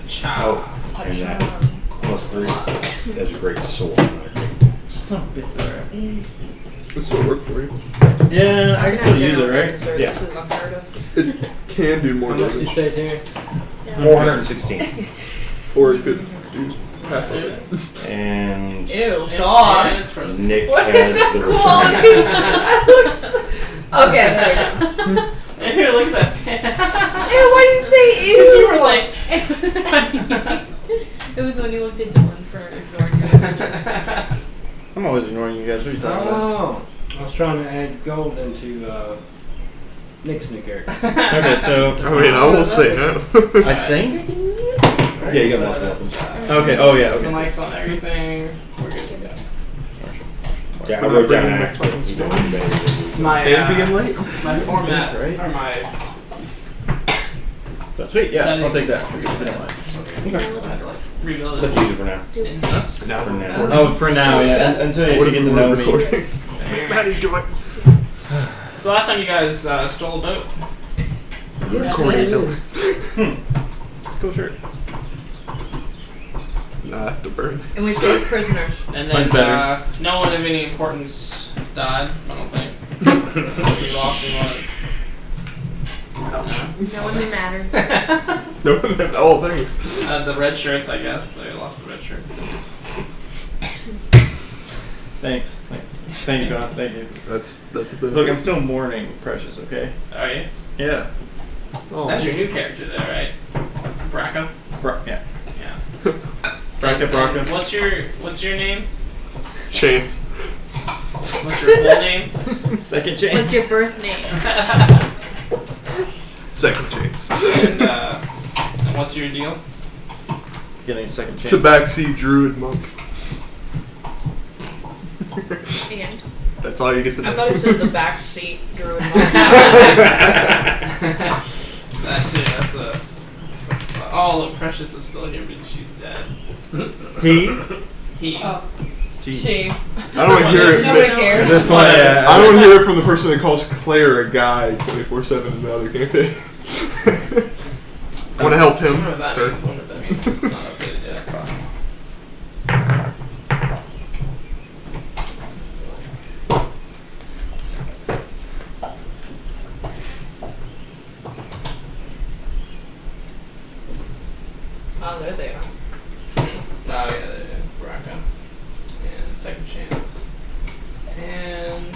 Cha. And that +3 has a great sword. It's not a bit there. This will work for you. Yeah, I can still use it, right? Yeah. This is unheard of. It can do more How much did you damage. say, Terry? 416. Or it could do half of It it. is. And Ew, God. And it's frozen. Nick What has is that the quality? return. That looks... Okay, there we go. Here, look at that. Ew, why did you say ew? Because you were like... It was funny. It was when you looked at Dylan for ignoring messages. I'm always ignoring you guys. What are you talking about? Oh, I was trying to add gold into Nick's new character. Okay, so I mean, I won't say no. I think. Yeah, you got multiple weapons. Okay. Oh yeah. The Okay. mics on everything. We're good to go. Yeah, I wrote down axe, but you don't need that. My And being late. my format right? or my Sweet. Yeah, I'll take settings that. were just sitting like for some reason. So I had to like rebuild Let's it. use it for now. Enhance. Now For now. Oh, for now, yeah. Until you get to know me. Maddie, do it. So last time you guys stole a boat. Recording. Cool shirt. Nah, I have to burn. And we took prisoners. And Mine's then better. no one of any importance died, I don't think. We lost anyone. No one that mattered. No, all things. The red shirts, I guess. They lost the red shirts. Thanks. Thank you, John. Thank you. That's a bit. Look, I'm still mourning Precious. Okay. Are you? Yeah. Oh. That's your new character there, right? Braca? Yeah. Yeah. Braca. What's your name? Chance. What's your full name? Second chance. What's your birth name? Second chance. and what's your deal? It's getting a second chance. Tabaxi Druid Monk. And That's all you get to know. I thought it said the back seat druid. That's a. All of Precious is still here, but she's dead. He. Oh, Jeez. she. I don't hear it. Nobody At cares. this point, yeah. I don't hear it from the person that calls Claire a guy 24/7 in the other campaign. Want to help I wonder him? what that means. I wonder what that means. It's not updated yet. Oh, there they are. Oh yeah, Braca. And second chance. And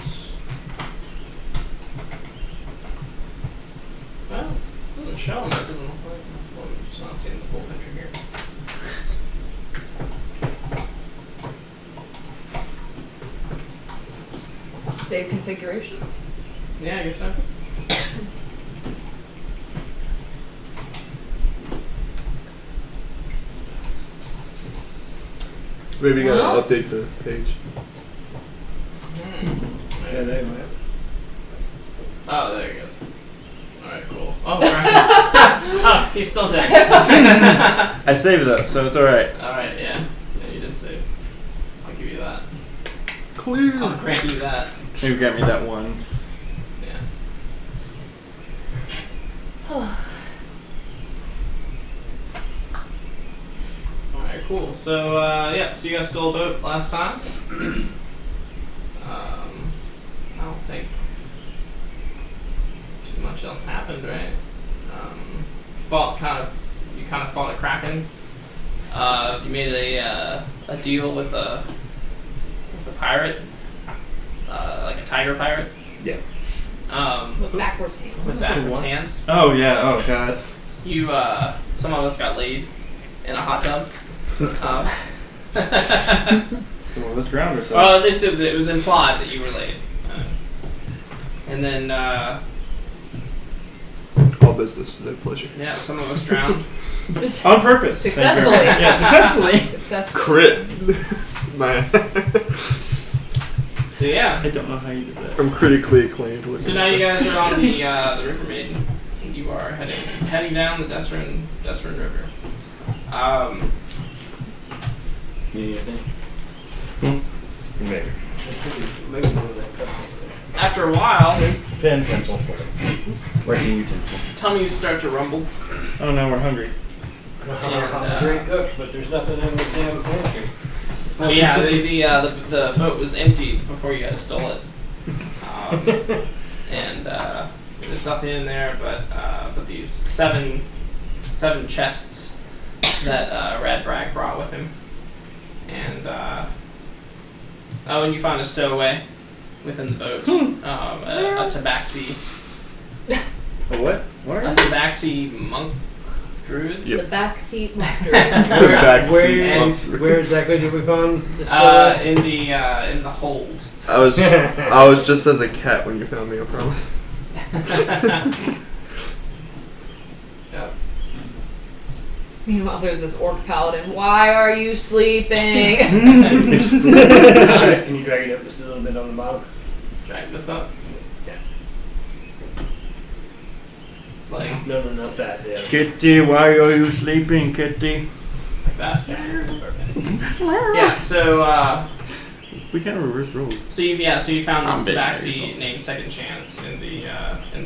well, it doesn't show them. It doesn't look like this one. Just not seeing the full picture here. Save configuration. Yeah, I guess so. Maybe you gotta update the page. Yeah, they might. Oh, there he goes. Alright, cool. Oh, Braca. Oh, he's still dead. I saved though, so it's alright. Alright, yeah. Yeah, you did save. I'll give you that. Clear. I'll grant you that. Maybe grant me that one. Yeah. Alright, cool. So, yeah, so you guys stole a boat last time. I don't think too much else happened, right? You kind of fought a kraken. You made a deal with a pirate, like a tiger pirate. Yeah. With backwards hands. With backwards What? hands. Oh yeah. Oh god. You, some of us got laid in a hot tub. Some of us drowned ourselves. Well, at least it was implied that you were laid. And then, All business, no pleasure. yeah, some of us drowned. On purpose. Thank you very Successfully. much. Yeah, successfully. Successful. Crit. Man. So yeah. I don't know how you did that. I'm critically acclaimed with So now you guys are on the River Maiden. And you are heading down the Desrin River. You need anything? Maybe. After a while, Pen, pencil, whatever. Writing utensil. tummies start to rumble. Oh no, we're hungry. The drink cooked, but there's nothing in the damn pantry. Oh yeah, the boat was empty before you guys stole it, and there's nothing in there but these seven chests that Radbrag brought with him, and and you found a stowaway within the boat, a tabaxi. A what? What A are you? tabaxi monk druid. Yep. The backseat monster. Where exactly did we find the stowaway? In the hold. I was just as a cat when you found me, I promise. Yep. Meanwhile, there's this orc paladin. Why are you sleeping? Can you drag it up just a little bit on the bottom? Drag this up. Yeah. Like No, not that. Yeah. Kitty, why are you sleeping, Kitty? that. Yeah. So We kind of reverse rolled. so you found this I'm big, tabaxi named Second Chance in the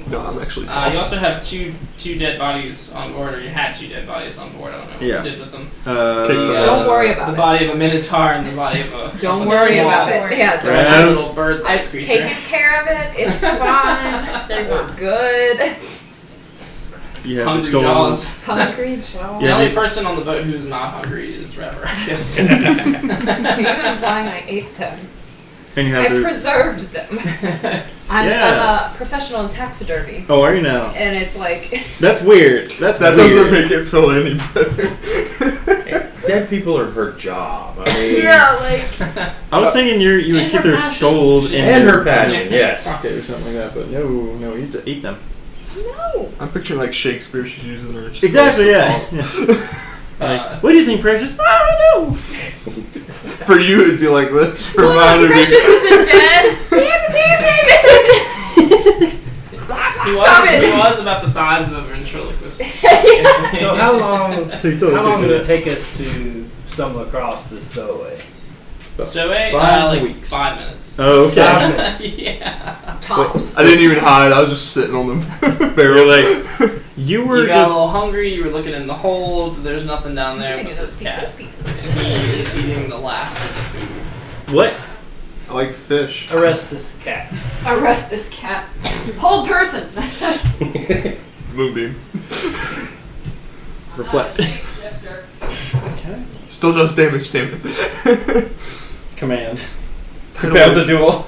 No, I'm actually. you also have two dead bodies on board, or you had two dead bodies on board. I don't know what Yeah. you did with them. Don't worry about the it. body of a minotaur and the body of a Don't of a worry small, about it. Yeah, don't Right. tiny little bird-like I've creature. taken care of it. It's fine. They're We're gone. good. You have Hungry the skull. jaws. Hungry Joe. The Yeah, only they- person on the boat who's not hungry is Rever, I guess. You're even implying I ate them. And you I have the. preserved them. I'm Yeah. a professional in taxidermy. Oh, are you now? And it's like, That's weird. That's That weird. doesn't make it feel any better. Dead people are her job. I mean, yeah, like, I was thinking you would And keep her their passion. skulls in and your her passion, yes. pocket or something like that, but no, you just eat them. no. I'm picturing like Shakespeare. She's using her. Exactly, skulls to yeah. talk. Like, what do you think, Precious? I don't know. For you, it'd be like this. For Well, mine, it'd be. Precious isn't dead. Damn it. Stop it. He was about the size of a ventriloquist. So how long? So you totally How long fixed did it. it take us to stumble across this stowaway? So 5 like weeks. 5 minutes. Oh, okay. Yeah. Tops. I didn't even hide. I was just sitting on the barrel. You're like, you were You got a just. little hungry, you were looking in the hold, there's nothing down there I but knew this those cat. pizza. And he is eating the last of the food. What? I like fish. Arrest this cat. Arrest this cat. Hold person. Moonbeam. Reflect. Shapeshifter. Okay. Still does damage, damn it. Command. I Compel don't- the duel.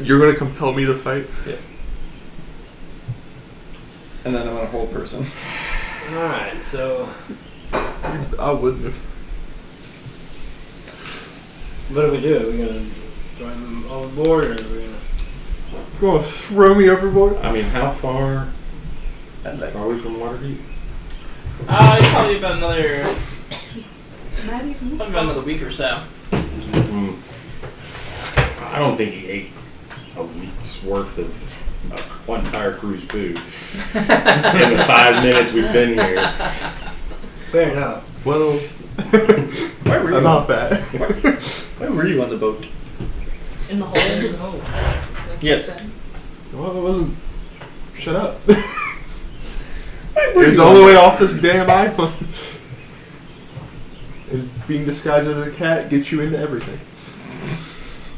You're gonna compel me to fight? Yes. And then I'm on a whole person. Alright, so I wouldn't have. what do we do? Are we gonna join them overboard, or are we gonna? You gonna throw me overboard? I mean, how far I'd like. are we from Waterdeep? Probably about another week or so. Mm. I don't think he ate a week's worth of one entire crew's food in the 5 minutes we've been here. Fair enough. Well, Where were you? I'm not that. Where were you on the boat? In the hole. Like Yes. you said. Well, it wasn't. Shut up. Where It were was you the on only way the- off this damn island. And being disguised as a cat gets you into everything.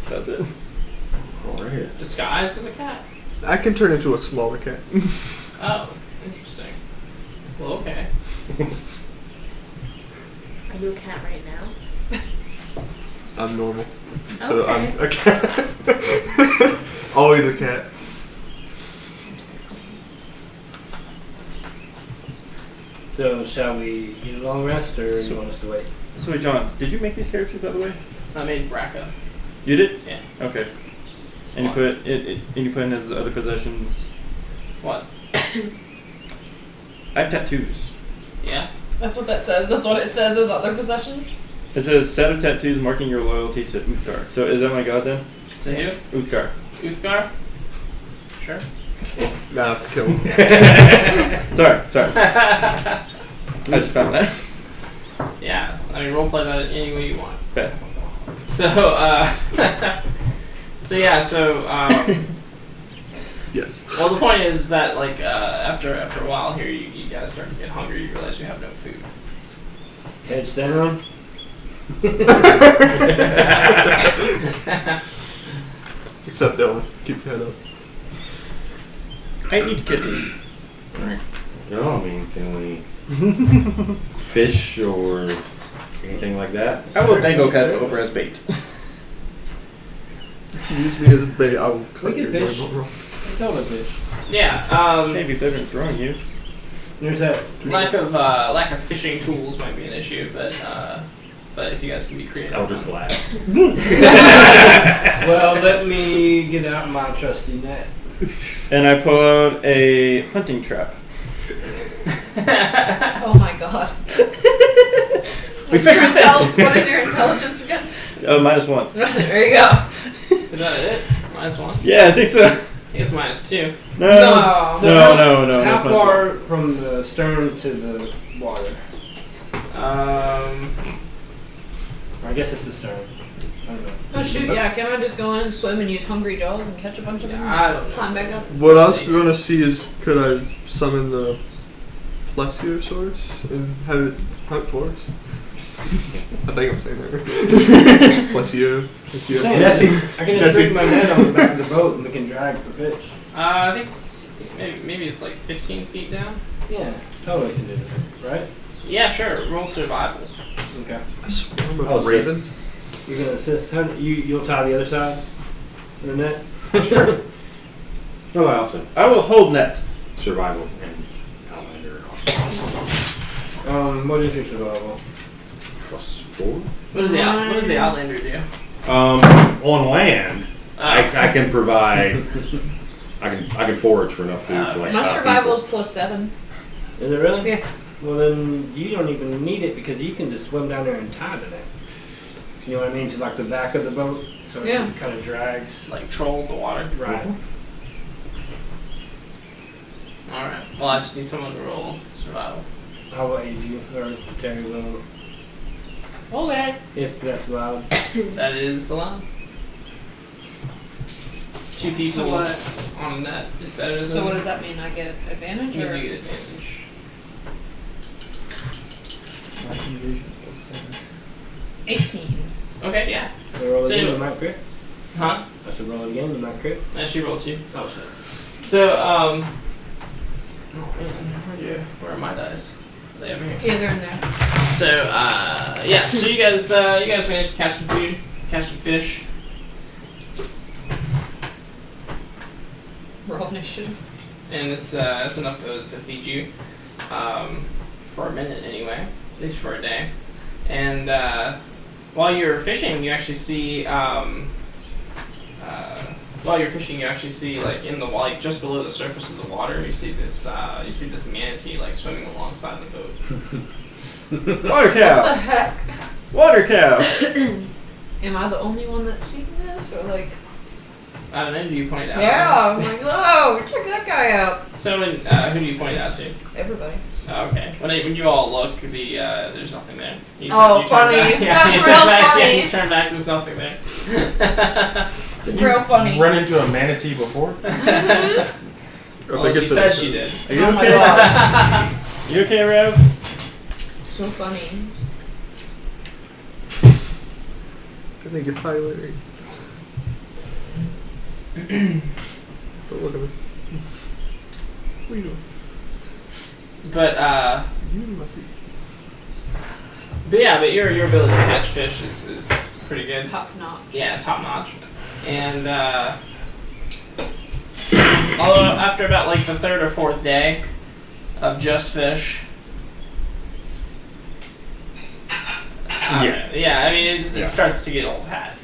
That's it. Alright. Disguised as a cat. I can turn into a smaller cat. Oh, interesting. Well, okay. Are you a cat right now? I'm normal. So Okay. I'm a cat. Always a cat. So shall we get a long rest, or do you want us to wait? So, wait, John, did you make these characters, by the way? I made Braca. You did? Yeah. Okay. And you put in his other possessions. What? I have tattoos. Yeah. That's what that says. That's what it says as other possessions. It says set of tattoos marking your loyalty to Uthgar. So is that my god then? To who? Uthgar. Uthgar? Sure. Nah, kill him. Sorry. I just found that. Yeah. I mean, roleplay that any way you want. Bet. So, Yes. well, the point is that, like, after a while here, you guys start to get hungry. You realize you have no food. Heads down. Except Dylan. Keep your head up. I eat kitty. No, I mean, can we fish or anything like that? I will dangle cat over as bait. Use me as bait. I will cut We your can fish. normal. Tell the fish. Yeah. Maybe they've been throwing you. There's that. Lack of fishing tools might be an issue, but if you guys can be creative. Eldritch Blast. Well, let me get out my trusty net. And I pull out a hunting trap. Oh my god. We figured this. What is your intelligence again? -1. There you go. Is that it? -1? Yeah, I think so. I think it's -2. No. No. So No. How That's far from the stern to the water? I guess it's the stern. I don't know. Oh shoot, yeah, can I just go in and swim and use hungry jaws and catch a bunch of them? I don't know. Climb back up? What I was going to see is, could I summon the plesiosaurus and have it hunt for us? I think I'm saying that right. Plesio. I can just stick my net on the back of the boat and we can drag the fish. I think it's maybe it's like 15 feet down. Yeah, totally can do that, right? Yeah, sure. Roll survival. Okay. A swarm of Oh, so- ravens. You're gonna assist. You'll tie the other side of the net. Sure. No, I also I will hold net. survival and Outlander What is your survival? +4. What does the Outlander do? On land, I can provide. I can forage for enough food for like My 5 survival people. is +7. Is it really? Yeah. Well, then you don't even need it because you can just swim down there and tie the net. You know what I mean? To like the back of the boat, so Yeah. it kind of drags. Like troll the water. Right. All right. Well, I just need someone to roll survival. I will aid you, or Terry will, Okay. if that's allowed. That is allowed. 2 people So what? on a net is better than. So what does that mean? I get advantage Means or? you get advantage. 18. Okay. Yeah. So roll it So- again, you might crit. Huh? I should roll it again, you might crit. Actually, roll 2. Oh shit. So Oh man, where are my dice? Are they over here? Yeah, they're in there. So yeah. So you guys managed to catch some food, catch some fish. Roll initiative. And it's enough to feed you for a minute anyway, at least for a day. And while you're fishing, you actually see like in the like just below the surface of the water, you see this manatee like swimming alongside the boat. Water What the cow. heck? Water cow. Am I the only one that's seen this? Or like. I don't know. Do you point it out? Yeah, I'm like, oh, check that guy out. So who do you point it out to? Everybody. Oh, okay. When you all look, there's nothing there. You Oh, you funny. Back. Yeah, That's you real turn back, funny. Yeah, you turn back. There's nothing there. Real funny. Run into a manatee before? Well, she said she did. Are you Oh my okay? god. You okay, Rev? So funny. I think it's hilarious. Don't look at me. What are you doing? But You in my feet. but your ability to catch fish is pretty good. Top notch. Yeah, top notch. And although after about like the 3rd or 4th day of just fish. Yeah. I mean, it starts to get old hat.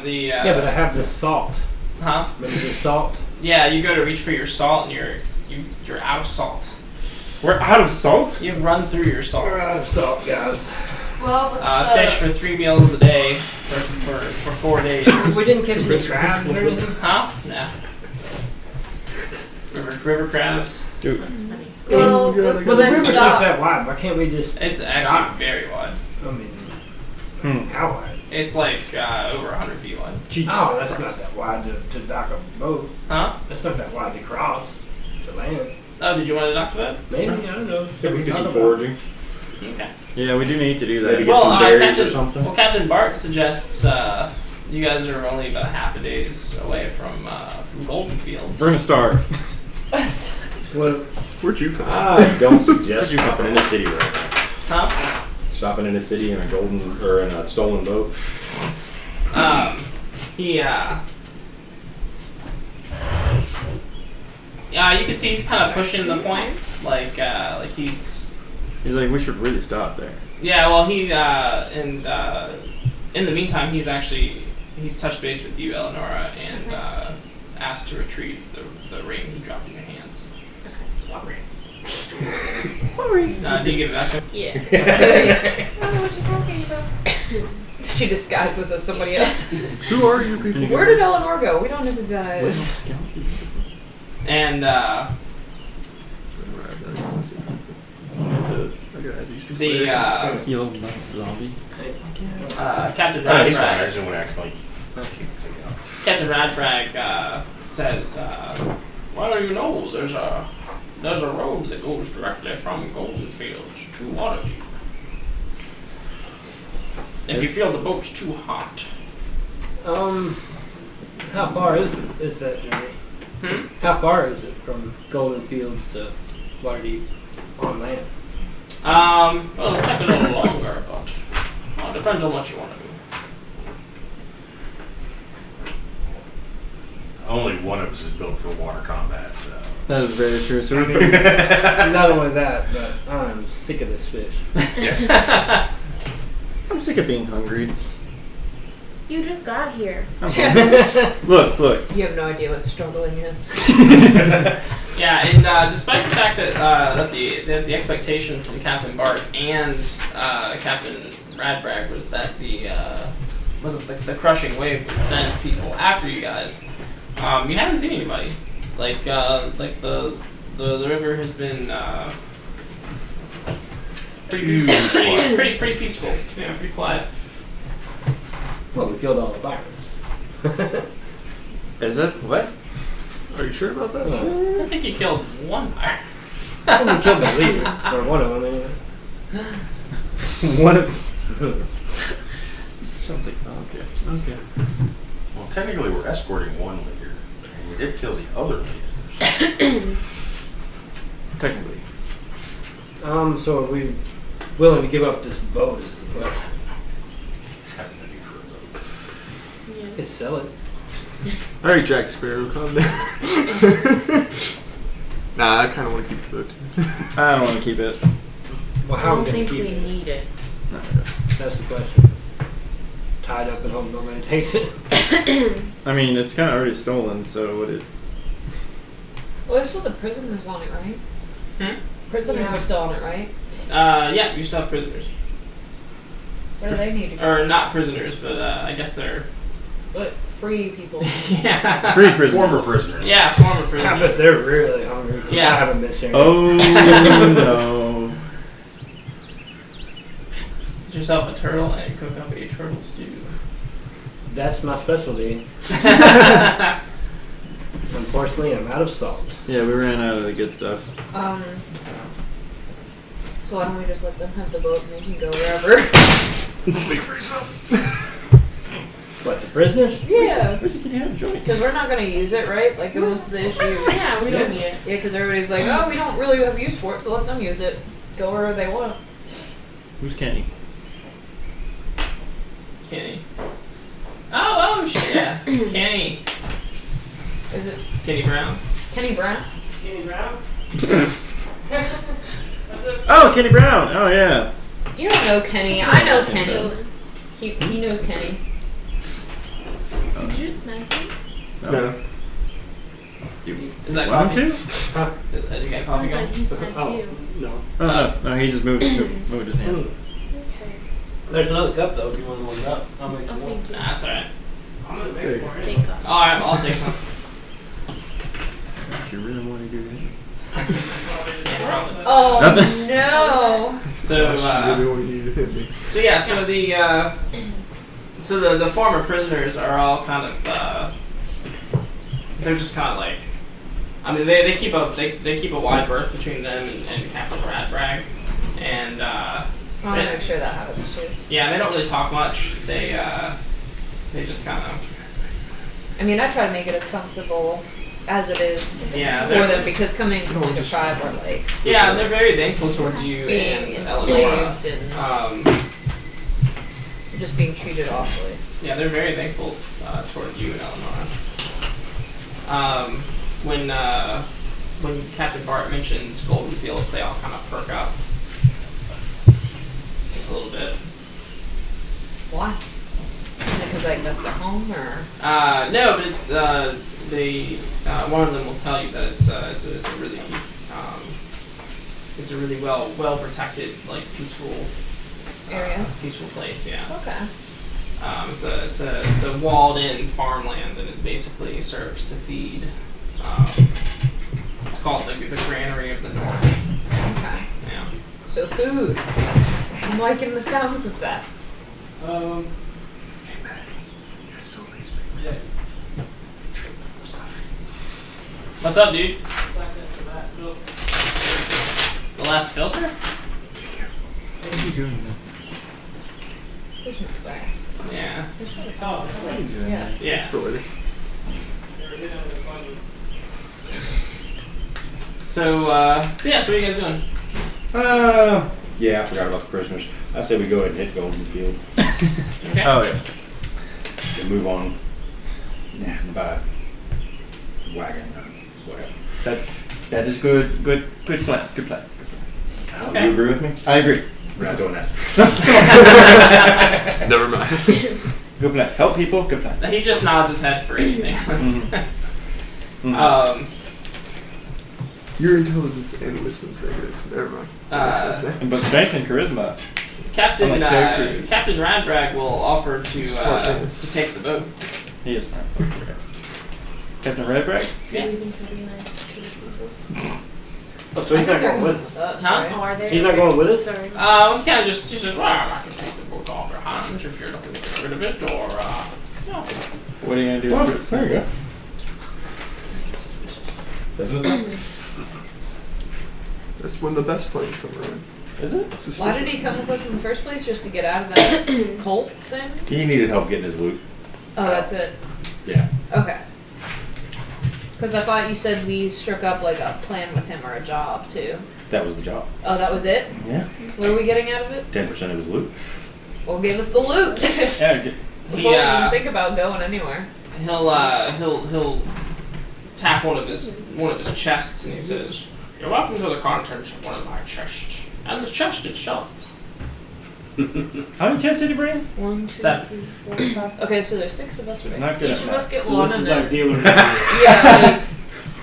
Yeah, but I have the salt. Huh? Remember the salt? Yeah, you go to reach for your salt and you're out of salt. We're out of salt? You've run through your salt. We're out of salt, guys. Well, what's Fish for 3 meals a day for 4 days. We didn't catch any crabs or anything? Huh? No. River crabs. Dude. Well, Well, what's Well, the the next river's not stop? that wide. Why can't we just? It's actually very wide. I mean, Hmm. how wide? It's like over 100 feet wide. Jesus Oh, that's Christ. not that wide to dock a boat. Huh? That's not that wide to cross to land. Oh, did you want to dock the boat? Maybe, I don't know. Yeah, we can do Talk some about- foraging. Okay. Yeah, we do need to do Maybe that. get some berries Captain, or something. Well, Captain Bart suggests you guys are only about half a day's away from Goldenfields. We're gonna start. Well, Where'd you come? I don't suggest stopping in the city right now. Huh? Stopping in the city in a in a stolen boat. Yeah, you can see he's kind of pushing the point, like he's. He's like, we should really stop there. Yeah, well, in the meantime, he's touched base with you, Eleonora, and asked to retrieve the ring he dropped in your hands. What ring? What were you? Do you give it back to him? Yeah. Okay. I don't know what you're talking about. She disguises as somebody else. Who are you people? Where did Eleanor go? We don't know who that is. And I gotta add these two. Elon Musk zombie. Captain He's fine. I Radbrag, just didn't want to accidentally. Captain Radbrag says, "Well, you know, there's a road that goes directly from Goldenfields to Waterdeep. If you feel the boat's too hot." how far is that journey? How far is it from Goldenfields to Waterdeep on land? Well, it'll take a little longer, but it depends on what you want to do. Only one of us is built for water combat, so. That is very true. So I we're mean, pretty. not only that, but I'm sick of this fish. Yes. I'm sick of being hungry. You just got here. Look. You have no idea what struggling is. Yeah, and despite the fact that the expectation from Captain Bart and Captain Radbrag was that the crushing wave would send people after you guys, you haven't seen anybody. Like the river has been pretty peaceful. Yeah, pretty quiet. Well, we killed all the pirates. Is that what? Are you sure about that? I think you killed one pirate. Well, we killed the leader, or one of them anyway. One of. Sounds like okay. Well, technically, we're escorting one leader, and we did kill the other leader. Technically. So are we willing to give up this boat is the question. Having a need for a boat. Yeah. Just sell it. All right, Jack Sparrow, calm down. Nah, I kind of want to keep the boat. I don't want to keep it. Well, I how are don't we going think to keep we it? need it. No, That's the question. Tied up and hope nobody takes it. I mean, it's kind of already stolen, so would it? Well, there's still the prisoners on it, right? Prisoners Yeah. are still on it, right? Yeah, you still have prisoners. Where do they need to go? Or not prisoners, but I guess they're But free people. yeah. Free prisoners. Former prisoners. Yeah, former I bet prisoners. they're really hungry. Yeah. I haven't been sharing. Oh no. Get yourself a turtle and cook up a turtle stew. That's my specialty. Unfortunately, I'm out of salt. Yeah, we ran out of the good stuff. So why don't we just let them have the boat and they can go wherever? Speak for yourself. What, the prisoners? Yeah. Where's the kitty joint? Because we're not going to use it, right? Like, what's the issue? Yeah, we don't need it. Yeah, because everybody's like, oh, we don't really have use for it, so let them use it. Go wherever they want. Who's Kenny? Kenny. Oh shit, yeah. Kenny. Is it Kenny Brown. Kenny Brown? Kenny Brown? Oh, Kenny Brown. Oh yeah. You don't know Kenny. I know Kenny. He knows Kenny. Did you just smack him? No. Is that Want coffee? to? Huh? Did you get I coffee thought going? he smacked Oh, you. no. No, he just moved his hand. Okay. There's another cup, though, if you want to warm it up. I'll make Oh, some more. thank you. Nah, that's alright. I'm gonna make There you more. Thank God. Alright, I'll take some. If you really want to do that. Can't promise. Oh, Nothing. no. So, Really want you to hit me. so yeah, so the former prisoners are all kind of, they're just kind of like, I mean, they keep a wide berth between them and Captain Radbrag, And I want to make sure that happens too. yeah, they don't really talk much. They just kind of. I mean, I try to make it as comfortable as it is Yeah, for them because coming from like a tribe or like yeah, they're very thankful towards you being and Eleanor. enslaved and just being treated awfully. Yeah, they're very thankful toward you and Eleanor. When Captain Bart mentions Goldenfields, they all kind of perk up a little bit. Why? Because like that's their home, or No, but it's one of them will tell you that it's a really well protected, like peaceful area. peaceful place. Yeah. Okay. It's a walled in farmland, and it basically serves to feed. It's called the Granary of the North. Okay. Yeah. So food. I'm liking the sounds of that. What's up, dude? The last filter? What are you doing now? There's no way. Yeah. There's probably some. What are you doing Yeah. now? Yeah. For later. So what are you guys doing? Yeah, I forgot about the prisoners. I say we go ahead and hit Goldenfield Okay. Oh yeah. and move on by wagon or whatever. That is good. Good plan. Good plan. Okay. You agree with me? I agree. We're not doing that. Never mind. Good plan. Help people. Good plan. He just nods his head for anything. Mhm. Your intelligence and wisdom's negative. Never mind. That makes sense now. But strength and charisma. Captain Unlike Ted Cruz. Captain Radbrag will offer Smart man. to take the boat. He is smart. Captain Redbrag? Yeah. Do you think he'll be nice to the people? Oh, so I he's think not they're going going with us. with us, Huh? right? Oh, are they? He's not going with us? Sorry. We kind of just well, I can take the boat off your hands if you're looking to get rid of it, or no. What are you gonna do? Well, with there you go. Doesn't it? That's when the best planes come around. Is it? It's just Why did he come with us in the first place? Just to get out of that cult thing? He needed help getting his loot. Oh, that's it. Yeah. Okay. Because I thought you said we struck up like a plan with him or a job too. That was the job. Oh, that was it? Yeah. What are we getting out of it? 10% of his loot. Well, give us the loot. Yeah. Get, Before we even think about going anywhere. He'll tap one of his chests and he says, "You're welcome to the contents of one of my chests and the chest itself." how many chests did you bring? 1, 2, 7. 3, 4, 5. Okay, so there's 6 of us. Right? Not good Each at of math. us get So one, this and is then like dealer. yeah. Like,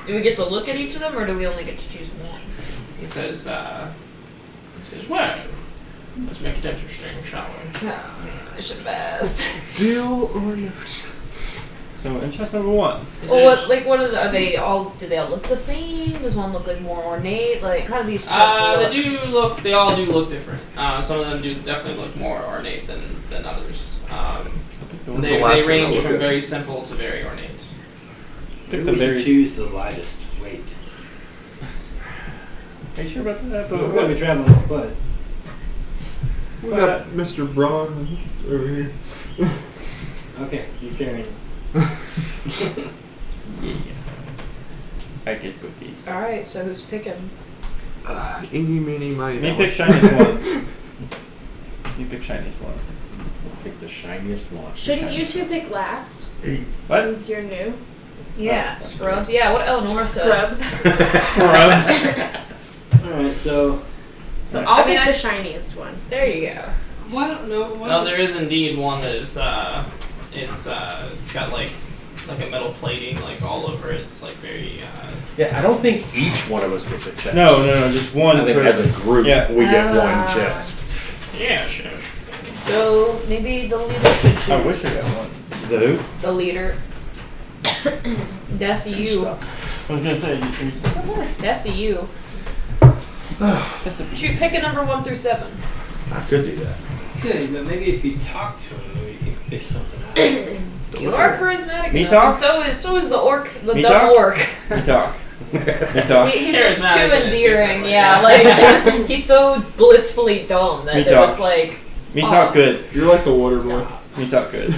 do we get to look at each of them, or do we only get to choose one? He says, "Well, let's make it interesting, shall we?" I should have asked. Deal or no? So in chest number 1. He Well, says, what are they all? Do they all look the same? Does one look like more ornate? Like, how do these chests look? They all do look different. Some of them do definitely look more ornate than others. That's They the last thing I range look from at. very simple to very ornate. Pick We the should very. choose the lightest weight. Are you sure about that? We're But going to be traveling on foot. We got Mr. Braun over here. Okay, you're carrying him. yeah. I get cookies. All right, so who's picking? Eeny, meeny, miny. Me that pick one. shiniest one. You pick shiniest one. Pick the shiniest one. Shouldn't you two pick last? What? Since you're new. Yeah, scrubs. Yeah, what Eleanor said. Scrubs. Scrubs. Alright, so. So I I'll mean, pick I- the shiniest one. There you go. Why don't know? No, there is indeed one that is it's got like a metal plating like all over it. It's like very Yeah, I don't think each one of us gets a chest. No, just one. I think person. as a group, Yeah. we get one Ah. chest. yeah, sure. So maybe the leader should choose. I wish I got one. The who? The leader. That's you. I was gonna say. That's you. That's a Should pick a number 1 through 7. I could do that. Good, but maybe if you talk to him, we can fish something out. You are charismatic Me enough, talk? and so is the orc, the Me dumb talk? orc. We talk. Me talk. He's just too Charismatic in a endearing, different way. yeah. Like he's so blissfully dumb that Me they're talk. just like Me talk good. You're like the water boy. stop. Me talk good.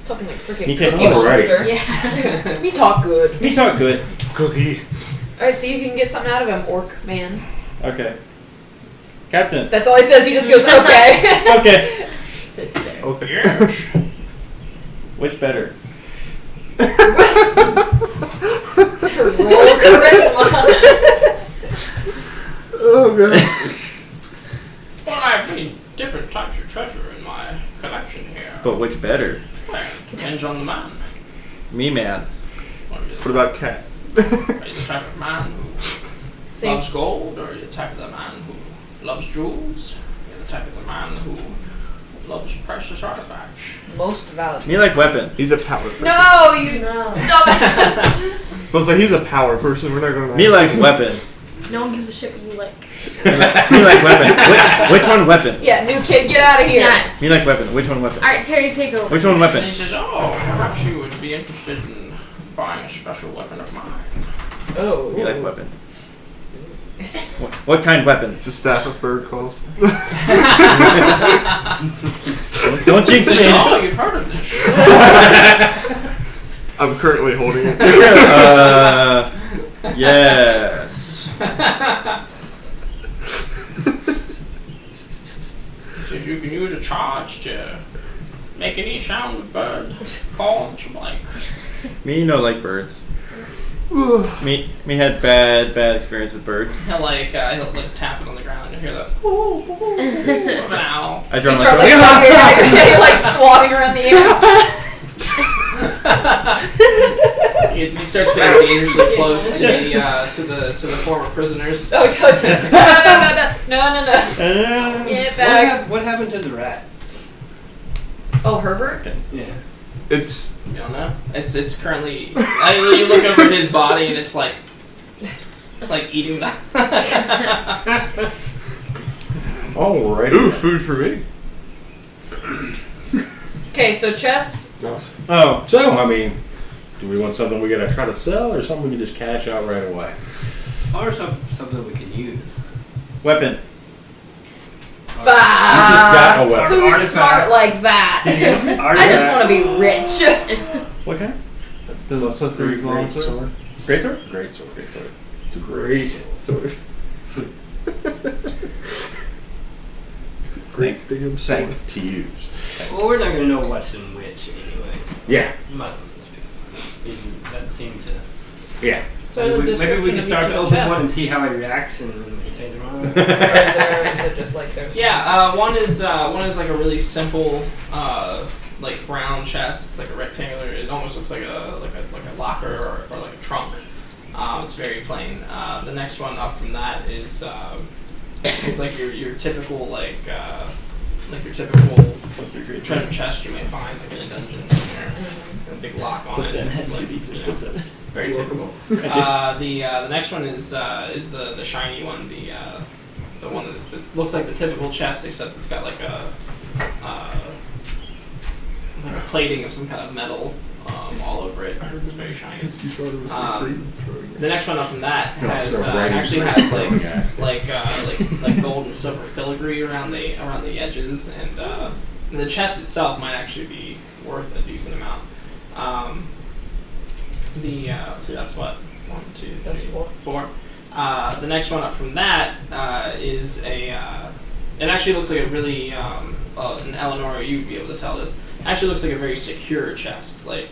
Talking like freaking Me can- Cookie Alright. Monster. Yeah. Me talk good. Me talk good. Cookie. Alright, see if you can get something out of him, orc man. Okay. Captain. That's all he says. He just goes, okay. Okay. Sit there. Okay. Yes. Which better? Roll charisma. Oh god. Well, I have many different types of treasure in my collection here. But which better? Well, depends on the man. Me, man. What about cat? Are you the type of man who Same. loves gold, or are you the type of the man who loves jewels? Are you the type of the man who loves precious artifacts? Most valid. Me like weapon. He's a power person. No, you No. dumbass. But so he's a power person. We're not going to. Me likes weapon. No one gives a shit what you like. Me like weapon. Which one weapon? Yeah, new kid, get out of here. Yeah. Me like weapon. Which one weapon? Alright, Terry, take over. Which one And weapon? he says, "Oh, perhaps you would be interested in buying a special weapon of mine." Oh. Me like weapon. What kind weapon? It's a staff of bird calls. Don't jinx He says, me. "Oh, you've heard of this." I'm currently holding it. Yes. Says you can use a charge to make any sound of bird call that you like. Me no like birds. Me had bad experience with birds. He'll like tap it on the ground and you hear that. Of an owl. I You draw start myself. like, you're like swatting around the air. He starts getting dangerously close to the former prisoners. Oh god. No. Get back. What happened to the rat? Oh, Herbert? Yeah. It's You don't know? It's currently. You look over his body and it's like eating the. Alright. ooh, food for me. Okay, so chest. Oh, So, I mean, do we want something we gotta try to sell or something we can just cash out right away? Or something we can use. weapon. You just got a weapon. Who's Artifact. smart like that? I just want to be rich. What kind? Plus The great sword. Great sword? Great sword. Great sword. It's a great sword. Great damn sword. Thank. To use. Well, we're not going to know what's in which anyway. Yeah. Might as well just pick. That seems to. Yeah. So the maybe we description can of start each to of open the one and chests. see how he reacts, and then we can change it around. Or is it just like there's One is like a really simple like brown chest. It's like a rectangular. It almost looks like a locker or like a trunk. It's very plain. The next one up from that is like your typical like your typical treasure chest you may find like in a dungeon somewhere. A big lock on it. It's like, you know, very typical. The next one is the shiny one. The one that looks like the typical chest, except it's got like a plating of some kind of metal all over it. It's very shiny. The next one up from that has actually has like gold and silver filigree around the edges, and the chest itself might actually be worth a decent amount. Let's see, that's what 1, 2, 3, That's 4. The next one up from that is a. It actually looks like a really, and Eleanor, you'd be able to tell this. Actually, looks like a very secure chest. Like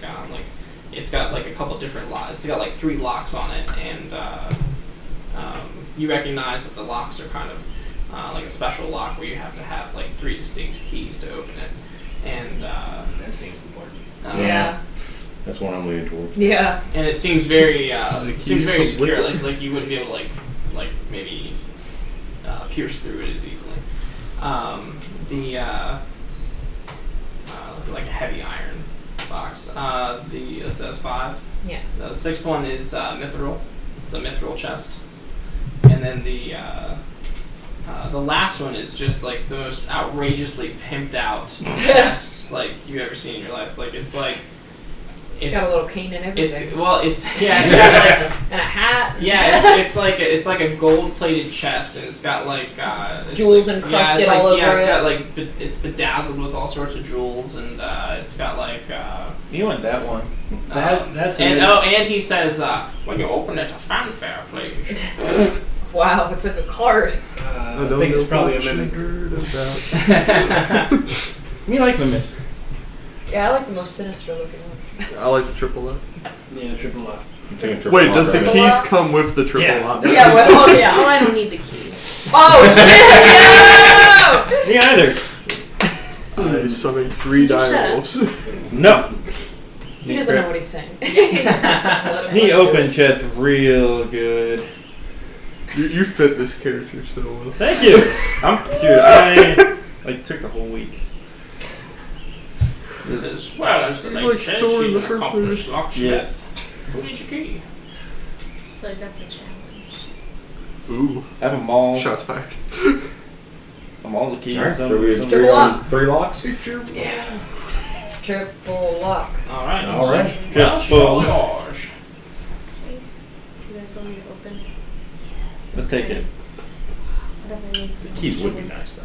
it's got like a couple different locks. It's got like 3 locks on it, and you recognize that the locks are kind of like a special lock where you have to have like 3 distinct keys to open it. And That seems important. Yeah. That's what I'm leaning towards. Yeah. and it seems very it seems very keys come with secure. it? Like you wouldn't be able to like maybe pierce through it as easily. Like a heavy iron box. That's 5. Yeah. The 6th one is mithril. It's a mithril chest, and then the last one is just like the most outrageously pimped out chests like you've ever seen in your life. Like It's got a little cane and everything. it's got like and a hat. yeah, it's like a gold-plated chest, and it's got like it's Jewels like, encrusted it's like, all over yeah, it's it. got like it's bedazzled with all sorts of jewels, and it's got like You want that one? That's and amazing. and he says when you open it, a fanfare, please. Wow, it's like a card. I think it's probably a mimic. Me like mimics. Yeah, I like the most sinister looking one. I like the triple lock. Yeah, triple lock. Wait, does the Triple keys lock? come with the triple Yeah. lock? Yeah, well, oh Oh, yeah. I don't need the keys. Oh shit! Me either. I summoned 3 Shut dire up. wolves. No. He doesn't know what he's saying. He just wants to let him Me do open it. chest real good. You fit this character so well. Thank you. I like took the whole week. He says, well, as the You're lady like says, Thor in she's the an first accomplished movie. locksmith. Who needs your key? Like that's a challenge. Ooh, I have a mall. shots fired. A mall's a key. Alright, Some- so we some- Triple lock. 3 locks? Yeah. Triple lock. All right. All right. Well, she's Triple. all yours. You guys want me to open? Let's take it. Whatever you need. The keys would be nice though.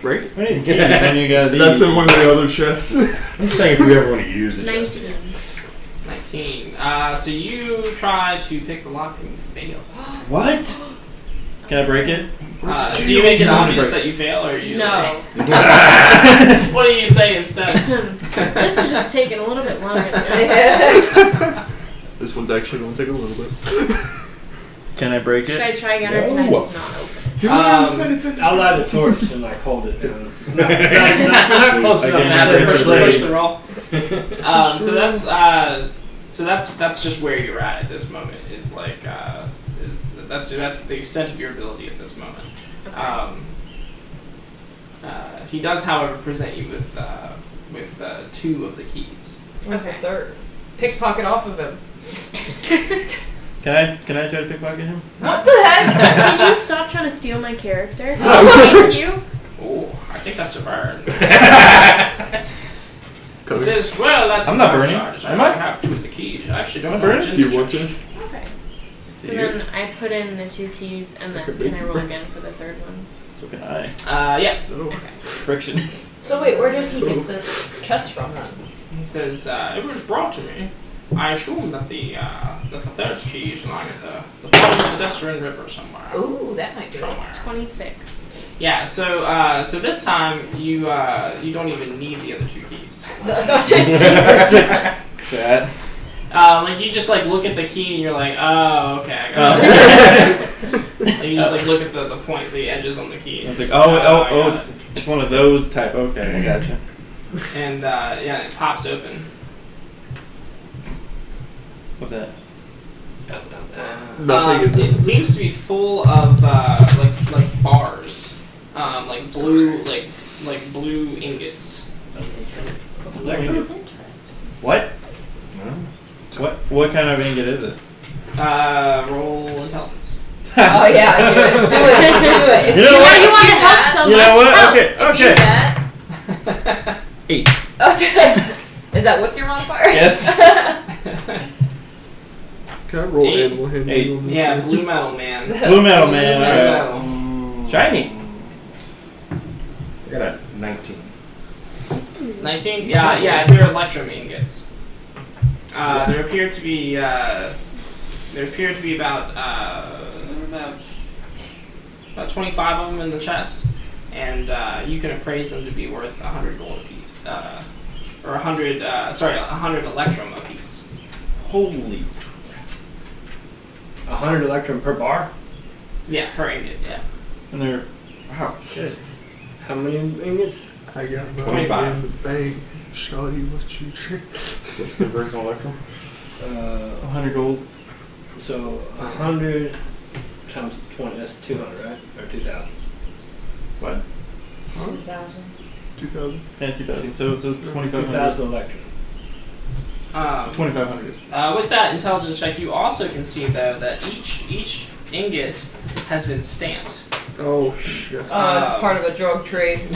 Right? When he's keys, then you got these. That's in one of the other chests. I'm saying if we ever want to use the chest 19. again. 19. So you try to pick the lock and you fail. What? Can I break it? Do you make it No. obvious that you fail, or you? No. What do you say instead? This is just taking a little bit longer. This one's actually going to take a little bit. Can I break Should it? I try again or can I No. just not open? You Um, already said it's in I'll light the torch and like hold it down. Not close Again, enough. average Push Push the roll. So that's just where you're at this moment. Is like that's the extent of your ability at this moment. He does, however, present you with 2 of the keys. Where's the Okay. third? Pickpocket off of him. Can I try to pickpocket him? What the heck? Can you stop trying to steal my character? Thank you. Oh, I think that's a burn. He Cody. says, well, that's I'm the not burn burning. charge. I Am only I? have 2 of the keys. I actually don't Am I know burning? what's in Do you the want chest. to? Okay. So You? then I put in the 2 keys and then can I roll again for the third one? So can I. Yeah. Oh. Okay. Friction. So wait, where did he get this chest from then? He says, it was brought to me. I assume that the third key is lying at the bottom of the Desserin River somewhere. Ooh, that might be it. Somewhere. 26. Yeah, so this time you don't even need the other 2 keys. Jesus. That. Like you just like look at the key and you're like, oh, okay, I got it. Like, you just like look at the point, the edges on the key. It's like, Just, I got it's one of those type. Okay, I gotcha. it. And yeah, it pops open. What's that? Nothing is in It seems to be full of like bars, like blue ingots. Interesting. What? What kind of ingot is it? Roll intelligence. Oh yeah, do it. Do it. If You know what? You want to do help that- so You know much? what? Help. Okay, If you okay. that, 8. okay. Is that with your modifier? Yes. Can I roll 8. animal handling 8. on this? Yeah, thing? blue metal man. Blue metal man. Blue Alright. metal. Shiny. I got a 19. 19? Yeah, they're electrum ingots. There appear to be about 25 of them in the chest, and you can appraise them to be worth 100 gold apiece, or 100 electrum apiece. Holy. 100 electrum per bar? Yeah, per ingot. Yeah. And they're. Wow, shit. How many ingots? I got mine 25. in the bank. Shawty, what you drink? What's the version of Electrum? 100 gold. So 100 times 20, that's 200, right? Or 2,000. What? 2,000. 2,000. Yeah, 2,000. So it's 2,500. 2,000 electrum. 2,500. With that intelligence check, you also can see though that each ingot has been stamped. Oh shit. It's part of a drug trade.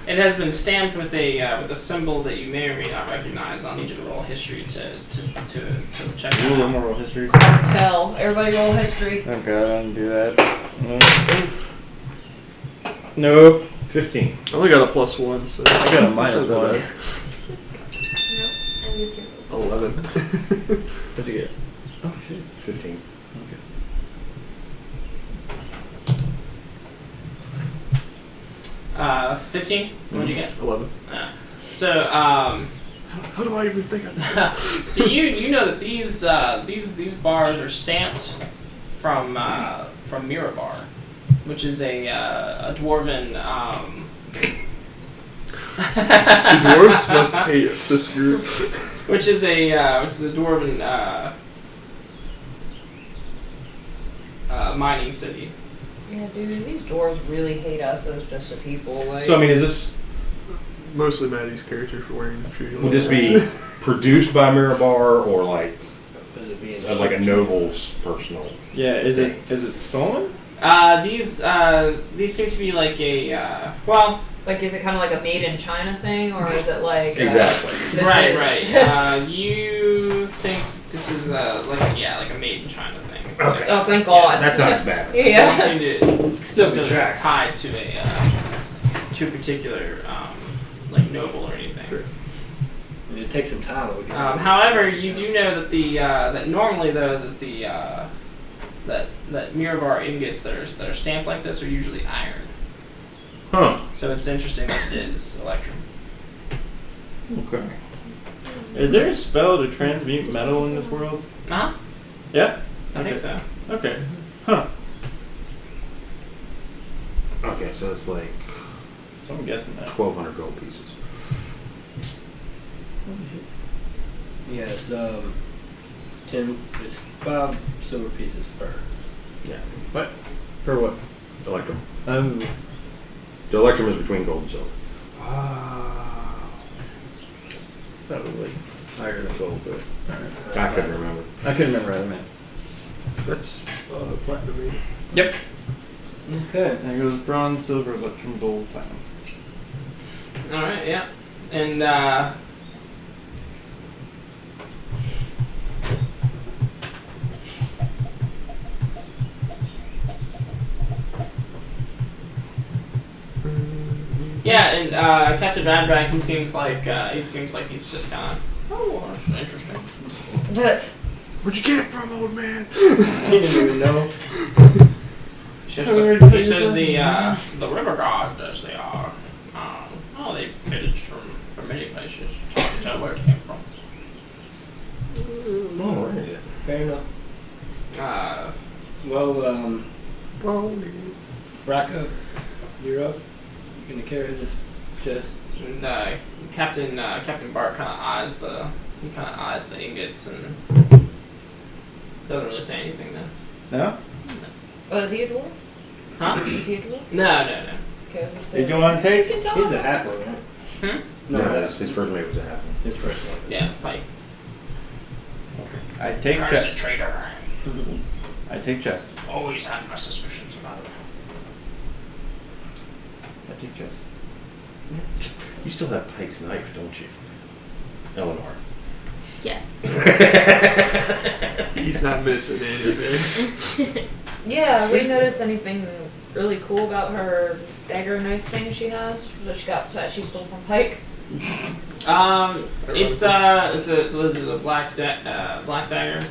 It has been stamped with a symbol that you may or may not recognize. I'll need you to roll history to check it Ooh, out. roll history. Cartel. Everybody roll history. Oh god, I didn't do that. Nope. 15. I only got a +1, so I got a that's not -1. bad. Nope. I'm just gonna. 11. What'd you get? Oh shit. 15. Okay. 15. What'd you get? 11. So How do I even think of this? so you know that these bars are stamped from Mirabar, which is a dwarven. The dwarves must hate this group. Which is a dwarven mining city. Yeah, dude, these dwarves really hate us as just a people. Like, So, I mean, is this, Mostly Maddie's character for wearing the tree. would this be produced by Mirabar or like a noble's personal? Yeah, is it stolen? These seem to be like a well. like, is it kind of like a made in China thing, or is it like Exactly. this Right, is- right. You think this is like a made in China thing? It's Okay. Oh, thank God. That's not as bad. Yeah. Seem to Still sort of tracks. tied to a particular like noble or anything. Sure. It takes some time. But we can However, you do know that that normally though that Mirabar ingots that are stamped like this are usually iron. Huh. So it's interesting that it is electrum. Okay. Is there a spell to transmute metal in this world? Uh-huh. Yeah? I think so. Okay. Huh. Okay, so it's like So I'm guessing that. 1,200 gold pieces. Yeah, it's 10. It's 5 silver pieces per. Yeah. What? For what? Electrum. Oh. The electrum is between gold and silver. Probably higher than gold, but alright. I couldn't remember. I couldn't remember what I meant. That's platinum. Yep. Okay. And it goes bronze, silver, electrum, gold, platinum. All right. Yeah. And yeah, and Captain Radbrag, he seems like he's just kind of that's interesting. But Where'd you get it from, old man? He didn't even know. He says the river god as they are. They pillaged from many places. It's hard to tell where it came from. Oh, right. Fair enough. Uh, Rocco, you're up. You're gonna carry this chest. and Captain Bart kind of eyes the ingots and doesn't really say anything then. No? oh, is he a dwarf? Huh? Is he a dwarf? No. Okay. So Did you want to take? You can tell He's us. a halfling, right? Hmm? No, his first mate was a half. His first one. Yeah, Pike. I take Cursed chest. traitor. I take chest. Always had my suspicions about him. I take chest. You still have Pike's knife, don't you? Eleanor. Yes. He's not missing anything. Yeah, we noticed anything really cool about her dagger knife thing she has that she stole from Pike? It's a black dagger.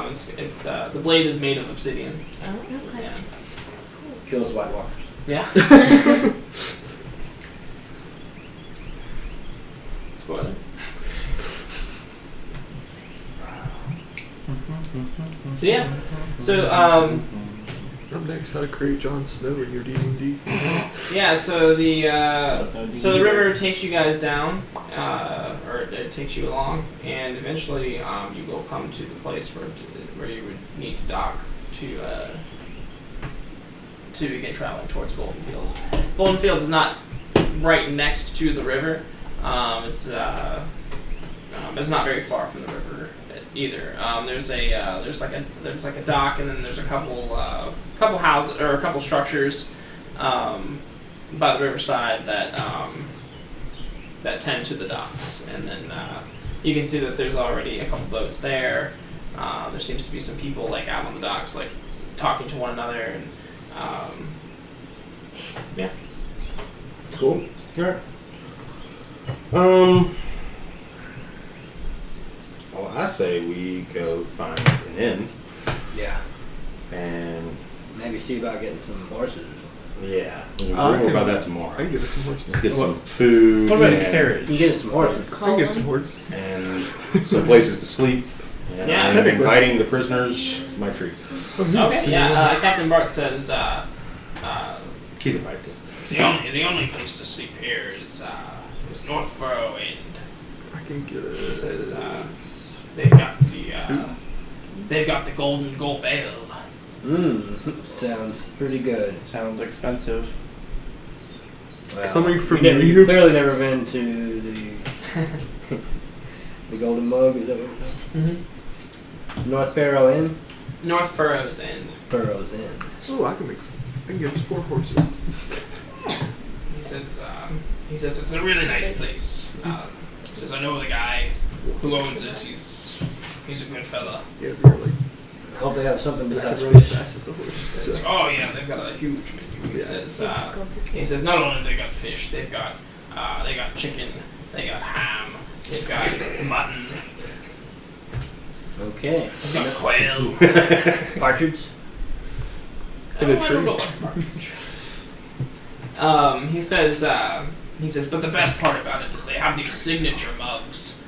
It's the blade is made of obsidian. Oh, Okay. Yeah. Kills White Walkers. Yeah. Spoiler. So yeah. So Up next, how to create Jon Snow in your D&D. yeah. So the no river takes you guys down, or it takes you along, and eventually you will come to the place where you would need to dock to begin traveling towards Goldenfields. Goldenfields is not right next to the river. It's not very far from the river either. There's like a dock, and then there's a couple houses or a couple structures by the riverside that that tend to the docks, and then you can see that there's already a couple boats there. There seems to be some people like out on the docks, like talking to one another, and yeah. Cool. Alright. Well, I say we go find an inn Yeah. and Maybe see about getting some horses. yeah, we'll I worry can- about that I tomorrow. can get us some horses. Let's get some food. What about a and- You carriage? can get some horses. I can get some horses. and some places to sleep. And Yeah. I'm inviting the prisoners my treat. Okay, yeah. Captain Bart says He's invited too. the only place to sleep here is North Furrow End. I can get He says us. they've got the golden gold bale. Sounds pretty good. Sounds expensive. Well, Coming from you've you. clearly never been to the the Golden Mug. Is that what you're saying? North Furrow Inn. North Furrow's End. Furrow's Inn. Oh, I can get us 4 horses. He says it's a really nice place. He says I know the guy who owns it. He's a good fella. Yeah, really. Hope they have something I besides can run as fish. fast as a He horse. says, oh yeah, they've got a huge menu. He says not only they got fish, they got chicken, they got ham, they've got mutton, Okay. they've got quail. Partridge. In a I don't tree. know about partridge. He says, but the best part about it is they have these signature mugs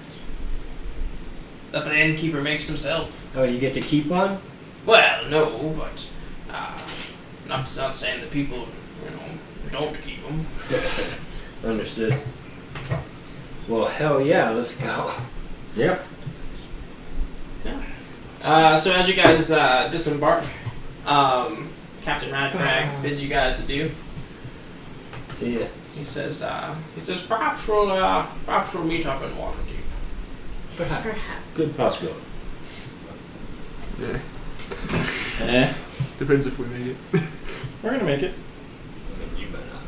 that the innkeeper makes himself. Oh, you get to keep one? Well, no, but not saying that people, don't keep them. Understood. Well, hell yeah, let's go. Yep. So as you guys disembark, Captain Radbrag bids you guys adieu. See ya. He says perhaps we'll meet up in Waterdeep. Perhaps. Good possibility. Yeah. Eh, Depends if we made it. we're gonna make it. You better not.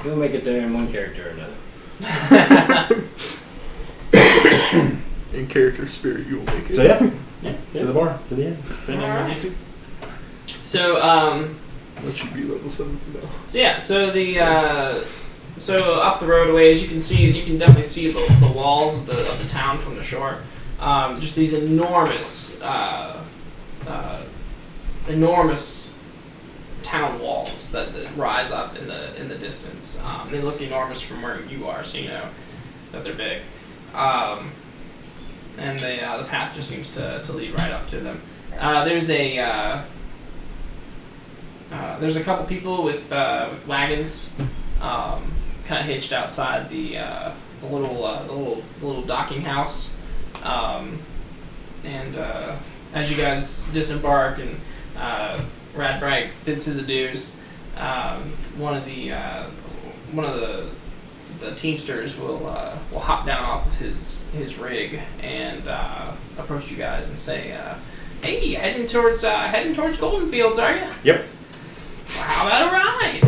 We'll make it there in one character or another. In character spirit, you will make it. So yeah, Yeah, to the bar, to the end. Depending on you two. So That should be level 7 for now. So yeah, so up the road a ways, you can definitely see the walls of the town from the shore. Just these enormous town walls that rise up in the distance. They look enormous from where you are, so you know that they're big. And the path just seems to lead right up to them. There's a couple people with wagons, kind of hitched outside the little docking house, and as you guys disembark and Radbrag bids his adieus, one of the teamsters will hop down off of his rig and approach you guys and say, "Hey, heading towards Goldenfields, are you? Yep. Well, how about a ride?"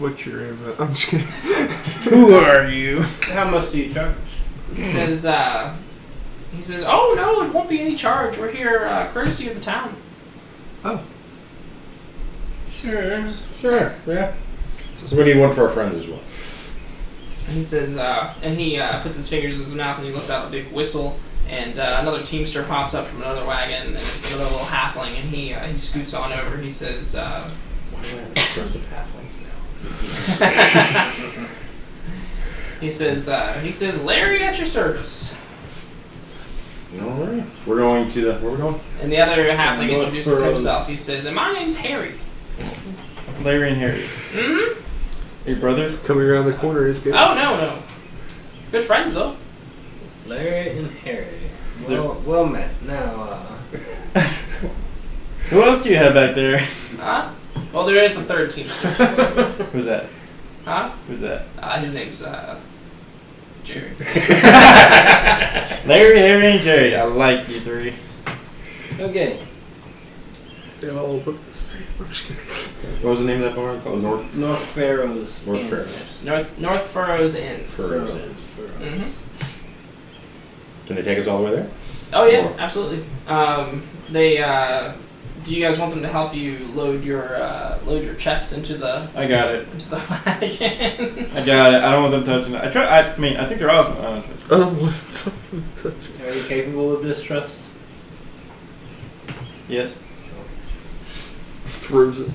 What's your aim at? I'm just kidding. Who are you? How much do you charge? He says, "Oh no, it won't be any charge. We're here courtesy of the town." Oh. Sure. Yeah. So we need one for our friends as well. And he says, and he puts his fingers in his mouth and he lets out a big whistle. And another teamster pops up from another wagon, and it's another little halfling, and he scoots on over. He says, Why do I have the trust of halflings now? he says, "Larry, at your service." All right. We're going to where we're going? And the other halfling North introduces Furrows. himself. He says, "And my name's Harry." Larry and Harry. Mm-hmm. Your brothers? Coming around the corner is good. Oh no. Good friends though. Larry and Harry. Is there- Well met. Now, Who else do you have back there? Huh? Well, there is the third teamster. Who's that? Huh? Who's that? His name's Jerry. Larry, Harry, and Jerry. I like you three. okay. They all look the same. I'm just kidding. What was the name of that bar called? North Faroes. North Inn. Faroes. North Furrows Inn. Furrows. Mm-hmm. Can they take us all the way there? Oh yeah, absolutely. Do you guys want them to help you load your chest into the I got it. wagon? I got it. I don't want them touching it. I think they're awesome. I don't trust I them. don't want something to touch. Are you capable of distrust? Yes. Throws it.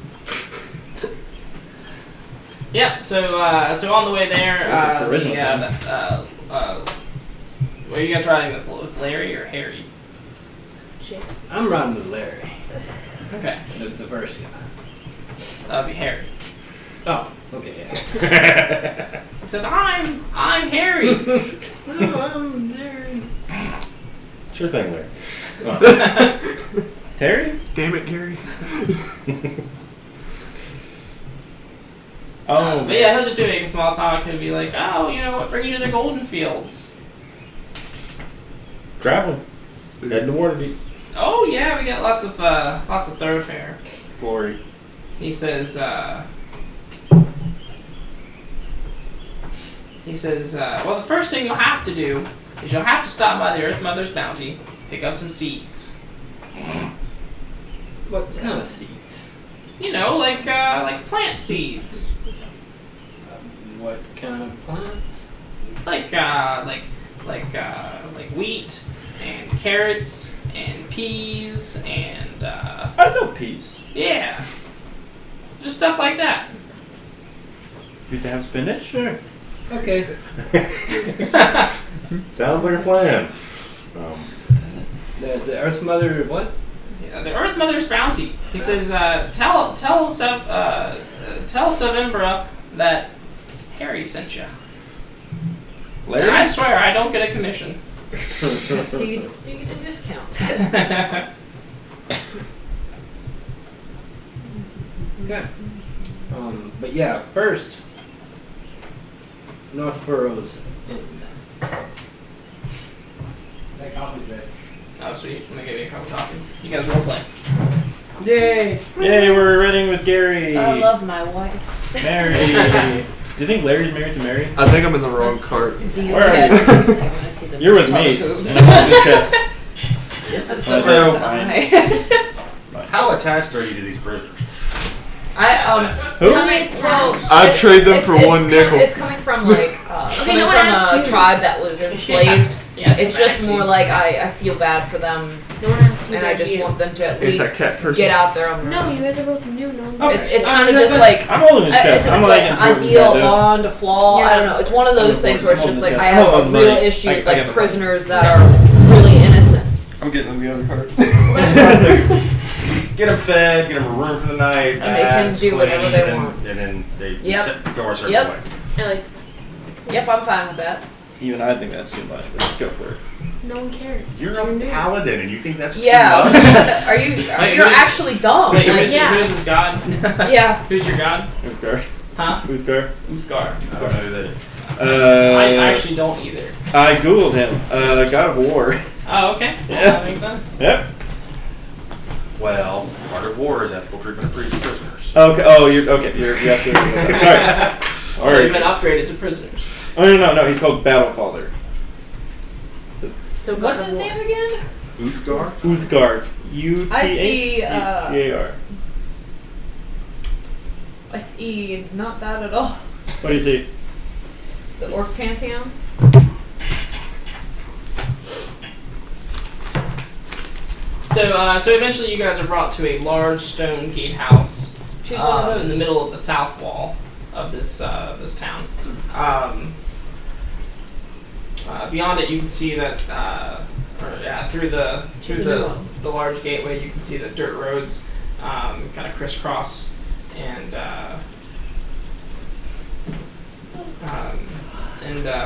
Yeah. So on the way there, That's a charisma what are you guys riding with Larry or Harry? I'm riding with Larry, Okay, the first guy. that'll be Harry. Oh, okay, yeah. He says, "I'm Harry." Oh, I'm Larry. Sure thing, Larry. Terry? Damn it, Gary. Oh. But yeah, he'll just be making small talk. He'll be like, "Oh, you know what brings you to Goldenfields?" Traveling. Heading to Waterdeep. Oh yeah, we got lots of thoroughfare. Glory. He says, well, the first thing you'll have to do is you'll have to stop by the Earth Mother's bounty, pick up some seeds. What kind of seeds? You know, like plant seeds. What kind of plants? Like wheat and carrots and peas and I know peas. yeah, just stuff like that. You to have spinach? Sure. Okay. Sounds like a plan. There's the Earth Mother. What? The Earth Mother's bounty. He says, tell Savimbra that Harry sent you. Larry? And I swear I don't get a commission. Do you get a discount? Okay. But yeah, first, North Furrows Inn. That coffee's ready. Oh, sweet. Let me give you a cup of coffee. You guys roleplay. Yay! Yay, we're running with Gary. I love my wife. Mary. Do you think Larry's married to Mary? I think I'm in the wrong cart. Do you Where are get- you? do you wanna see the You're with top me. boobs? And I'm with the chest. This is Oh, the so bird's eye. How attached are you to these prisoners? Who? I'd trade them for it's one nickel. It's coming from like coming no one from asked a you. tribe that was enslaved. Yeah, It's just more like I feel bad for them, No one asked you and I about just you. want them to at It's a least cat person. get out there on their No, own. you guys are both new. No one. Okay. It's kind of just like I'm holding the chest. it's I'm like like ideal bond, a flaw. I don't know. It's one of those things where it's just like I have a real issue with like prisoners that are really innocent. I'm getting on the other cart. Get them fed, get them a room for the night, And they can baths, do whatever cleaned, they and then- want. And then they Yep. set the door a certain Yep. way. I like. Yep, I'm fine with that. Even I think that's too much, but let's go for it. No one cares. You're a paladin and you think that's Yeah. too much? Are you? Wait, You're who's- actually dumb. Wait, Like, who's his god? yeah. Who's your god? Uthgar. Huh? Uthgar. Uthgar. I don't know who that is. I actually don't either. I googled him. God of War. Oh, okay. Yeah. That makes sense. Yep. Well, part of war is ethical treatment of prisoners. Okay. Oh, you're okay. You're absolutely sorry. All Or right. they've been upgraded to prisoners. Oh no. He's called Battlefather. So What's his name again? Uthgar? Uthgar. U T I see, H E A R. I see. Not that at all. What do you see? The Orc Pantheon. So eventually you guys are brought to a large stone gatehouse Choose one of in the those. middle of the south wall of this town. Beyond it, you can see that through the large gateway, you can see that dirt roads kind of crisscross, and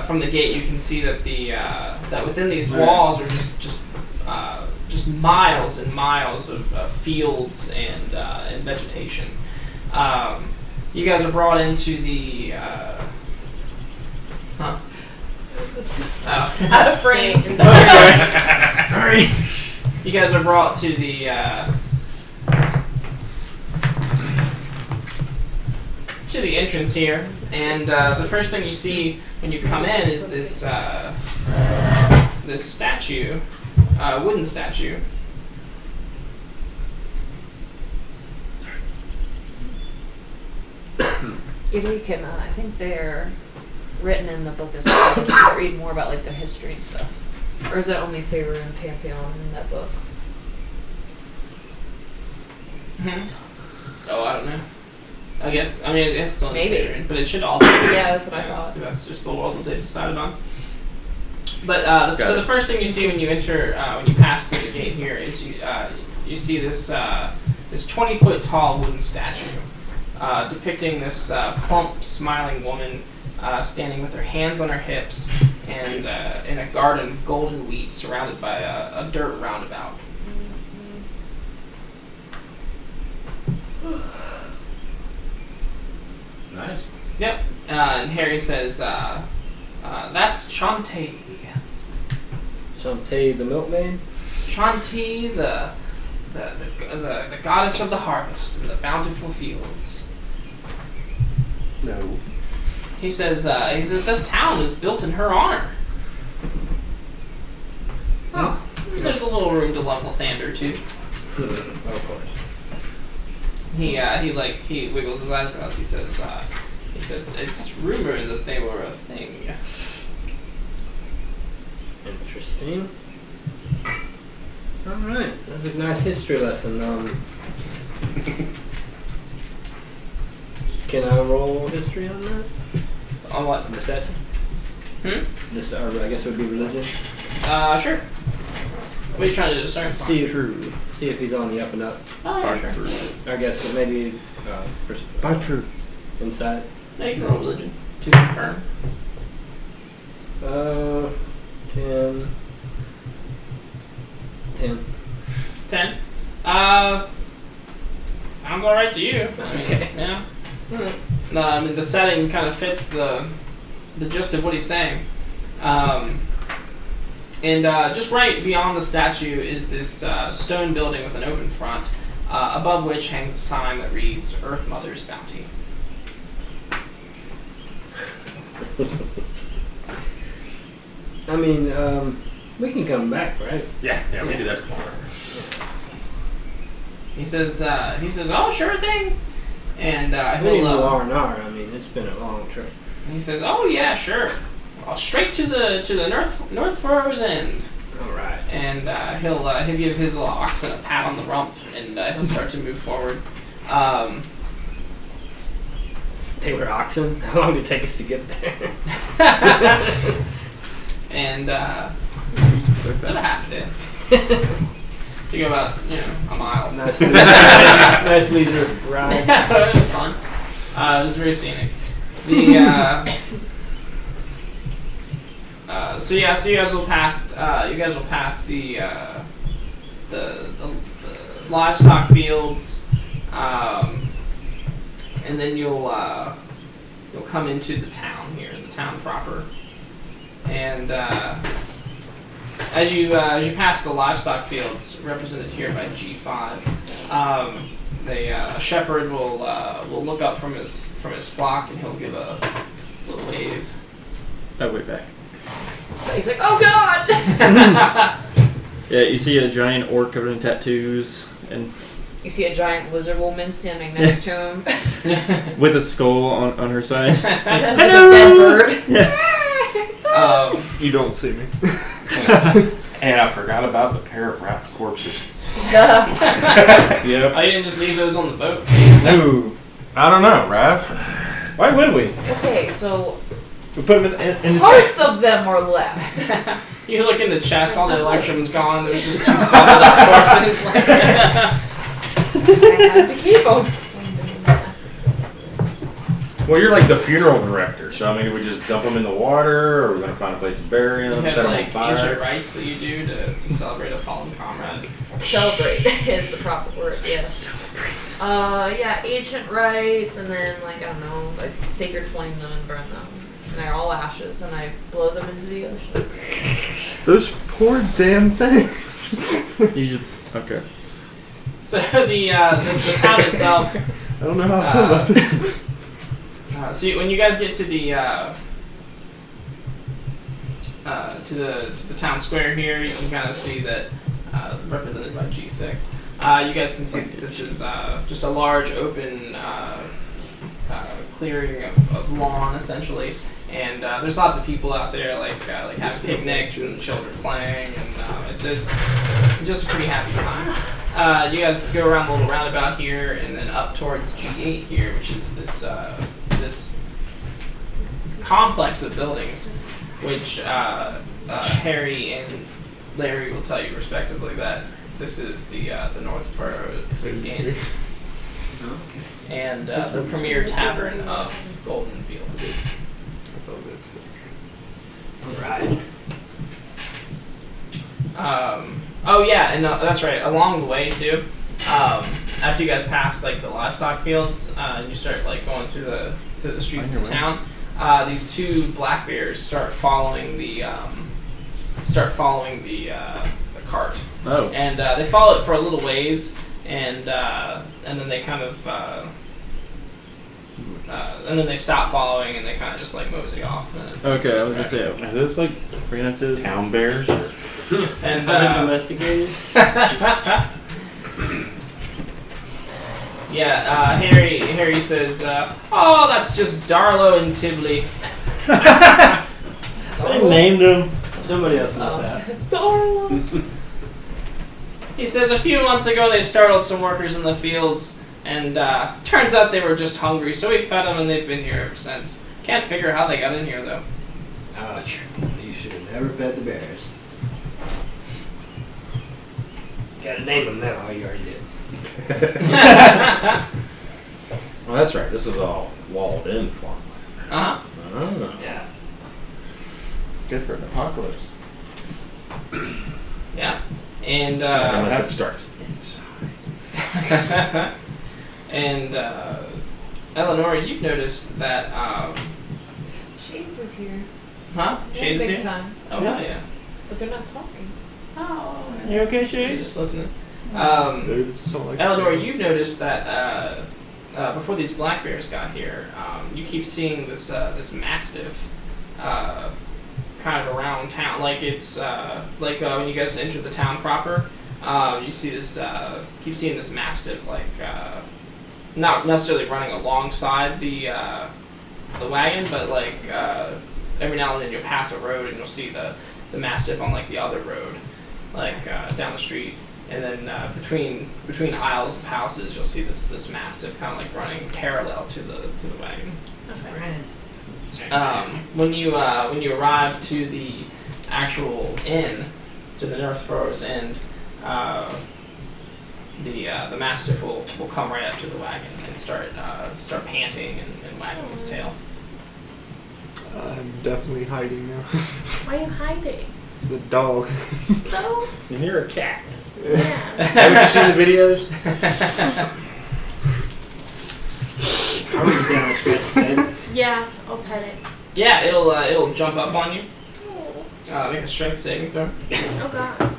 from the gate you can see that that within these walls are just miles and miles of fields and vegetation. You guys are brought into the Out of frame. Sorry. You guys are brought to the to the entrance here, and the first thing you see when you come in is this this statue, wooden statue. We can, I think they're written in the book as well. You can read more about like the history and stuff. Or is it only Faerun and Pantheon in that book? Oh, I don't know. I guess it's only Maybe. Faerun, but it should all be. Yeah, that's what I thought. That's just the world that they decided on. But so the first thing you see when you enter, when you pass through the gate here, is you see this 20-foot tall wooden statue depicting this plump, smiling woman standing with her hands on her hips and in a garden of golden wheat surrounded by a dirt roundabout. Nice. Yep. And Harry says, "That's Shantae. Shantae the milkmaid? Shantae, the goddess of the harvest and the bountiful fields." No. He says this town is built in her honor. Oh, there's a little room to love Lathander too. Of course. He wiggles his eyebrows. He says it's rumored that they were a thing. Interesting. Alright, that's a nice history lesson. Can I roll history on that? On what? The statue? This, I guess it would be religion. Sure. What are you trying to discern? See if he's on the up and up. Oh, yeah, sure. I guess maybe By true. inside. No, you can roll religion to confirm. 10. 10. Sounds all right to you. I mean, yeah. No, I mean the setting kind of fits the gist of what he's saying. And just right beyond the statue is this stone building with an open front, above which hangs a sign that reads "Earth Mother's Bounty." I mean, we can come back, right? Yeah, we do that tomorrow. He says, "Oh, sure thing." And We need he'll to R&R. I mean, it's been a long trip. he says, "Oh yeah, sure. Straight to the North Furrow's End." All right. And he'll give his little oxen a pat on the rump, and he'll start to move forward. Taylor oxen. How long did it take us to get there? And about a half a day to go about a mile. Nice leisure ride. It was fun. It was very scenic. So you guys will pass. You guys will pass the livestock fields, and then you'll come into the town here, the town proper. And as you pass the livestock fields, represented here by G5, a shepherd will look up from his flock and he'll give a little wave. Oh, way back. He's like, "Oh God!" Yeah, you see a giant orc covered in tattoos and You see a giant lizard woman standing next to him. with a skull on her side. With a dead bird. Yeah. You don't see me. And I forgot about the pair of wrapped corpses. Yep. Oh, you didn't just leave those on the boat? No. I don't know, Rav. Why would we? Okay, so We put them in the parts chest. of them are left. You look in the chest, all the electrum's gone. There's just two bubbled up corpses. I had to keep them. Well, you're like the funeral director, so I mean, do we just dump them in the water, or are we going to find a place to bury them, You have set them on like ancient fire? rites that you do to celebrate a fallen comrade. Celebrate is the proper word, yes. Celebrate. Yeah, ancient rites, and then, like, I don't know, like, sacred flame them and burn them. And they're all ashes, and I blow them into the ocean. Those poor damn things. You just okay. So the town itself, I don't know how I feel about this. when you guys get to the to the town square here, you can kind of see that represented by G6. You guys can see that this is just a large open clearing of lawn essentially, and there's lots of people out there like having picnics and children playing, and it's just a pretty happy time. You guys go around the little roundabout here, and then up towards G8 here, which is this complex of buildings, which Harry and Larry will tell you respectively that this is the North Furrows Inn and the premier tavern of Goldenfields. Right. Oh yeah, and that's right. Along the way too, after you guys pass like the livestock fields, and you start like going through the streets of the town. These two black bears start following the cart. Oh. And they follow it for a little ways, and then they kind of and then they stop following, and they kind of just like mosey off. Okay, I was gonna say, Are those like we're gonna have to. town bears? And Domesticated. yeah, Harry says, "Oh, that's just Darlow and Tibley." They named him. Somebody else know that. He says a few months ago they startled some workers in the fields, and turns out they were just hungry, so we fed them, and they've been here ever since. Can't figure how they got in here though. Ouch. You should have never fed the bears. Gotta name them now. You already did. Well, that's right. This is all walled in farmland. Uh-huh. Oh. Yeah. Good for an apocalypse. Yeah. And Unless it starts inside. and Eleanor, you've noticed that Shades is here. huh? Shades Big here? time. Oh Yeah. yeah. But they're not talking. Oh. You okay, You're Shades? just listening. Eleanor, you've noticed that before these black bears got here, you keep seeing this mastiff kind of around town. Like it's when you guys enter the town proper, you see this keep seeing this mastiff not necessarily running alongside the wagon, but every now and then you'll pass a road and you'll see the mastiff on like the other road, down the street. And then between aisles of houses, you'll see this mastiff kind of like running parallel to the wagon. Okay. When you arrive to the actual inn, to the North Furrows Inn, the mastiff will come right up to the wagon and start panting and wagging its tail. I'm definitely hiding now. Why are you hiding? It's the dog. So? And you're a cat. Yeah. Haven't you seen the videos? I'll reach down and scratch his head. Yeah, I'll pet it. Yeah, it'll jump up on you. Oh, Make a strength saving throw. oh God.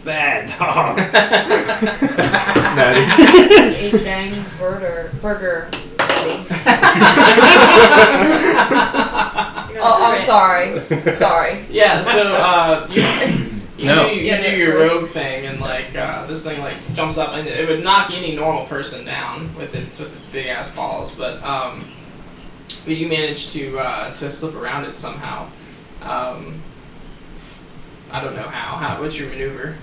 Bad dog. Maddie. A dang burger patty. Oh, I'm sorry. Sorry. Yeah, so you No. do your rogue thing, and this thing jumps up, and it would knock any normal person down with its big ass balls, but you manage to slip around it somehow. I don't know how. What's your maneuver?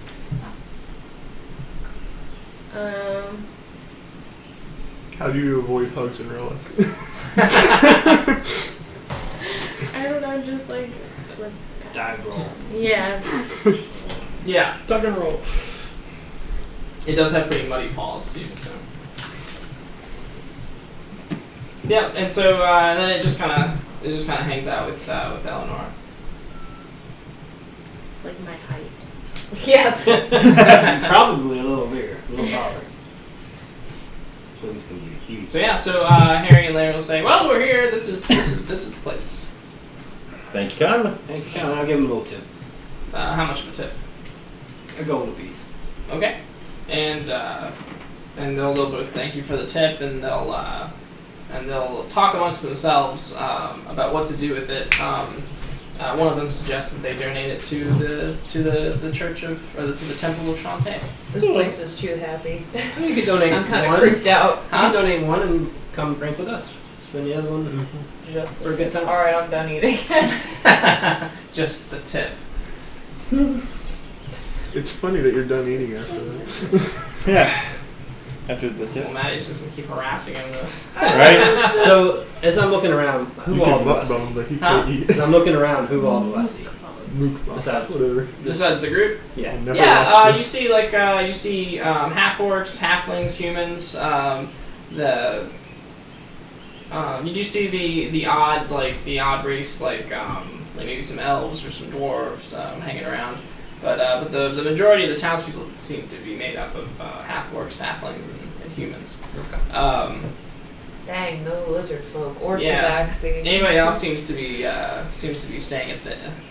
How do you avoid hugs in real life? I don't know, just slip past. Dive roll. Yeah. Yeah, Tuck and roll. it does have pretty muddy paws too. So. Yeah, and so then it just kind of hangs out with Eleanor. It's like my height. Yeah. Probably a little bigger, a little taller. So he's gonna be huge. So yeah, Harry and Larry will say, "Well, we're here. This is the place." Thank you kindly. Thank you, I'll give him a little tip. How much of a tip? A gold piece. Okay, and they'll both thank you for the tip, and they'll and they'll talk amongst themselves about what to do with it. One of them suggests that they donate it to the church of, or to the temple of Shantae. This place is too happy. You could donate I'm kind of one. creeped out. You can donate one and come drink with us. Spend the other one Just for a good time. All right, I'm done eating. Just the tip. It's funny that you're done eating after that. Yeah. After the tip. Well, Maddie's just gonna keep harassing him. Right? So as I'm looking around, who You all can do I see? mukbang, but he Huh? can't eat. As I'm looking around, who all do I see? Besides- Whatever. Besides the group. Yeah. I'll never Yeah, watch you this. see half orcs, halflings, humans. You do see the odd race like maybe some elves or some dwarves hanging around, but the majority of the townspeople seem to be made up of half orcs, halflings, and humans. Okay. Dang, no lizard folk or Yeah. tabaxi. Anybody else seems to be staying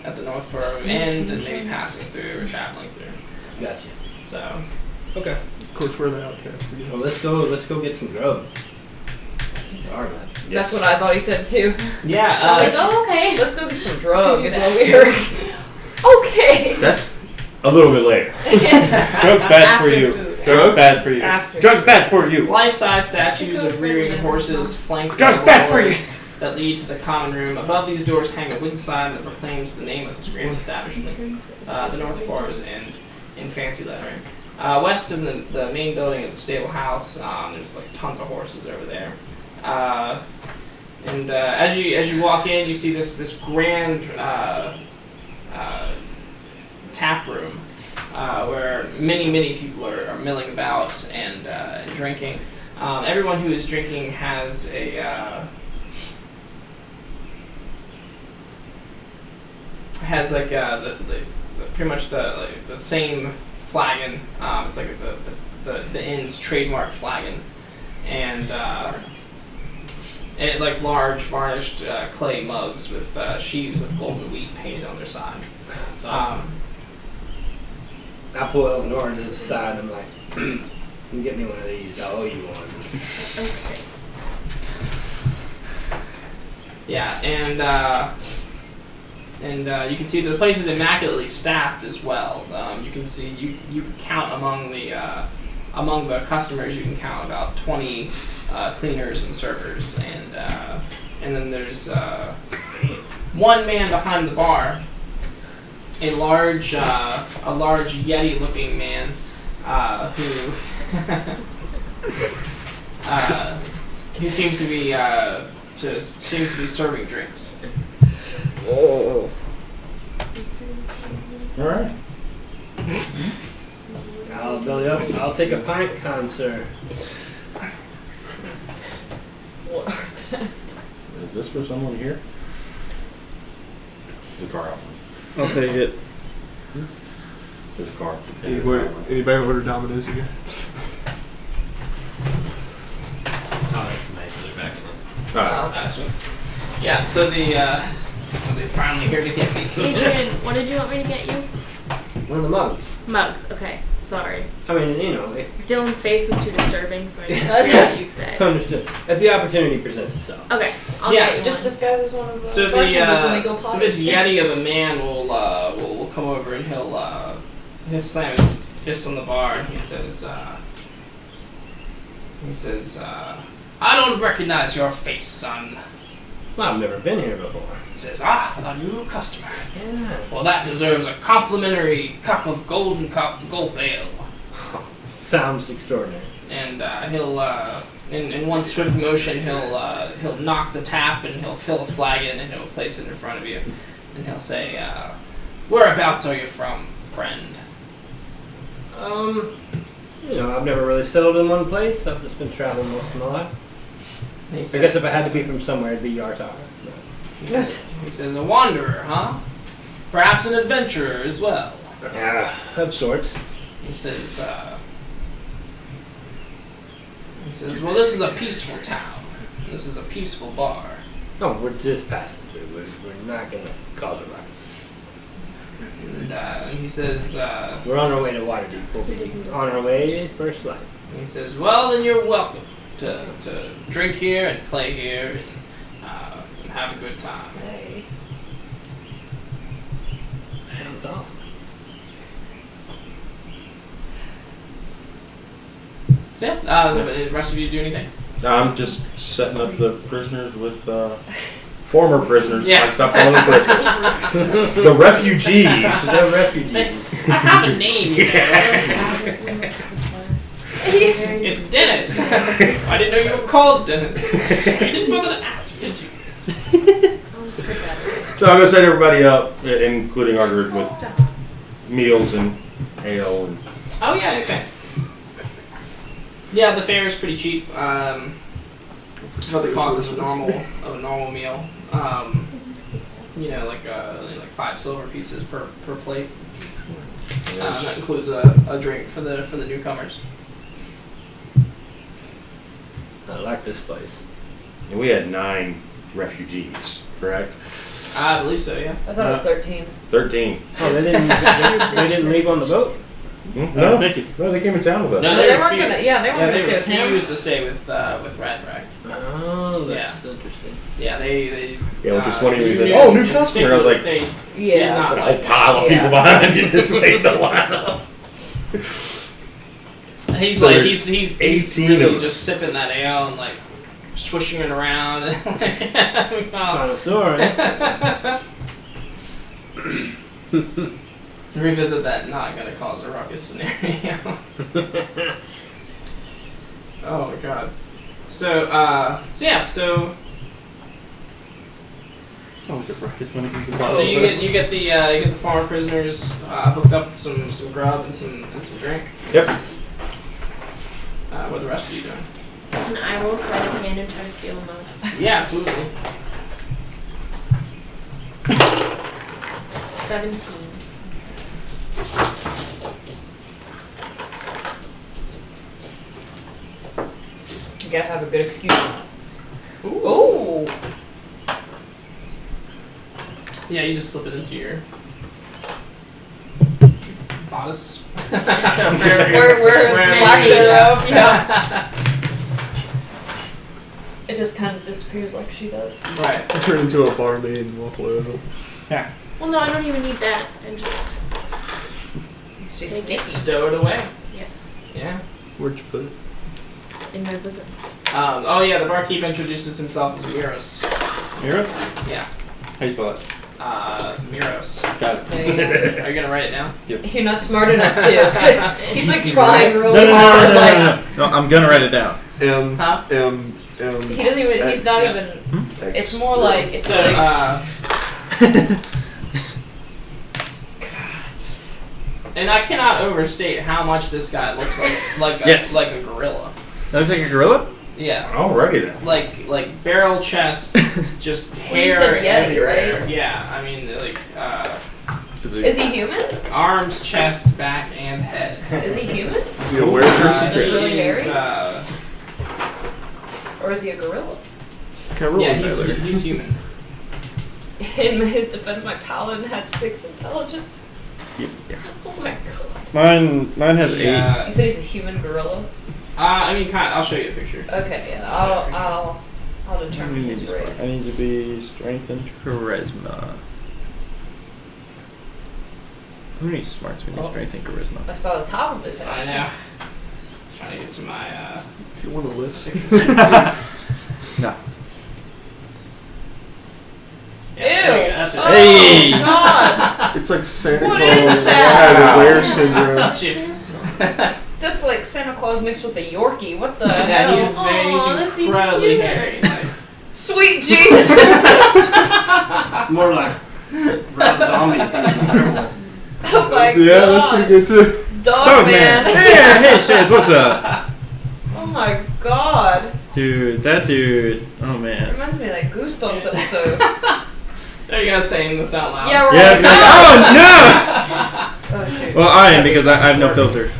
at the North Furrow end and maybe passing through or traveling through. Gotcha. So Okay. Of course, we're the outcasts again. Well, let's go get some grub. Sorry, man. That's what I thought he said too. yeah, I was like, oh, okay. Let's go get some drugs. Is what we heard. Okay. That's a little bit later. Drugs bad After for you. food. Drugs bad for you. After. Drugs bad for you. life-size statues of rearing horses flank Drugs the bad for you. doors that lead to the common room. Above these doors hang a wooden sign that proclaims the name of this grand establishment, the North Forest Inn, in fancy lettering. West of the main building is a stable house. There's like tons of horses over there. And as you walk in, you see this grand tap room where many people are milling about and drinking. Everyone who is drinking has a pretty much the same flagon. It's like the inn's trademark flagon, and it like large varnished clay mugs with sheaves of golden wheat painted on their side. That's awesome. I pull Eleanor to the side and I'm like, you can get me one of these, I'll owe you one. Okay. Yeah, and you can see the place is immaculately staffed as well. You can see you can count among the customers. You can count about 20 cleaners and servers, and then there's one man behind the bar, a large Yeti-looking man who seems to be serving drinks. Oh. All right. I'll belly up. I'll take a pint, kind sir. Is this for someone here? The car. I'll take it. There's a car. Anybody order Domino's again? Yeah, so they finally here to get me. Adrian, what did you want me to get you? One of the mugs. Mugs. Okay. Sorry. I mean, you know, Dylan's face was too disturbing, so I didn't know what you said. understood. If the opportunity presents itself. Okay. I'll Yeah, get you Just one. disguise as one of the So bartenders when they go potty. so this Yeti of a man will come over and he'll slam his fist on the bar and he says I don't recognize your face, son. Well, I've never been here before. He says, a new customer. Yeah. Well, that deserves a complimentary cup of gold ale. Sounds extraordinary. And he'll in one swift motion he'll knock the tap and he'll fill a flagon and he'll place it in front of you, and he'll say, "Whereabouts are you from, friend?" You know, I've never really settled in one place. I've just been traveling most of my life. And he I says, guess if I had to be from somewhere, it'd be Yartar. he says, "A wanderer, huh? Perhaps an adventurer as well." Yeah, of sorts. He says, "Well, this is a peaceful town. This is a peaceful bar." No, we're just passing through. We're not gonna cause a ruckus. And he says, We're on our way to Waterdeep. We'll be on our way first light. "Well, then you're welcome. to drink here and play here and have a good time. Hey. Sounds awesome. So yeah, the rest of you do anything? I'm just setting up the prisoners with former prisoners. Yeah. I stopped calling them prisoners. The refugees. The refugees. I have a name. You know. It's Dennis. I didn't know you were called Dennis. You didn't bother to ask, did you? So I'm gonna set everybody up, including our group, with meals and ale and. Oh yeah, okay. Yeah, the fare is pretty cheap. The cost of a normal meal. You know, like 5 silver pieces per plate. That includes a drink for the newcomers. I like this place. And we had 9 refugees, correct? I believe so. Yeah. I thought it was 13. 13. Oh, they didn't leave on the boat? No, thank you. No, they came in town with us. No, They weren't refu- gonna. Yeah, they weren't They gonna stay with him. refused to stay with Radbrag. Oh, that's interesting. Yeah, they. Yeah, which is funny when he said, knew- "Oh, new in customer." I was like, they Yeah. did not a like whole pile of people behind you just waiting to line up. He's So like there's he's 18 really of them. just sipping that ale and like swishing it around. Connoisseur, eh? Revisit that not gonna cause a ruckus scenario. Oh my god. So yeah, so It's always a ruckus when it comes to so you get the former prisoners hooked up with some grub and some drink. Yep. What are the rest of you doing? And I will sleight of hand and try to steal them. Yeah, absolutely. 17. You gotta have a good excuse. Ooh. Ooh. Yeah, you just slip it into your bodice. We're black thereof. Yeah. It just kind of disappears like she does. Right. I turn into a barmaid and walk away with them. Well, no, I don't even need that. I'm just. She's Take sneaky. it. Stow it away. Yeah. Yeah. Where'd you put it? In my bosom. Oh yeah, the barkeep introduces himself as Miros. Miros? Yeah. How you spell it? Miros. Got it. There you go. Are you gonna write it down? You're not smart enough to. He's like trying No, really hard. Like no, I'm gonna write it down. Huh? he doesn't even. He's not even. It's more like it's So like. and I cannot overstate how much this guy looks like Yes. like a gorilla. That looks like a gorilla? Yeah. Alrighty then. Like barrel chest, just You hair said Yeti, everywhere. right? Yeah, I mean like Is he human? arms, chest, back, and head. Is he human? Is he a werewolf? Just really he's, hairy? Or is he a gorilla? Can I roll yeah, a Tyler? he's human. In his defense, my paladin had 6 intelligence. Yeah. Oh my god. Mine has 8. Yeah. You said he's a human gorilla? I mean, I'll show you a picture. Okay, yeah. I'll determine his race. I need to be strength and charisma. Who needs smarts when you Oh. strength and charisma? I saw the top of his I head. know. Trying to get some my If you want a list. No. yeah, there you go, Ew! that's Oh, it. Hey! God! It's like Santa What Claus is that? had a wear syndrome. Got you. That's like Santa Claus mixed with a Yorkie. What the Yeah, hell? he's Aw, that's even incredibly cuter. hairy. Like, Sweet Jesus! More like Rob Zombie. Oh my Yeah, that's god. pretty good too. Dog man. Hey, Shades, what's up? Oh my god. Dude, that dude. Oh, man. Reminds me of that Goosebumps episode. there you go, saying this out loud. Yeah, we're Yeah, like, no, oh shoot. oh, no! Well, I am because I have no filter.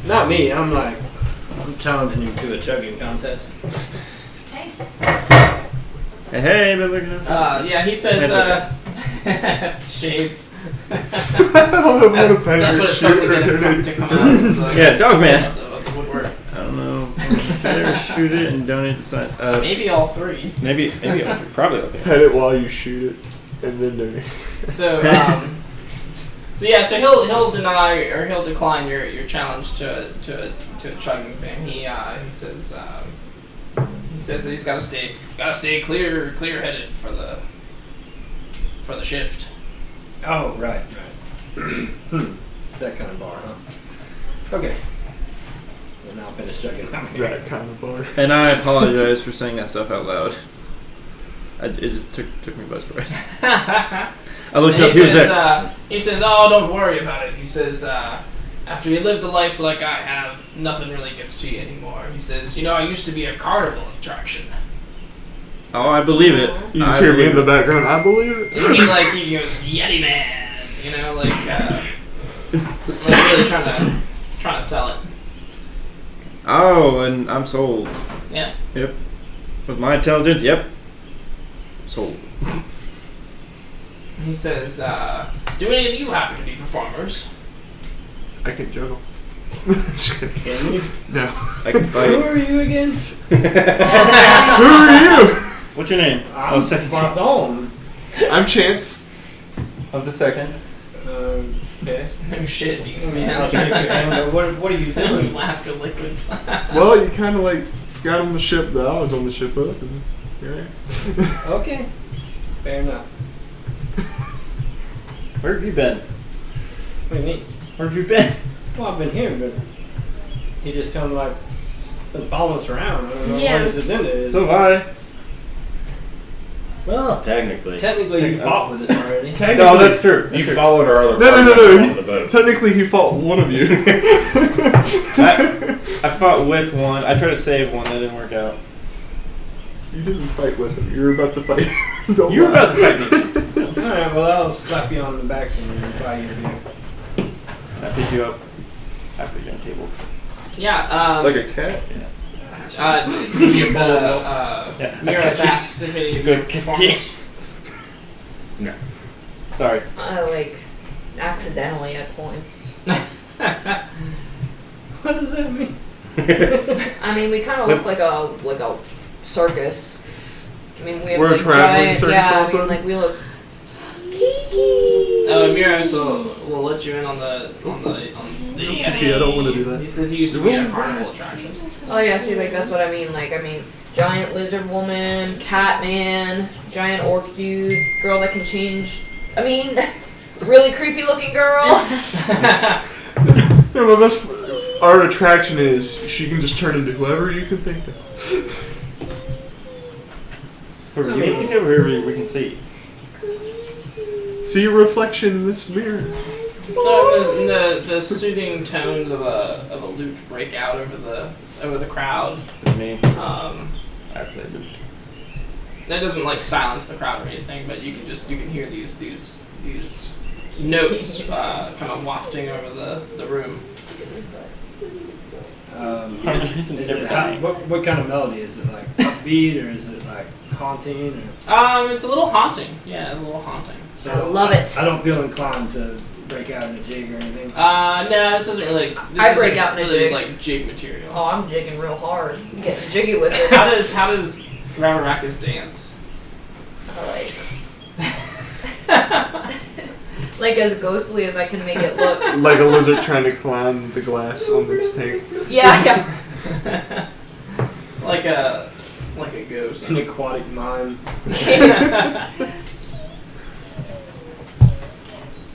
Not me. I'm challenging you to a chugging contest. Hey, but look at that. Yeah, he says, That's shades. I don't know if That's I'm gonna pay what your it took to shit get him or to come out. It's like, Yeah, dog man. The woodwork. I don't know. Better shoot it and donate to science. Maybe all three. Maybe probably okay. Pet it while you shoot it, and then donate. So so he'll deny or he'll decline your challenge to a chugging thing. He says that he's gotta stay clear headed for the shift. Oh, right. It's that kind of bar, huh? Okay. Well, now I'm finished chugging. That kind of bar. And I apologize for saying that stuff out loud. It just took me by surprise. I looked up. He was there. He says, "Oh, don't worry about it." He says, "After you live the life like I have, nothing really gets to you anymore." He says, "I used to be a carnival attraction." Oh, I believe it. You just hear me in the background. I believe it. And he goes, "Yeti man," really trying to sell it. Oh, and I'm sold. Yeah. Yep. With my intelligence, yep. Sold. He says, "Do any of you happen to be performers?" I can juggle. Can you? No. I can Who fight. are you again? Who are you? What's your name? I'm second. Bartholomew. I'm Chance. Of the second. Okay. No shit, beast I man. don't know. What are you doing? Laughter liquids. Well, you kind of got on the ship though. I was on the ship up, and here I am. Okay. Fair enough. Where have you been? What do you mean? Where have you been? Well, I've been here, but he just kind of been following us around. I don't know Yeah. what his agenda is. So have I. Well, technically. Technically, you fought with us already. No, that's true. You followed our other No. party on the boat. Technically, he fought one of you. I fought with one. I tried to save one. That didn't work out. You didn't fight with him. You were about to fight. Don't You were lie. about to fight me. Alright, well, I'll slap you on the back and buy you a beer. I pick you up after you're on the table. Yeah. Like a cat. Miros asks if any of you Good performers. No. Sorry. Accidentally at points. What does that mean? I mean, we kind of look like a circus. I mean, we have We're a traveling giant, circus yeah. all I of a mean, sudden? we look. Kiki. Miros will let you in on the Yeti. Okay, I don't want to do that. He says he used to be a carnival attraction. Oh yeah, see, that's what I mean. Giant lizard woman, cat man, giant orc dude, girl that can change. I mean, really creepy looking girl. Yeah, my best. Our attraction is she can just turn into whoever you can think of. You can think of whoever we can see. See your reflection in this mirror. So the soothing tones of a lute break out over the crowd. It's me. I play lute. That doesn't silence the crowd or anything, but you can hear these notes kind of wafting over the room. Is it what kind of melody is it? Upbeat or is it haunting? Or? It's a little haunting. Yeah, it's a little haunting. So Love it. I don't feel inclined to break out in a jig or anything. No, this isn't really. I break out in a really jig. Jig material. Oh, I'm jigging real hard. I'm getting jiggy with it. How does Ravaracus dance? As ghostly as I can make it look. Like a lizard trying to climb the glass on its tank. Yeah. like a ghost. An aquatic mime.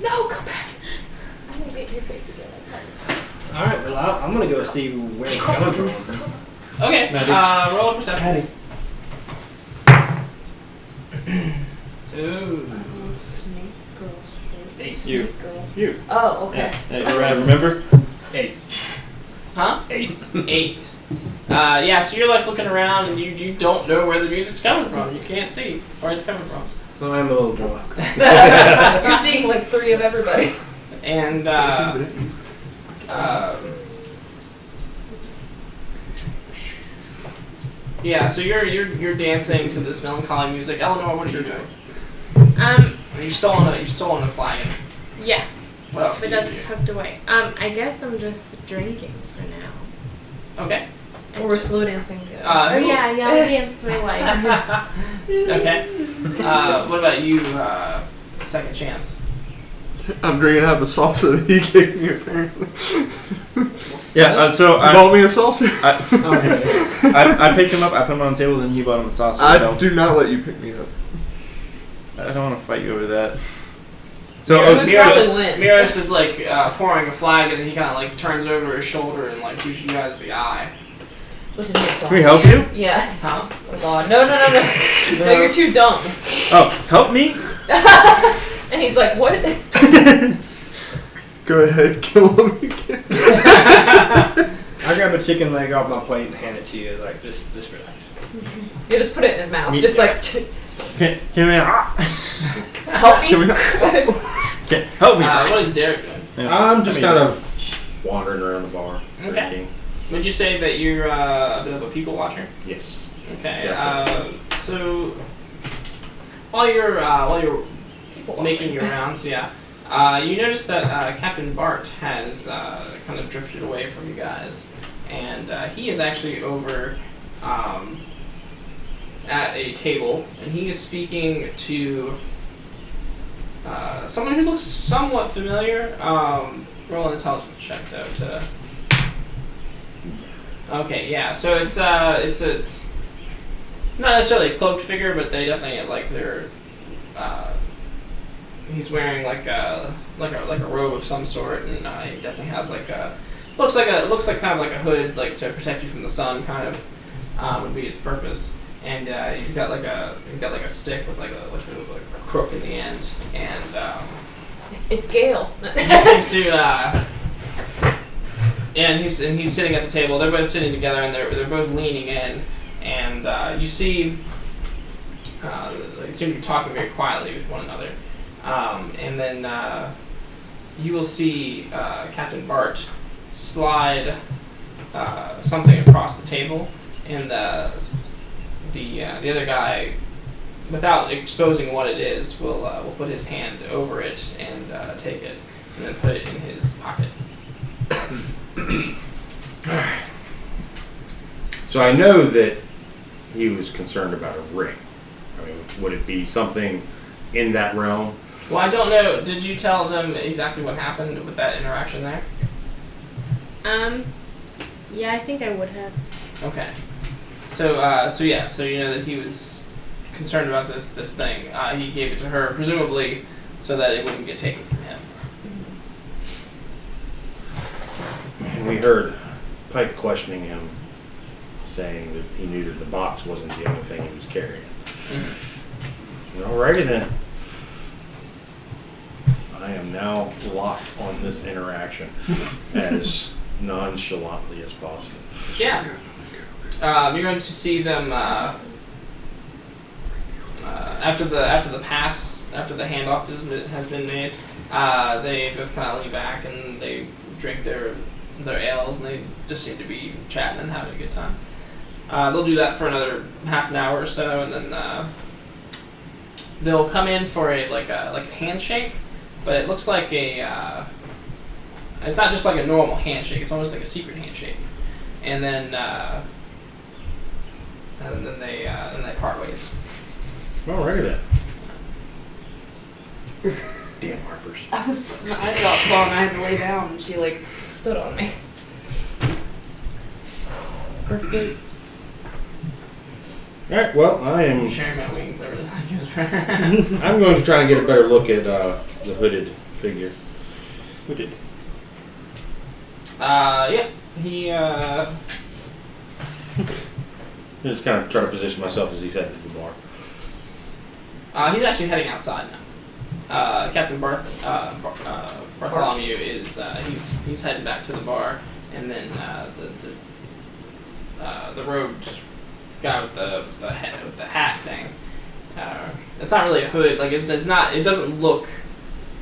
No, come back. I won't get in your face again. I promise. Alright, well, I'm gonna go see where it's coming from. Okay, Maddie. roll a perception. Ooh. Snake girl, Eight. You. girl. You. Oh, okay. Yeah. Remember? 8. Huh? 8. 8. Yeah, so you're looking around and you don't know where the music's coming from. You can't see where it's coming from. Well, I'm a little drunk. You're seeing 3 of everybody. And yeah, so you're dancing to this melancholy music. Eleanor, what are you doing? You're still on a flagon. Yeah, What else? but do you that's do? tucked away. I guess I'm just drinking for now. Okay. Or we're slow dancing. Oh yeah, I danced my life. Okay. What about you, Second Chance? I'm drinking out of a salsa that he gave me apparently. Yeah, so He bought me a salsa. I picked him up, I put him on the table, then he bought him a saucer. I do not let you pick me up. I don't want to fight you over that. So Miros is like pouring a flag, and then he kind of like turns over his shoulder and like gives you guys the eye. Listen here, can we help you? Yeah. Huh? Oh God, no! No, you're too dumb. Oh, help me? And he's like, what? Go ahead, kill him again. I grab a chicken leg off my plate and hand it to you. Like, just relax. You just put it in his mouth. Me- Just like, Can we help me. Can we not- help me? What is Derek doing? Yeah. I'm just kind of wandering around the bar, Okay. drinking. Would you say that you're a bit of a people watcher? Yes. Okay. Definitely. So while you're People making your rounds, you notice that Captain Bart has kind of drifted away from you guys, and he is actually over at a table, and he is speaking to someone who looks somewhat familiar. Roll an intelligence check though to. Okay, yeah. So it's not necessarily a cloaked figure, but they definitely like they're. He's wearing like a robe of some sort, and he definitely has like a looks like kind of like a hood, like to protect you from the sun, kind of would be its purpose. And he's got like a stick with like a crook in the end, and It's Gale. he seems to. And he's sitting at the table. They're both sitting together, and they're both leaning in, and you see they seem to be talking very quietly with one another. And then you will see Captain Bart slide something across the table, and the other guy, without exposing what it is, will put his hand over it and take it, and then put it in his pocket. Alright. So I know that he was concerned about a ring. I mean, would it be something in that realm? Well, I don't know. Did you tell them exactly what happened with that interaction there? Yeah, I think I would have. Okay. So you know that he was concerned about this thing. He gave it to her, presumably, so that it wouldn't get taken from him. And we heard Pike questioning him, saying that he knew that the box wasn't the only thing he was carrying. Alrighty then. I am now locked on this interaction as nonchalantly as possible. Yeah. You're going to see them after the handoff has been made. They both kind of lean back and they drink their ales, and they just seem to be chatting and having a good time. They'll do that for another half an hour or so, and then they'll come in for a handshake, but it looks like it's not just like a normal handshake. It's almost like a secret handshake, and then they part ways. Alrighty then. Damn Harpers. I was putting my eyedrops on. I had to lay down, and she like stood on me. Perfect. Alright, well, I'm sharing my wings. I really like it. I'm going to try and get a better look at the hooded figure. Hooded. Yeah. He Just kind of try to position myself as he's heading to the bar. he's actually heading outside now. Captain Bartholomew is he's heading back to the bar, and then the robed guy with the hat thing. It's not really a hood. Like it's not. It doesn't look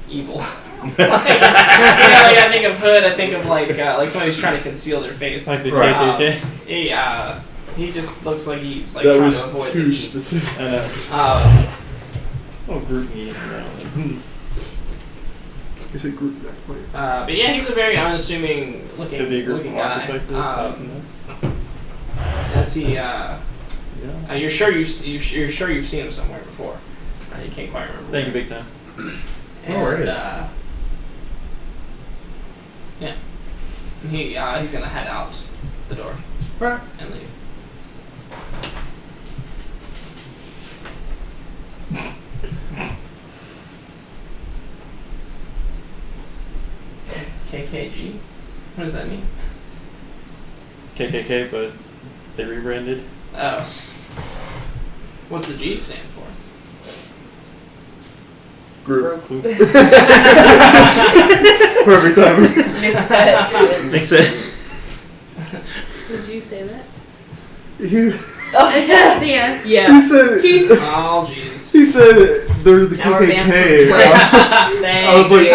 evil. Like I think of hood. I think of like somebody's trying to conceal their face. Like the Right. KKK? He just looks like he's like That trying was to avoid too the heat. specific. I know. Oh, group meeting now. Is it group back point? But yeah, he's a very unassuming Could be a group looking from our guy. perspective. Has he? Yeah. You're sure you've seen him somewhere before. You can't quite remember. Thank you, big time. And, Alright. yeah. He's gonna head out the door. Right. And leave. KKG? What does that mean? KKK, but they rebranded. Oh. What's the G stand for? Group. Clue. Perfect timing. Nick said. Nick said. Did you say that? He Oh, Yes, yes. yeah. said. Oh, jeez. He said they're the Now we're banned from KKK. Twitch. Thank I was like, you.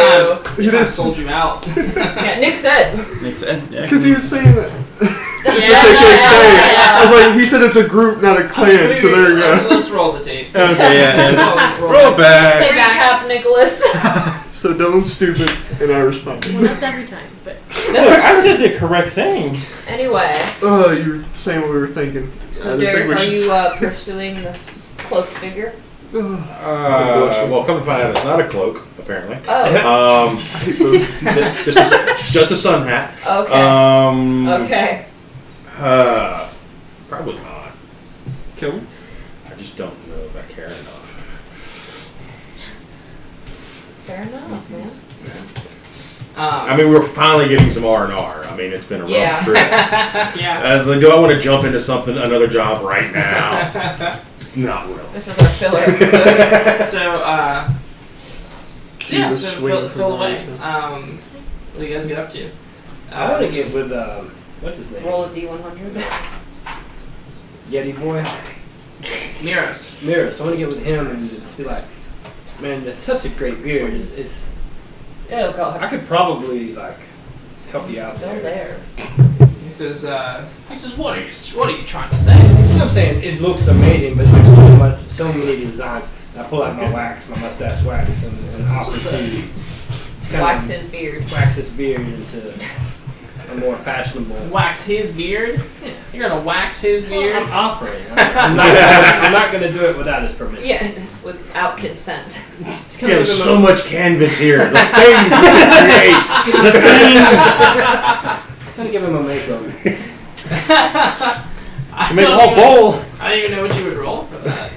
He I did sold you out. Yeah, Nick said. Nick said. Yeah. because he was saying that. It's Yeah, a KKK. yeah. I was like, he said it's a group, not a clan. So there you Let's, go. let's roll the tape. Okay, yeah. Roll Roll back. Recap, Nicholas. So Dylan's stupid, and I responded. Well, that's every time, but Look, I said the correct thing. Anyway, Oh, you were saying what we were thinking. I so didn't Derek, think we are should you pursuing this cloaked figure? Well, come to find out, it's not a cloak, apparently. Oh, Just a sun hat. okay. Okay. Probably not. Kill him? I just don't know if I care enough. Fair enough, man. I mean, we're finally getting some R&R. I mean, it's been a rough Yeah. trip. Yeah. I was like, do I want to jump into another job right now? Not really. This is our filler episode. So fill away. What do you guys get up to? I want to get with what's his name? Roll a D100. Yeti boy. Miros. Miros. I want to get with him and just be like, man, that's such a great beard. It's Oh god. I could probably like help you It's out still there. there. He says, what are you trying to say? You know what I'm saying? It looks amazing, but there's so many designs. And I pull out my wax, my mustache wax, and offer to kind Wax of his beard. wax his beard into a more fashionable. Wax his beard? You're gonna wax his beard? I'm offering. I'm not gonna do it without his permission. Yeah, without consent. It's We kind have of so much canvas here. The things we can create. The things. Kind of give him a makeover. I Make don't a even- bowl. I don't even know what you would roll for that.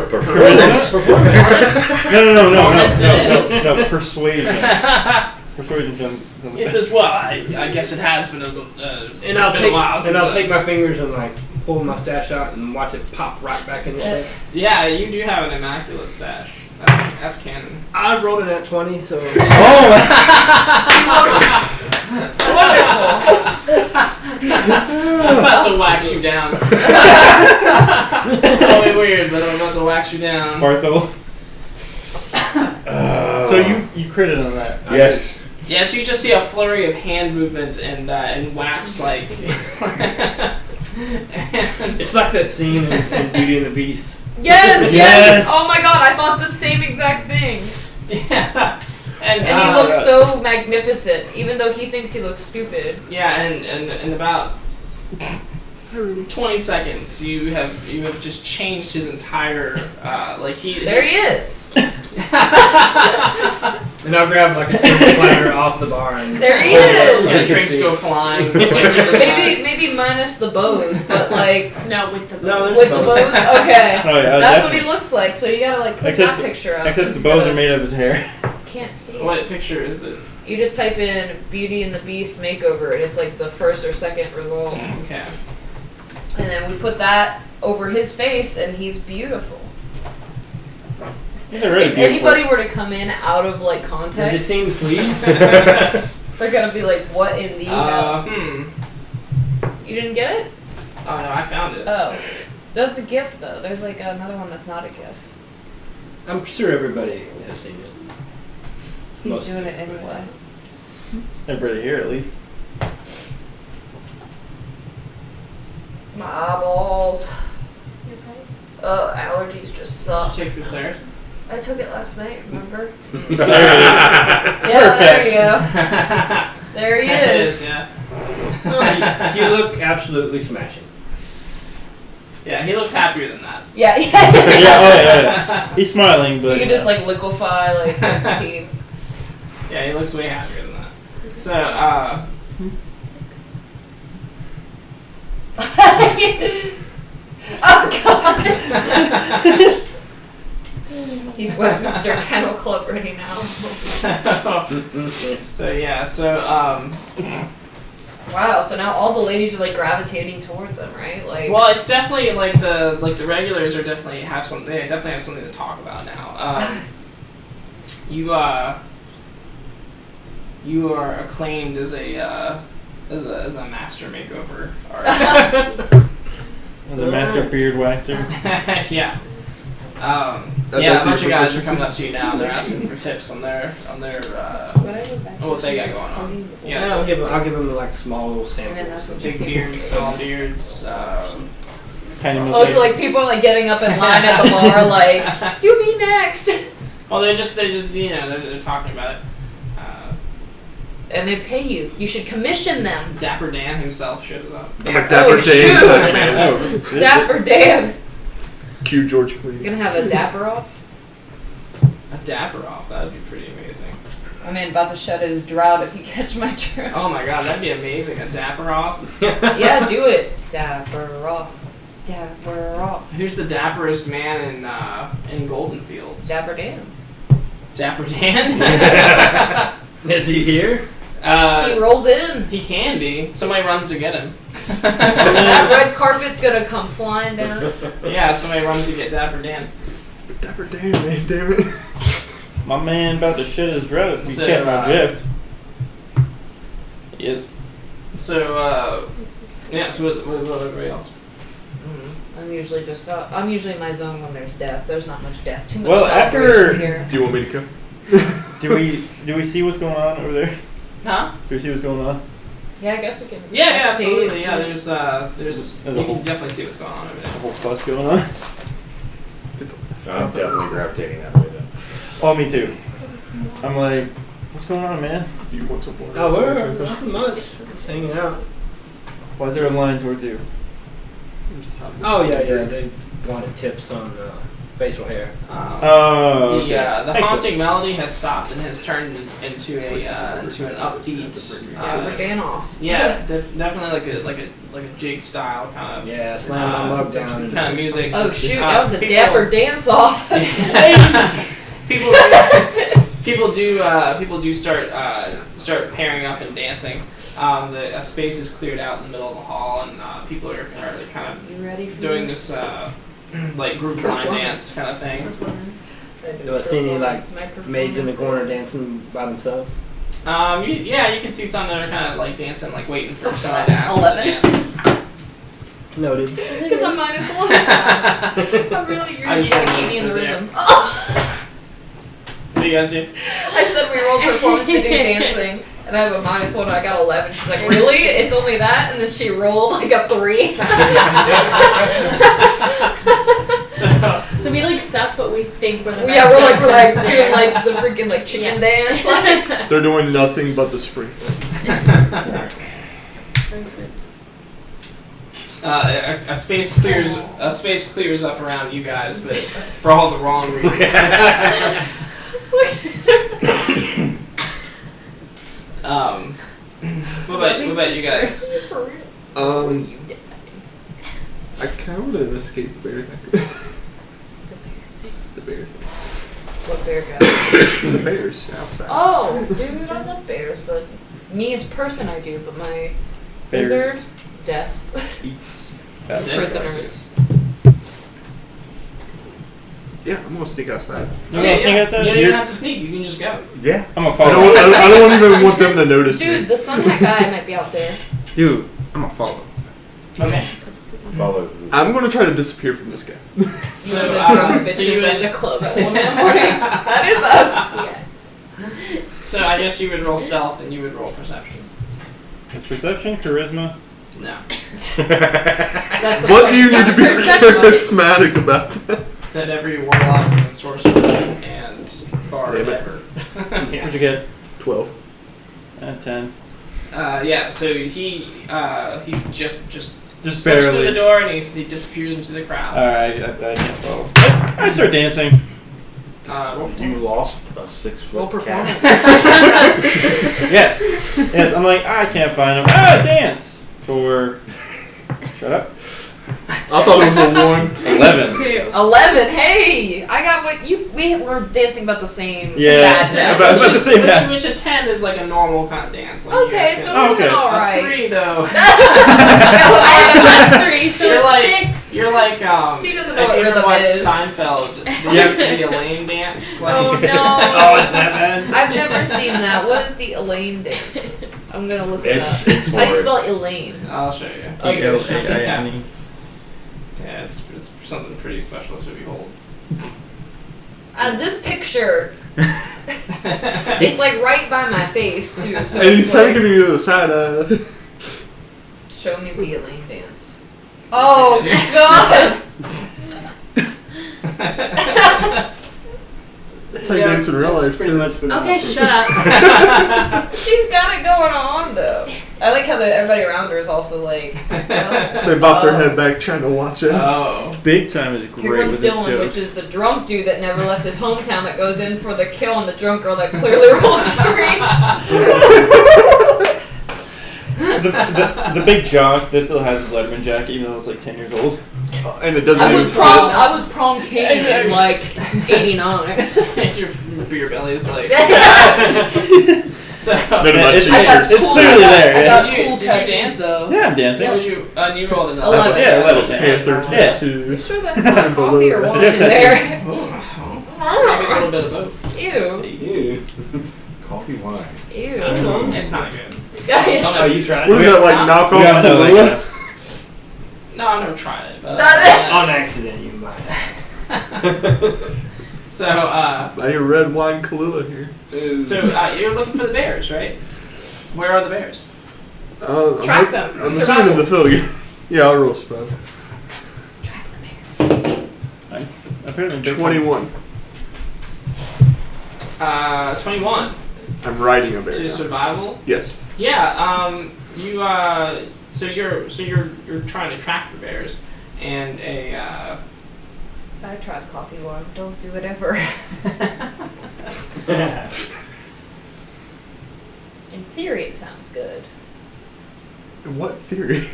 Performance. No. Persuasion. Persuasion. He says, well, I guess it has been And I'll been take a while since I'll take my fingers and like pull my stash out and watch it pop right back in his face. Yeah, you do have an immaculate stash. That's canon. I rolled it at 20, so I'm about to wax you down. Only weird, but I'm about to wax you down. Bartho. So you critted on that. Yes. Yeah, so you just see a flurry of hand movement and wax like. it's like that scene in Beauty and the Beast. Yes, yes, Yes. Oh my god, I thought the same exact thing. Yeah. And he looks so magnificent, even though he thinks he looks stupid. Yeah, and in about 20 seconds, you have just changed his entire There he is. And I'll grab like a silver platter off the bar and There he hold it up is. so Yeah, you can drinks see. go flying. Like, he does Maybe minus the bows, but like No, with the No, there's with the bows. bows. Okay, Oh yeah. that's what he looks like. So you gotta like put Except- that picture up. Except the instead bows are of- made of his hair. Can't see. not. What picture is it? You just type in Beauty and the Beast makeover, and it's like the first or second result. Okay. And then we put that over his face, and he's beautiful. He's already If beautiful. anybody were to come in out of like Does it context, seem clean? they're gonna be like, "What in the hell?" You didn't get it? Oh no, I found it. Oh, that's a GIF though. There's like another one that's not a GIF. I'm sure everybody has seen it. He's Most doing it people, anyway. Everybody here at least. My eyeballs. Allergies just suck. Did you take the Claire's? I took it last night. Remember? There Yeah, there you go. There he It is. yeah. You look absolutely smashing. Yeah, he looks happier than that. Yeah, Yeah, yeah. He's smiling, but You can just like liquefy like his teeth. Yeah, he looks way happier than that. So, Oh god! He's Westminster Kennel Club ready now. Wow, so now all the ladies are like gravitating towards him, right? Like, well, it's definitely like the regulars are definitely have something. They definitely have something to talk about now. You are acclaimed as a master makeover artist. the master beard waxer. Yeah. A That's bunch of your guys are proficiency? coming up to you now. They're asking for tips on their what they got going on. Yeah, Yeah. I'll give him like small little samples. Big beards, small beards. Tiny oh, so like people are like getting up in line at the bar, like, do me next. Well, they just they're talking about it. And they pay you. You should commission them. Dapper Dan himself shows up. I'm a Dapper Dan shoot. type man. Dapper Dan. Cue George You're Clooney. gonna have a dapper off? A dapper off. That would be pretty amazing. I mean, about to shut his drought if you catch my drift. Oh my god, that'd be amazing. A dapper off. Yeah, do it. Dapper off. Dapper off. Who's the dapperest man in Goldenfields? Dapper Dan. Dapper Dan. Is he here? He rolls in. He can be. Somebody runs to get him. That red carpet's gonna come flying down. Yeah, somebody runs to get Dapper Dan. Dapper Dan, man, damn it. My man about to shit his drought. You So, catch my drift. Yes. So, so what everybody else? I'm usually in my zone when there's death. There's not much death. Too much Well, celebration after- here. Do you want me to go? Do we see what's going on over there? Huh? Do we see what's going on? Yeah, I guess we can. Yeah, spectate. absolutely. Yeah, there's There's you a can whole- definitely see what's going on over A there. whole fuss going on. I'm definitely gravitating that way then. Oh, me too. I'm like, what's going on, man? Do you want some water? Oh, we're nothing much. Just hanging out. Why is there a line towards you? Oh yeah. They wanted tips on facial hair. Oh, okay. The Makes haunting sense. melody has stopped and has turned into an upbeat. Dapper Dan off. Yeah, definitely like a jig style kind of. Yeah, slam my mug down. And Kind of music. Oh shoot, that was a people- dapper dance off. people do start pairing up and dancing. A space is cleared out in the middle of the hall, and people are kind of You ready for doing this? this like group line dance kind of thing. Do I see any like My maids in the corner performance dancing by themselves? You can see some that are kind of like dancing, like waiting for somebody to ask them 11. to dance. Noted. is- Because I'm -1. I'm really, you're I just gonna rolled keep me in the for there. rhythm. What do you guys do? I said we rolled performance to do dancing, and I have a -1. I got 11. She's like, really? It's only that? And then she rolled like a 3. So we like suck, but we think we're the best. Yeah, we're like dancers. doing like the freaking like chicken dance. Like. They're doing nothing but the sprinkler. A space clears up around you guys, but for all the wrong reasons. What about you guys? I kind of want to escape the bear thing. The bear thing. What bear guy? The bears outside. Oh, dude, I love bears, but me as a person I do, but my Bears. wizard, death, Eats. prisoners. Yeah, I'm gonna sneak outside. You gonna sneak outside? You don't You're- even have to sneak. You can just go. Yeah. I'm gonna I follow. don't even want them to notice Dude, me. the sun hat guy might be out there. Dude, I'm gonna follow. Okay. Follow. I'm gonna try to disappear from this guy. So, The drunk so bitches you at the would, club at 1 in the morning. That is us. Yes. so I guess you would roll stealth and you would roll perception. It's perception, charisma. No. That's What do you need to be Perception. charismatic about? Said every warlock and sorcerer and bard Damn it. ever. What'd you get? 12. 10. Yeah. So he's just Just slips through the barely. door and he disappears into the crowd. Alright, I can't follow. I start dancing. Roll You lost a 6 foot Roll performance. Yes. Yes, I'm like, I can't find him. Dance! For. Shut up. I thought it was a 1. 11. 2. 11. Hey, I got what you. We were dancing about the same. Yeah, badness. about the same that. which a 10 is like a normal kind of dance. Like Okay, so Oh, we're okay. doing all a right. 3 though. I have a +3, so You're like- it's 6. You're like She doesn't know if what you ever rhythm watched is. Seinfeld, Yep. the Elaine dance. Like, Oh no. Oh, it's that bad? I've never seen that. What is the Elaine dance? I'm gonna look it It's up. it's How do you hard. spell Elaine? I'll show you. Oh, you're gonna show me. E-L-A-I-N-E. Yeah, it's something pretty special to behold. This picture, it's like right by my face too. So And it's he's like, taking you to the side. show me the Elaine dance. Oh God! That's how you dance in real life, Pretty too. much what Okay, it shut up. She's got it going on though. I like how everybody around her is also like. They bop their head back trying to watch it. Oh. Big Time is Here great comes with his Dylan, jokes. which is the drunk dude that never left his hometown that goes in for the kill on the drunk girl that clearly rolled straight. the big jock that still has his Letterman jacket, even though it's like 10 years old. And it doesn't I even was fit. prom king in like '89. your beer belly is like. So. It's cool, clearly there. I Yeah. got cool Did you tattoos dance? though. Yeah, I'm dancing. What would you? You rolled an 11. Yeah, 11. Panther Yeah. tattoo. You sure that's not coffee or I wine do in have there? Maybe a little bit of both. Ew. Ew. Coffee wine. Ew. It's not good. Oh, you tried What is it? that, like, Huh? knockoff We all know Kahlua? that. No, I've never tried it. But, On accident, you might. so, Now your red wine Kahlua here. you're looking for the bears, right? Where are the bears? Track them. I'm assuming in the field again. Yeah, I'll roll survival. Track the bears. Nice. Apparently, Big Time- 21. 21 I'm riding a bear. to now. survival. Yes. Yeah. So you're trying to track the bears, and I tried coffee wine. Don't do it ever. In theory, it sounds good. In what theory?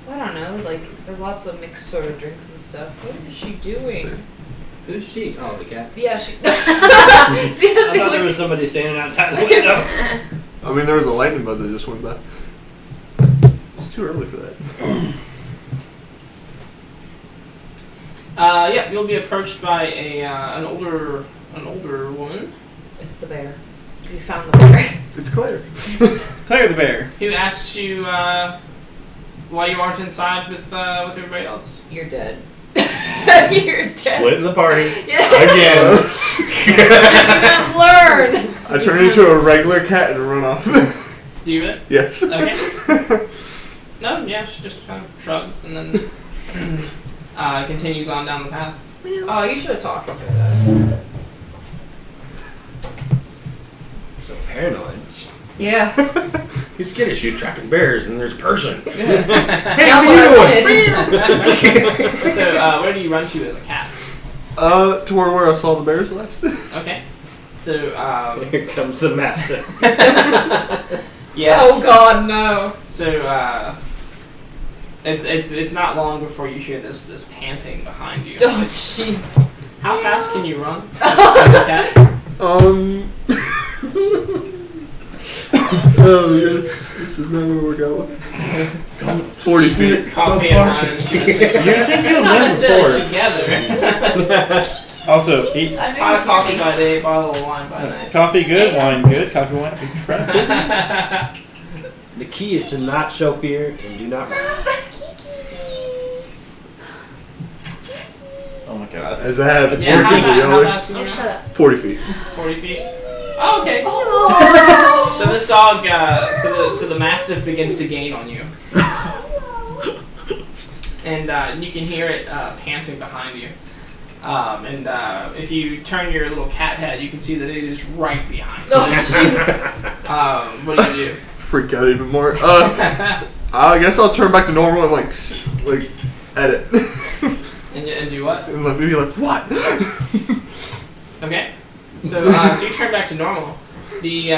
I don't know. Like, there's lots of mixed sort of drinks and stuff. What is she doing? Who's she? Oh, the cat. Yeah, she. See I how she thought there looked. was somebody standing outside the window. I mean, there was a lightning bug that just went by. It's too early for that. Yeah, you'll be approached by an older woman It's the bear. You found the bear. It's Claire. Claire the bear. who asks you why you aren't inside with everybody else. You're dead. You're dead. Splitting the party. Yeah. Again. Did you not learn? I turned into a regular cat and run off. Do you it? Yes. Okay. No, yeah, she just kind of shrugs and then continues on down the path. Oh, you should have talked to her. So paranoid. Yeah. He's scared. She's tracking bears, and there's a person. Hey, what are you doing? So, where do you run to as a cat? Toward where I saw the bears last. Okay. So, Here comes the master. yes. Oh God, no. So, it's not long before you hear this panting behind you. Oh jeez. How fast can you run as a cat? Oh yes, this is not gonna work out. 40 feet. Coffee and wine and You think you'll not win necessarily before. together. Also, eat I knew Pot of you'd coffee be- by day, bottle of wine by night. coffee good, wine good, coffee wine. The key is to not show fear and do not run. Oh my god. As I have 40 Yeah, feet how yelling. fast can you Oh, run? shut up. 40 feet. 40 feet. Oh, okay. Oh. So this dog, so the mastiff begins to gain on you, and you can hear it panting behind you. And if you turn your little cat head, you can see that it is right behind you. Oh jeez. What do you do? Freak out even more. I guess I'll turn back to normal and like edit. And do what? And maybe like what? Okay. So so you turn back to normal. The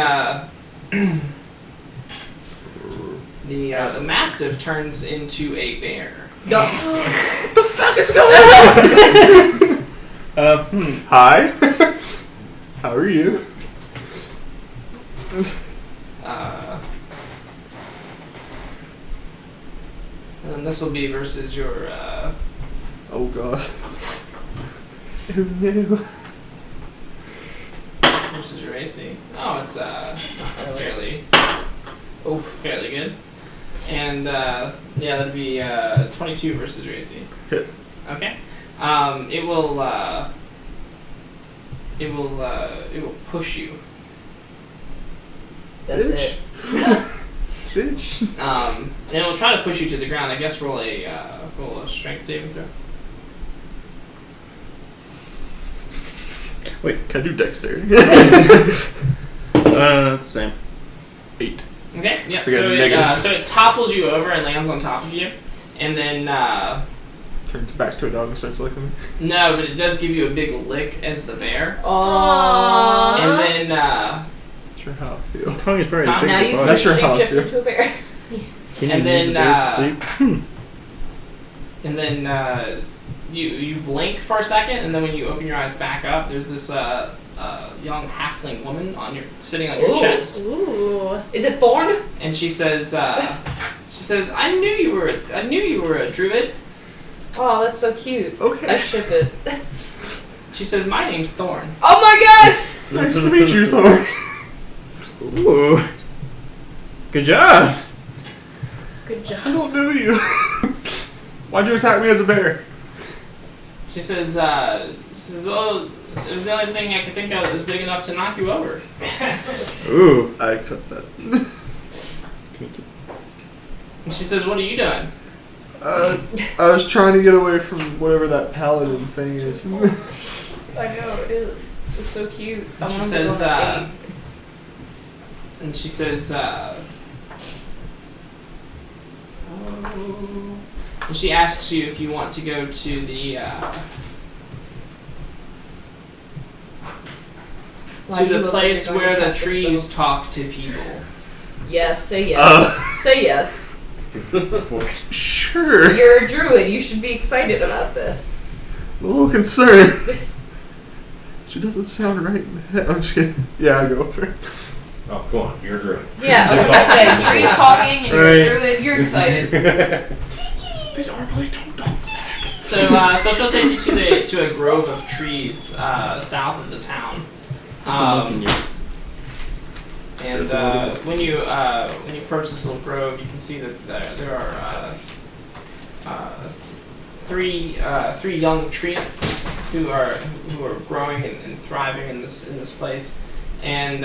the mastiff turns into a bear. What the fuck is going on? Hi. How are you? And then this will be versus your Oh god. Oh no. versus your AC. Oh, it's fairly fairly good. And yeah, that'd be 22 versus your AC. Hit. Okay. It will push you. That's Bitch. it. Bitch. And it'll try to push you to the ground. I guess roll a strength saving throw. Wait, can I do dexterity? It's the same. 8. Okay. Yeah. So you got So it topples you over and lands on top of you, and then Turns back to a dog and starts licking me. no, but it does give you a big lick as the bear, Aww. and then Not sure how I feel. The tongue is probably Huh? big Now as you the can body. Not sure how I shapeshift feel. into a bear. Can you and leave the then, bears to sleep? and then you blink for a second, and then when you open your eyes back up, there's this young halfling woman sitting on your Ooh. chest, Ooh. Is it Thorn? and she says, I knew you were a druid. Oh, that's so cute. I Okay. ship it. She says, my name's Thorn. Oh my god! Nice to meet you, Thor. Ooh. Good job. Good job. I don't know you. Why'd you attack me as a bear? She says, well, it was the only thing I could think of that was big enough to knock you over. Ooh. I accept that. And she says, what are you doing? I was trying to get away from whatever that paladin thing is. I know, it is. It's so cute. I And she wanna go says, on a date. and she says, and she asks you if you want to go to the Why to do you the look like place you're going where to the cast a trees spell? talk to people. Yes, say yes. Uh. Say yes. Sure. You're a druid. You should be excited about this. I'm a little concerned. She doesn't sound right in the head. I'm just kidding. Yeah, I go over. Oh, come on, you're great. Yeah, I was gonna say, trees talking and you're a druid. You're excited. They normally don't talk. So she'll take you to a grove of trees south of the town. And when you approach this little grove, you can see that there are three young trees who are growing and thriving in this place, and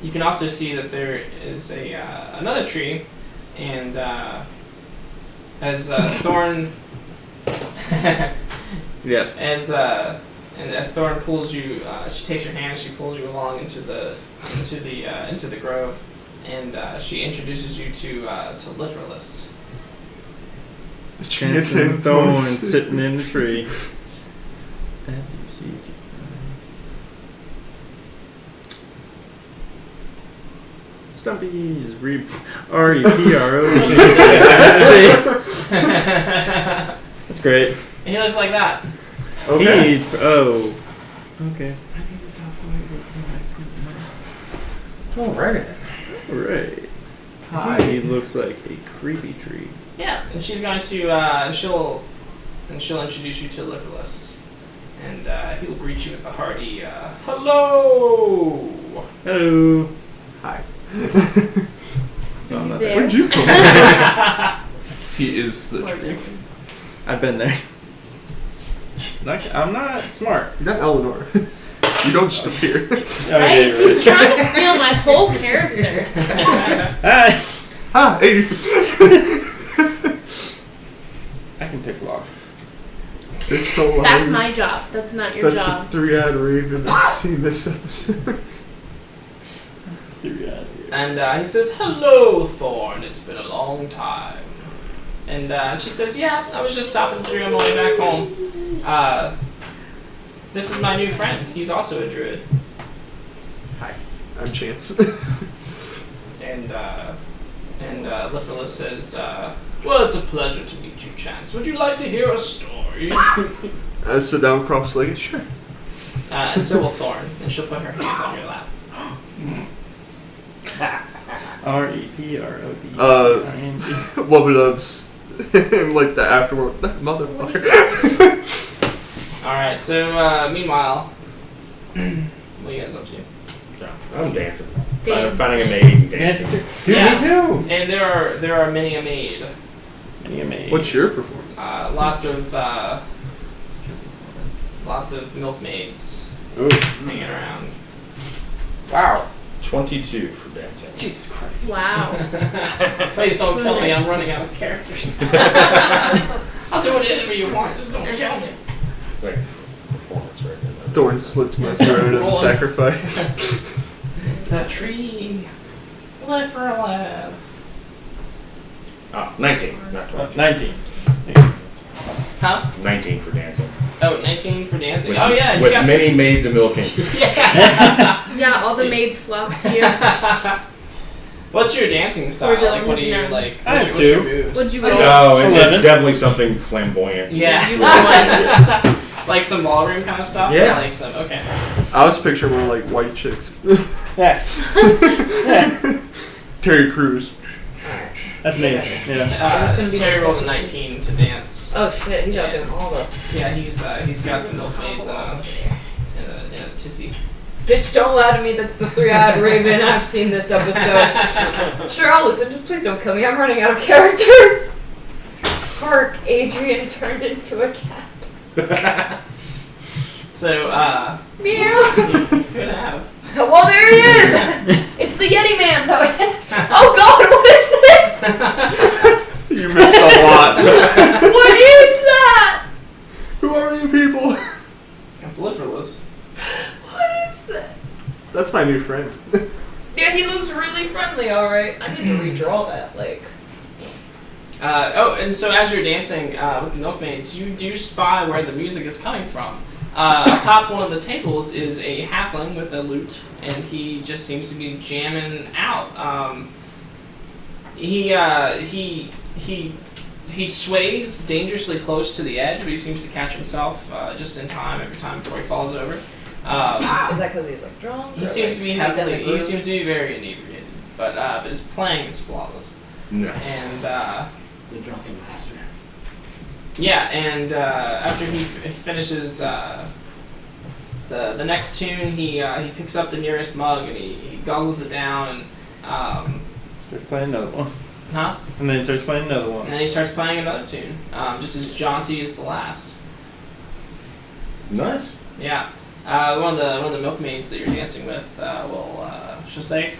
you can also see that there is another tree, and as Thorn Yes. as Thorn pulls you, she takes your hand and she pulls you along into the grove, and she introduces you to Lithrolus. It's Dancing Thorn sitting in the tree. F-U-C. Stumpy's R-E-P-R-O. That's great. And he looks like that. Okay. Okay. Alright. Alright. Hi. He looks like a creepy tree. Yeah, and she's going to she'll introduce you to Lithrolus, and he will greet you with a hearty hello. Hello. Hi. No, I'm not There. there. Where'd you come from? He is the tree. I've been there. I'm not smart. You're not Eleanor. You don't just appear. Right? He's trying to steal my whole character. Hi. Ah, hey. I can pick lock. Bitch told That's Lion. my job. That's not your That's job. the 3-eyed raven I've seen this episode. 3-eyed. And he says, "Hello, Thorn. It's been a long time." And she says, "Yeah, I was just stopping through on my way back home. This is my new friend. He's also a druid." Hi, I'm Chance. And Lifferless says, "Well, it's a pleasure to meet you, Chance. Would you like to hear a story?" I sit down cross-legged. Sure. And so will Thorn, and she'll put her hand on your lap. REPROD. Wubba-dubs. And like the afterward. That motherfucker. Alright, so meanwhile, what are you guys up to? Yeah, I'm dancing. Dancing. Finding a maid and dancing. Dude, Yeah. me too. And there are many a maid. Many a maid. What's your performance? Lots of milkmaids Ooh. hanging around. Wow. 22 for dancing. Jesus Christ. Wow. Please don't kill me. I'm running out of characters. I'll do whatever you want. Just don't kill me. Wait, performance right now. Thorn slits my throat as a Rolling. sacrifice. The tree. Lifferless. 19, not 20. 19. Huh? 19 for dancing. Oh, 19 for dancing. With, Oh yeah, you with got many maids and milking. Yeah. Yeah, all the maids flocked to you. What's your dancing style? We're doing Like, what do this you now. like? I have What's your two. moves? What'd you Like, roll? No, it's 11. definitely something flamboyant. Yeah. You roll one. Like some ballroom kind of stuff? Yeah. Or like some, okay. I was picturing more like white chicks. Yeah. Terry Crews. That's me. Yeah. It's gonna be Terry like rolled a 19 to dance. Oh shit, he's out Yeah. doing all this. Yeah, he's got the milkmaids in a tissy. Bitch, don't lie to me. That's the three-eyed raven. I've seen this episode. Sure, I'll listen. Just please don't kill me. I'm running out of characters. Hark, Adrian turned into a cat. So, Meow. you could have. Well, there he is. It's the Yeti Man. No. Oh God, what is this? You missed a lot. What is that? Who are you people? That's Lifferless. What is that? That's my new friend. Yeah, he looks really friendly. All right, I need to redraw that. Like, And so as you're dancing with the milkmaids, you do spy where the music is coming from. Atop one of the tables is a halfling with a lute, and he just seems to be jamming out. He sways dangerously close to the edge, but he seems to catch himself just in time every time before he falls over. is that because he's like drunk? He or, seems like, to be he's in the heavily. He groove? seems to be very inebriated, but his playing is flawless. Nice. And The drunken master. yeah, and after he finishes the next tune, he picks up the nearest mug and he guzzles it down and Starts playing another one. And then he starts playing another one. and then he starts playing another tune, just as jaunty as the last. Nice. Yeah, one of the milkmaids that you're dancing with she'll say,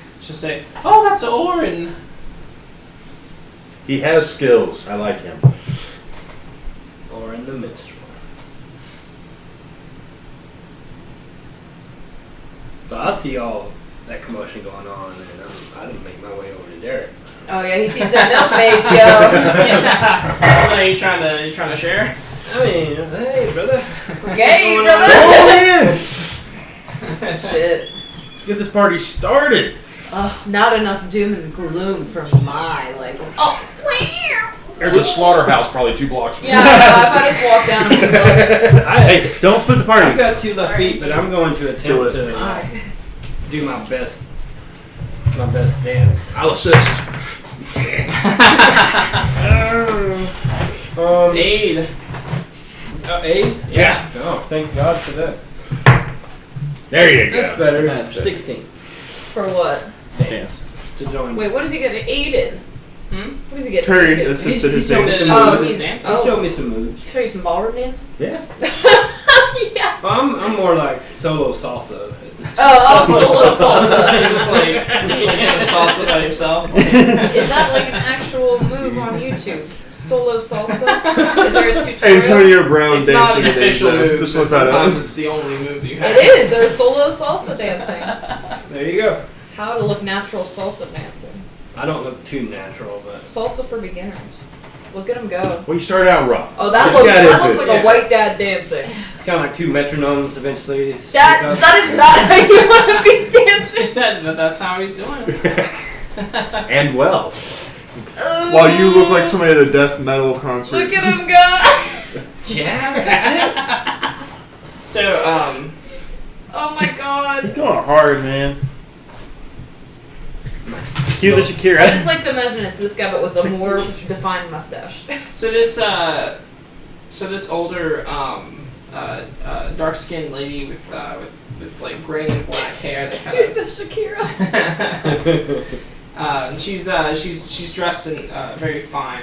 "Oh, that's Orin." He has skills. I like him. Or in the minstrel. But I see all that commotion going on, and I didn't make my way over to Derek. Oh yeah, he sees the milkmaids, yo. Yeah. So you trying to share? I mean, hey, brother. Gay, Oh brother. man! Shit. Let's get this party started. Not enough doom and gloom for my liking. Oh, wow. There's a slaughterhouse probably 2 blocks from Yeah, I know, if I just walk down and be like, Hey, don't split the party. I've got 2 left feet, but I'm going to Do attempt it. to do my best dance. I'll assist. Aid. Aid? Yeah. Oh, thank God for that. There you That's go. better. That's better. 16 for what? Dance. to join. Wait, what does he get aided? Hmm? What does he get Terry aided? assisted his He's so dance. good. Oh, This is he's dancing. He oh. showed me some moves. Show you some ballroom dance? Yeah. Yes. Well, I'm more like solo salsa. Oh, Solo solo salsa. You're just like doing salsa by yourself. Is that like an actual move on YouTube? Solo salsa? Is there a tutorial? Antonio Brown It's not dancing an official in move. Just but look that sometimes up. it's the only move you have. It is. There's solo salsa dancing. There you go. How to look natural salsa dancing. I don't look too natural, but Salsa for beginners. Look at him go. Well, you started out rough. Oh, that But you got looks into like it. a white dad dancing. it's kind of like 2 metronomes eventually. That is not how you want to be dancing. That's how he's doing it. And well. While you look like somebody at a death metal concert. Look at him go. Yeah, that's it. So, Oh my god. He's going hard, man. Cue the Shakira. I just like to imagine it's this guy, but with a more defined mustache. so this older, dark-skinned lady with like gray and black hair that kind The of. Shakira. She's dressed in very fine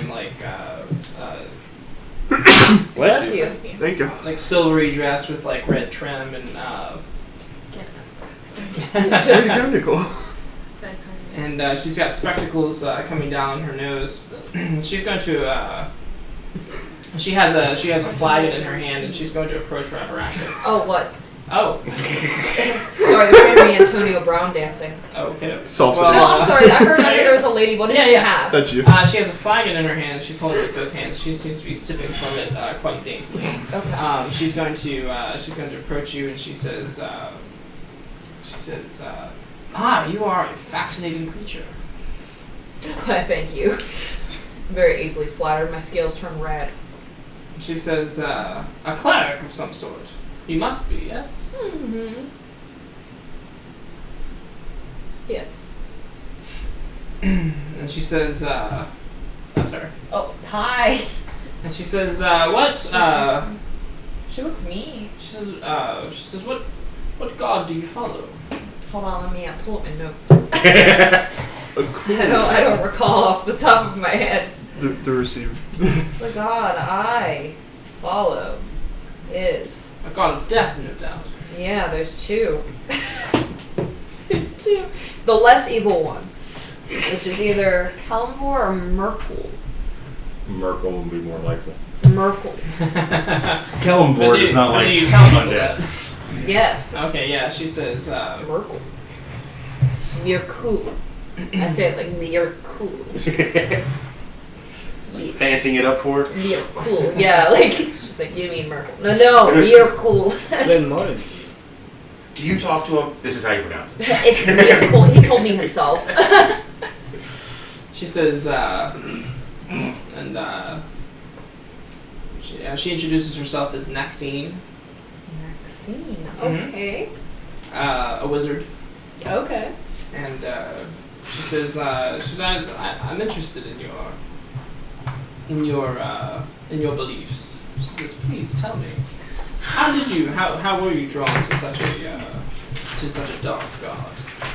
Bless you. Thank you. like silvery dress with like red trim and Way to go, Nicole. and she's got spectacles coming down her nose. She's going to she has a flagon in her hand and she's going to approach Rabaracus. Oh, what? Oh. Sorry, they're showing me Antonio Brown dancing. Oh, okay. Salsa Well, No, I'm sorry. I heard there was a lady. What did she have? That's you. She has a flagon in her hand. She's holding it with both hands. She seems to be sipping from it quite daintily. Okay. She's going to approach you, and she says, you are a fascinating creature. Why, thank you. I'm very easily flattered. My scales turn red. She says, a cleric of some sort. You must be, yes? Mm-hmm. Yes. And she says, that's her. Oh, hi. And she says, what? She looks mean. She says, what god do you follow? Hold on, let me pull up my notes. Cool. I don't recall off the top of my head. The receiver. The god I follow is... A god of death, no doubt. Yeah, there's 2. There's 2. The less evil one, which is either Kelmor or Merkle. Merkel would be more likely. Merkle. Kellenborg is not But like do you tell people undead. that? Yes. Okay, yeah, she says, Merkle. You're cool. I say it like you're cool. Yes. Fancying it up for her? You're cool. Yeah, like she's like, you mean Merkle? No, you're cool. Glenn Martin. Do you talk to him? This is how you pronounce it. It's you're cool. He told me himself. she says, she introduces herself as Naxine, Maxine. Okay. a wizard, Okay. and she says, I'm interested in your beliefs. She says, please tell me, how were you drawn to such a dark god?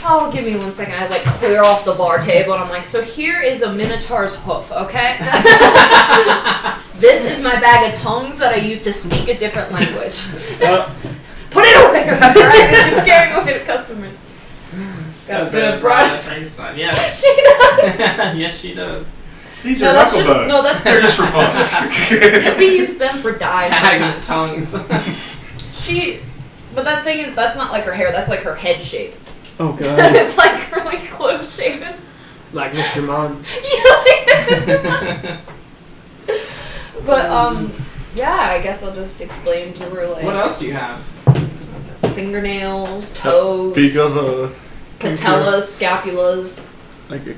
Oh, give me 1 second. I like clear off the bar table and I'm like, so here is a minotaur's hoof, okay? This is my bag of tongues that I use to speak a different language. Put it away, right? You're scaring away the customers. Got a bit of broad. Frankenstein. Yes. She does. Yes, she does. These No, are that's knuckle just- bones. no, that's- They're just for fun. We use them for dyes Bag of sometimes. tongues. But that thing is, that's not like her hair, that's like her head shape. Oh god. It's like really close shaven. Like Mr. Mon. But, yeah, I guess I'll just explain to her, like, What else do you have? fingernails, toes, Speak of patellas, scapulas, Like a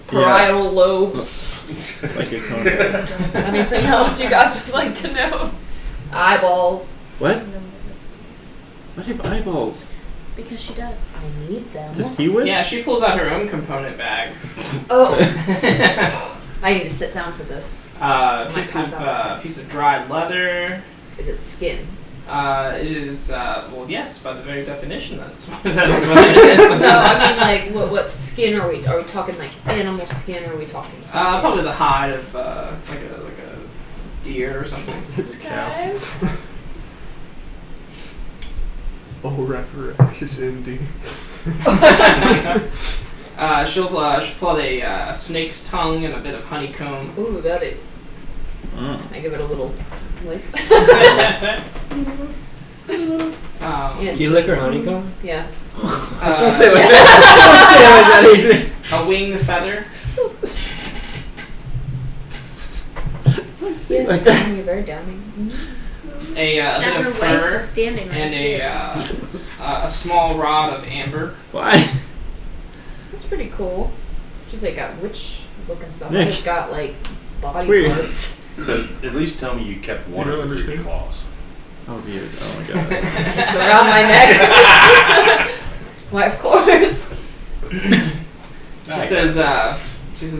parietal lobes. like a cone. Anything else you guys would like to know? Eyeballs. What? What have eyeballs? Because she does. I need them. To see with? Yeah, she pulls out her own component bag. Oh, I need to sit down for this. Piece of dried leather. Is it skin? It is well, yes, by the very definition, that is what it is. No, I mean like what skin are we? Are we talking like animal skin? Or are we talking? Probably the hide of like a deer or something. It's cow. Okay. Oh, rapper is MD. She'll pull out a snake's tongue and a bit of honeycomb. Ooh, that it. Mm. I give it a little lick. Yes. Do you lick her honeycomb? Yeah. Don't say it like that. Don't say it like that, Adrian. A winged feather. Yes, Downy, you're very Downy. A bit Now of her waist fur. is standing right And here. a small rod of amber. Why? That's pretty cool. She's like got witch looking stuff. Nick. It's got like body Weird. parts. So at least tell me you kept one You of don't the creepy understand? claws. Oh, years. Oh my god. It's around my neck. Why, of course. She says,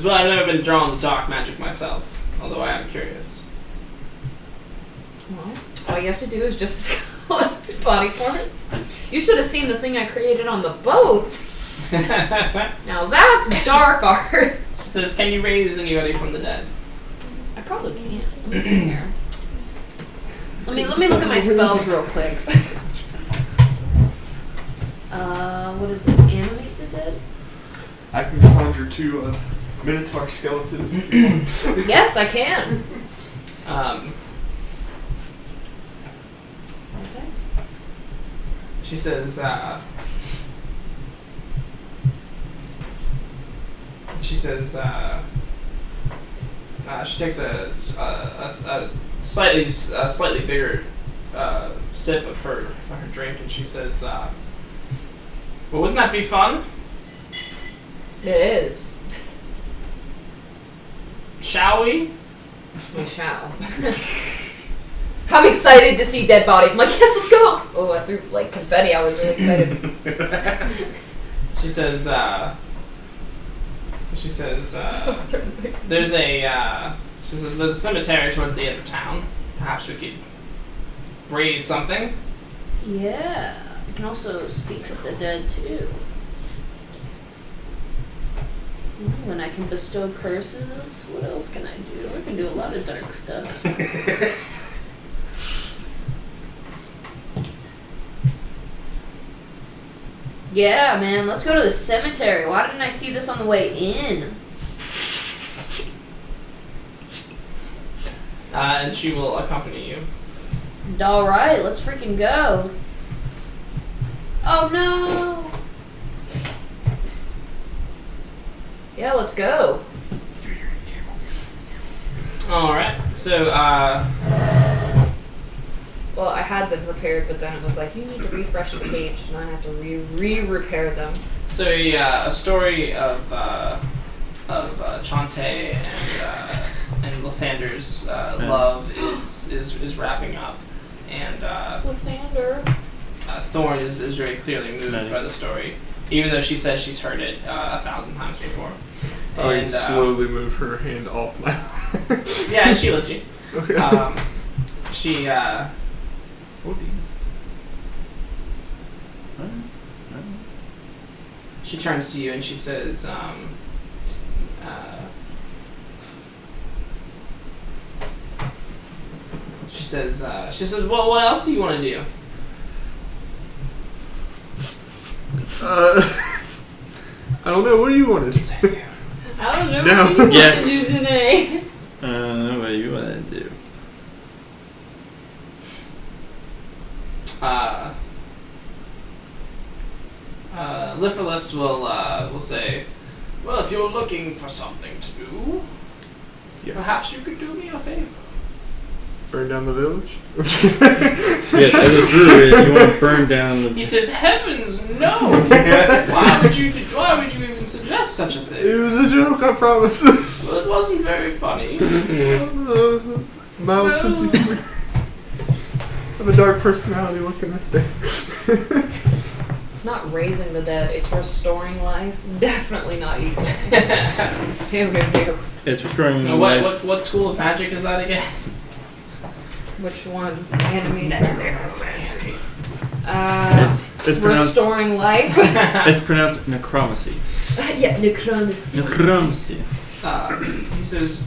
well, I've never been drawn to dark magic myself, although I am curious. Well, all you have to do is just collect body parts. You should have seen the thing I created on the boat. She Now that's dark art. says, can you raise anybody from the dead? I probably can't. Let me see here. Let me look at my spells real quick. What is it? Animate the dead? I can conjure 2 Minotaur skeletons if you want. Yes, I can. Okay. She says, she takes a slightly bigger sip of her drink, and she says, well, wouldn't that be fun? It is. Shall we? We shall. I'm excited to see dead bodies. I'm like, yes, let's go. Oh, I threw like confetti. I was really excited. She says, there's a cemetery towards the end of town. Perhaps we could raise something. Yeah. I can also speak with the dead too. Ooh, and I can bestow curses. What else can I do? I can do a lot of dark stuff. Yeah, man, let's go to the cemetery. Why didn't I see this on the way in? And she will accompany you. Alright, let's freaking go. Oh no! Yeah, let's go. Alright, so, Well, I had them prepared, but then it was like, you need to refresh the page, and I have to re-repair them. so a story of Chante and Lathander's love is wrapping up, and Lathander. Thorn is very clearly moved by the story, even though she says she's heard it 1,000 times before. I And, slowly move her hand off my. Yeah, and she lets you. Okay. She Oh, dear. she turns to you and she says, she says, well, what else do you want to do? I don't know. What do you want to do? I don't know No. what you want Yes. to do today. What do you want to do? Lifferless will say, well, if you're looking for something to do, Yes. perhaps you could do me a favor. Burn down the village. Yes, as a druid, you want to burn down the. He says, heavens, no! Why would you even suggest such a It thing? was a joke, I promise. Well, it wasn't very funny. Mild sense of humor. I have a dark personality. What can I say? It's not raising the dead, it's restoring life. Definitely not evil. It's restoring the What, life. what school of magic is that again? Which one? Enemy. It's pronounced. Restoring life. It's pronounced necromancy. Yeah, necromancy. Necromancy. He says,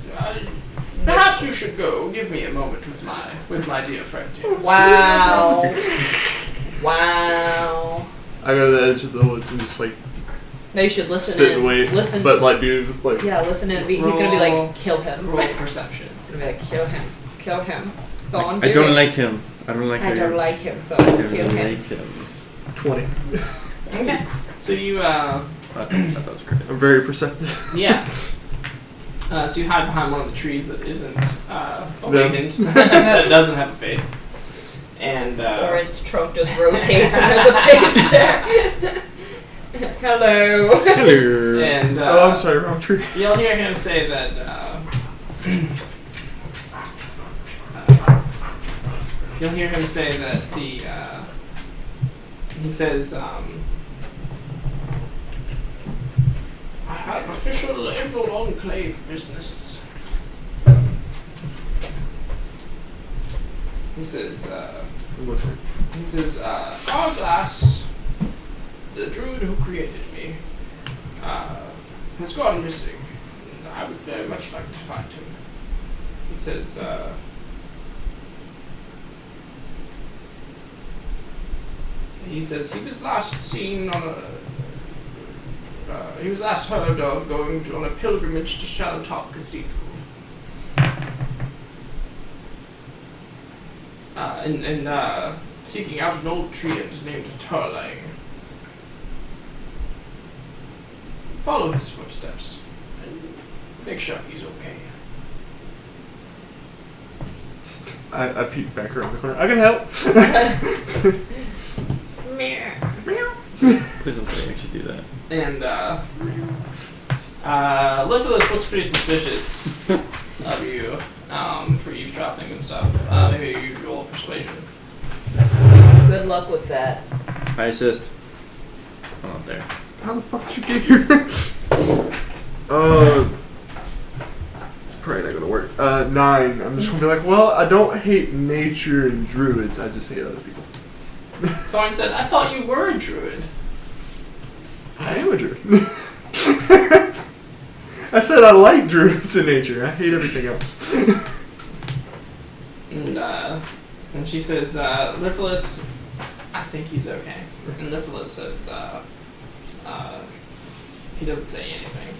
perhaps you should go. Give me a moment with my dear friend here. Wow. Wow. I go to the edge of the woods and just like No, you should listen sit in. and wait. Listen. But like be like. Yeah, listen in. He's gonna be Roll. like, kill him. Roll perception. He's gonna be like, kill him. Kill him. Go on, I do don't it. like him. I don't like I how don't you- like him, so I I'll don't kill him. like him. 20. Okay. So you I thought that was great. I'm very perceptive. yeah. So you hide behind one of the trees that isn't awakened, that doesn't have a face, and Or its trunk just rotates and there's a face there. Hello. Hello. and Oh, I'm sorry, wrong tree. you'll hear him say that. You'll hear him say that the. He says, I have official Emerald Enclave business. He says, I'm listening. Hourglass, the druid who created me, has gone missing. And I would very much like to find him. He says, he was last seen on a. He was last heard of going on a pilgrimage to Shadowtop Cathedral. And seeking out an old treant named Turlang. Follow his footsteps and make sure he's okay. I peeked back around the corner. I can help. Please don't say you actually do that. And Lithless looks pretty suspicious of you for eavesdropping and stuff. Maybe you roll persuasion. Good luck with that. I assist. I'm not there. How the fuck did you get here? It's probably not gonna work. 9. I'm just gonna be like, well, I don't hate nature and druids. I just hate other people. Thorn said, I thought you were a druid. I am a druid. I said I like druids in nature. I hate everything else. And she says, Lithless, I think he's okay. And Lithless says, he doesn't say anything.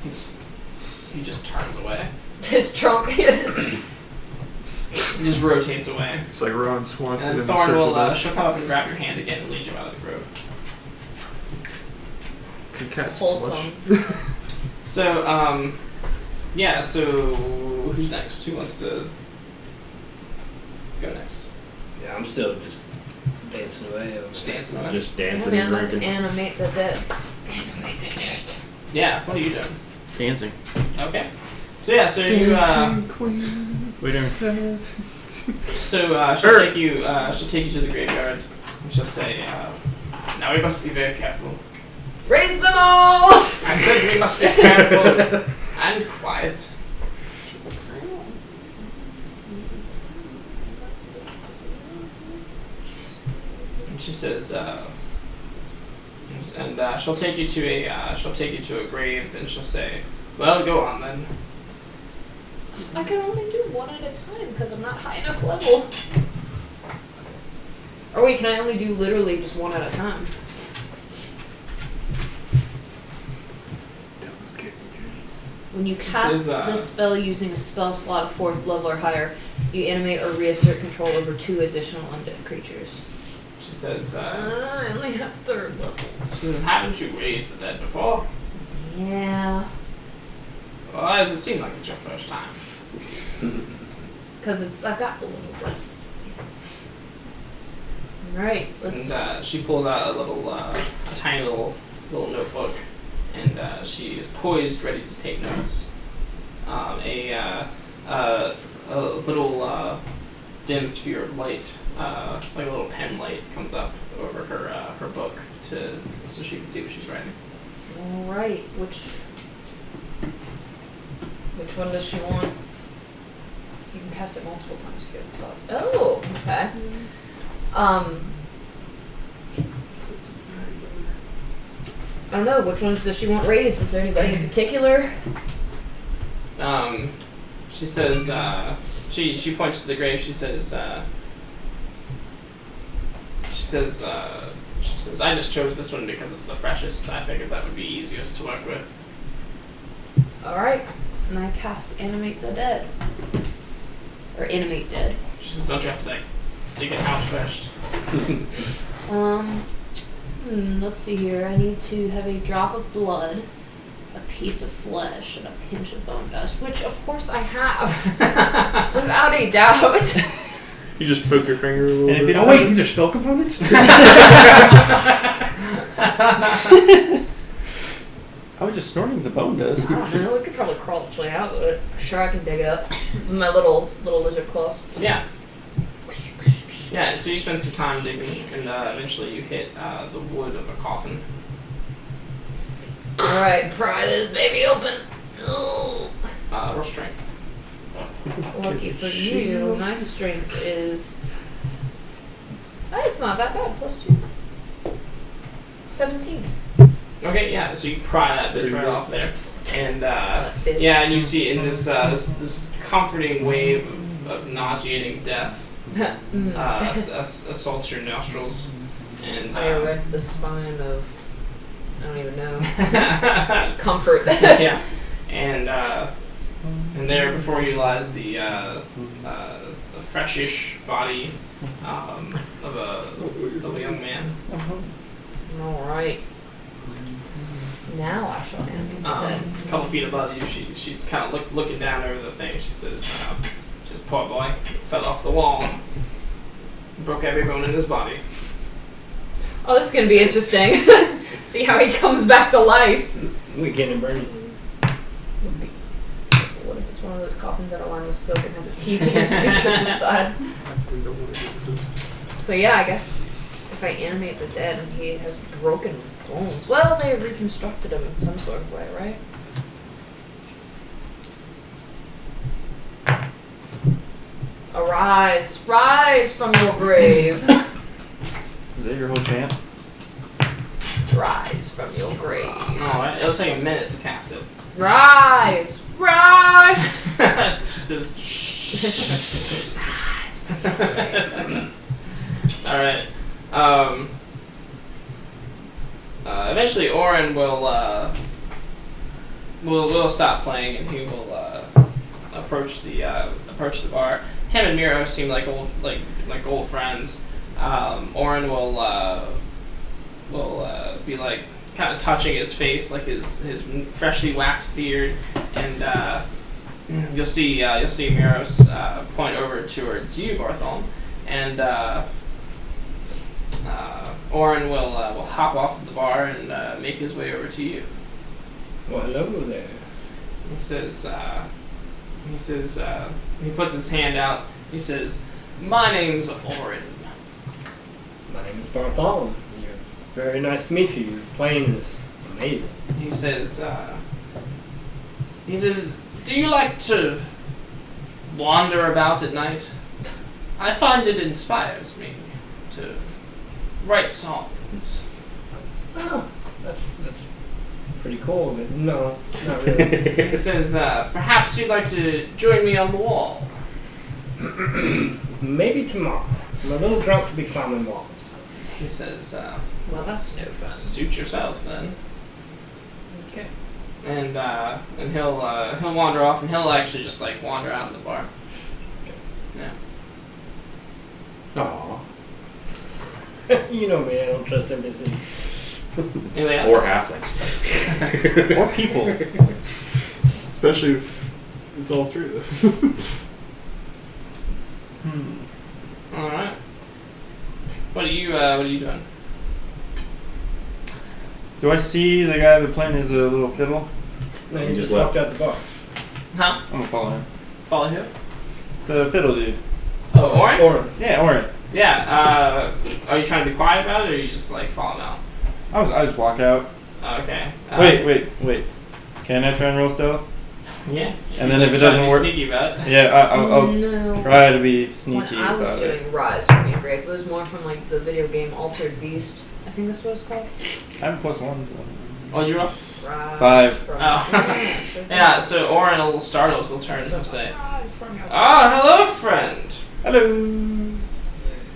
He just turns away. His trunk is. He just rotates away. It's like Ron Swanson And in the Thorn circle. will, she'll come up and grab your hand again and lead you out of the grove. The cat's Wholesome. plush. So, yeah, so who's next? Who wants to go next? Yeah, I'm still just dancing away. Just dancing away. Just dancing Man, and let's drinking. animate the dead. Animate the dead. Yeah, what are you doing? Dancing. Okay. So yeah, so you Dancing queen. What are you doing? so she'll take you to the graveyard and she'll say, now we must be very careful. Raise them all! I said we must be careful and quiet. And she says, she'll take you to a grave and she'll say, well, go on then. I can only do one at a time because I'm not high enough level. Or wait, can I only do literally just one at a time? When you cast says, this spell using a spell slot of 4th level or higher, you animate or reassert control over 2 additional undead creatures. She says, I only have 3rd level. she says, haven't you raised the dead before? Yeah. Well, why does it seem like it's your first time? Because I've got a little rust. Alright, let's... And she pulls out a tiny little notebook, and she is poised, ready to take notes. A little dim sphere of light, like a little pen light, comes up over her book so she can see what she's writing. Alright, which one does she want? You can cast it multiple times to get the slots. Oh, okay. I don't know, which ones does she want raised? Is there anybody in particular? She says, she points to the grave, she says, I just chose this one because it's the freshest. I figured that would be easiest to work with. Alright, and I cast Animate the Dead. Or Animate Dead. She says, don't you have to to get house first. Let's see here. I need to have a drop of blood, a piece of flesh, and a pinch of bone dust, which of course I have, without a doubt. You just poke your finger a little And if bit. you don't wait, these are spell components? I was just snorting the bone dust. I don't know. We could probably crawl its way out, but sure I can dig it up. With my little lizard claws. Yeah. Yeah, so you spend some time digging, and eventually you hit the wood of a coffin. All right, pry this baby open. Oh. Roll strength. Lucky for you, my strength is. It's not that bad. +2. 17. Okay, yeah. So you pry that bitch right off there, and Bitch. yeah, and you see in this this comforting wave of nauseating death assaults your nostrils, and I erect the spine of. I don't even know. Comfort. yeah, and there before you lies the freshish body of a young man. All right. Now I shall animate the dead. A couple feet above you, she's kind of looking down over the thing. She says, "Poor boy, fell off the wall, broke every bone in his body." Oh, this is gonna be interesting. See how he comes back to life. We getting Bernie. What if it's one of those coffins that are lined with silk and has a TV and speakers inside? So yeah, I guess if I animate the dead and he has broken bones, well, they reconstructed him in some sort of way, right? Arise, rise from your grave. Is that your whole chant? Rise from your grave. Alright, it'll take a minute to cast it. Rise, rise. She says, Rise from your grave. Alright. Eventually Orin will stop playing and he will approach the bar. Him and Miro seem like old friends. Orin will be like kind of touching his face, like his freshly waxed beard, and you'll see Miros point over towards you, Bartholomew, and Orin will hop off at the bar and make his way over to you. Well, hello there. He says, he puts his hand out. He says, "My name's Orin." My name is Bartholomew. Very nice to meet you. Your playing is amazing. He says, "Do you like to wander about at night? I find it inspires me to write songs." Oh, that's pretty cool, but no, not really. He says, "Perhaps you'd like to join me on the wall." Maybe tomorrow. I'm a little drunk to be climbing walls. He says, Well, that's no fun. "Suit yourself then." Okay. And he'll wander off, and he'll actually just like wander out of the bar. Yeah. Aww. You know me, I don't trust everything. Yeah. Or halflings. Or people. Especially if it's all three of those. All right. What are you doing? Do I see the guy that playing his little fiddle? No, He you just just walked out the bar. Huh? I'm gonna follow him. Follow who? The fiddle dude. Oh, Orin? Or Yeah, Orin. Yeah. Are you trying to be quiet about it, or you just like follow him out? I just walk out. Okay. Wait. Can I try and roll stealth? Yeah. And then if it Try to doesn't be work, sneaky about it. yeah, I'll No. try to be sneaky When I was about it. doing Rise from Your Grave, it was more from like the video game Altered Beast. I think that's what it's called. I have +1. So. What'd you roll? Rise 5. from Oh. Yeah. So Orin, a little startled, will turn and he'll say, Rise from Your Grave. "Ah, hello, friend. Hello.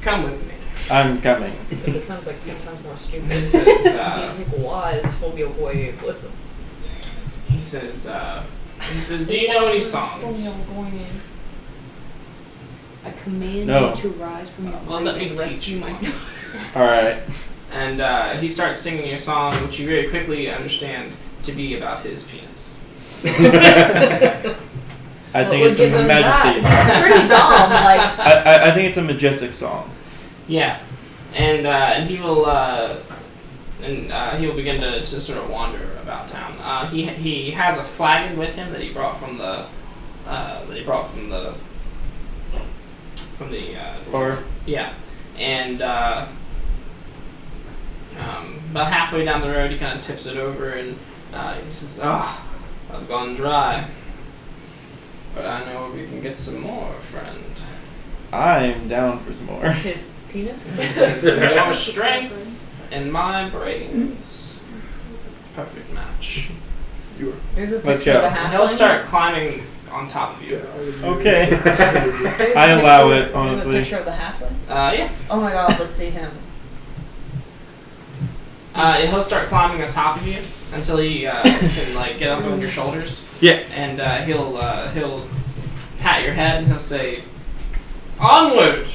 Come with me." I'm coming. It sounds like 10 times more stupid. He says, Like, wise from your grave. Listen. he says, "Do you know any songs?" I command No. you to rise from your Well, grave let me and teach rescue you. my daughter. All right. And he starts singing a song, which you very quickly understand to be about his penis. I think What it's would give a him majesty. that? He's pretty dumb. Like, I think it's a majestic song. Yeah, and he will begin to sort of wander about town. He has a flagon with him that he brought from the Or yeah, and about halfway down the road, he kind of tips it over and he says, "Oh, I've gone dry, but I know we can get some more, friend." I'm down for some more. his penis? He says, "Your strength and my brains, perfect match." You There's a Let's picture go. of a And he'll halfling. start climbing on top of you. Okay. There's a I allow it, there's honestly. a picture of the halfling. Yeah. Oh my god, let's see him. He'll start climbing on top of you until he can like get up on your shoulders. Yeah. And he'll pat your head and he'll say, "Onward!"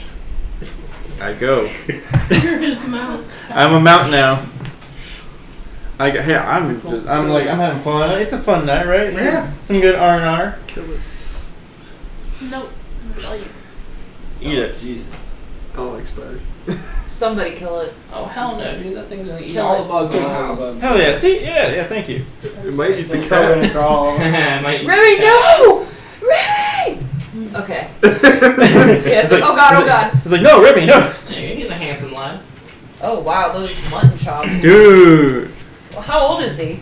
I go. You're his mouth. I'm a mount now. I'm having fun. It's a fun night, right? Yeah. Some good R&R. kill it. Nope. That's all you. Eat it. Jesus. I don't like spiders. Somebody kill it. Oh hell no, dude! That thing's gonna eat Kill all it. the bugs in the All the house. bugs. Hell yeah. See? Yeah, thank you. It might eat the They'll throw in cat. a crawl. Might eat Remy, the cat. no! Remy! Okay. Yeah, it's like, oh god, oh god. It's like, no, Remy, no. Yeah, he's a handsome lad. Oh wow, those mutton chops. Dude. Well, how old is he?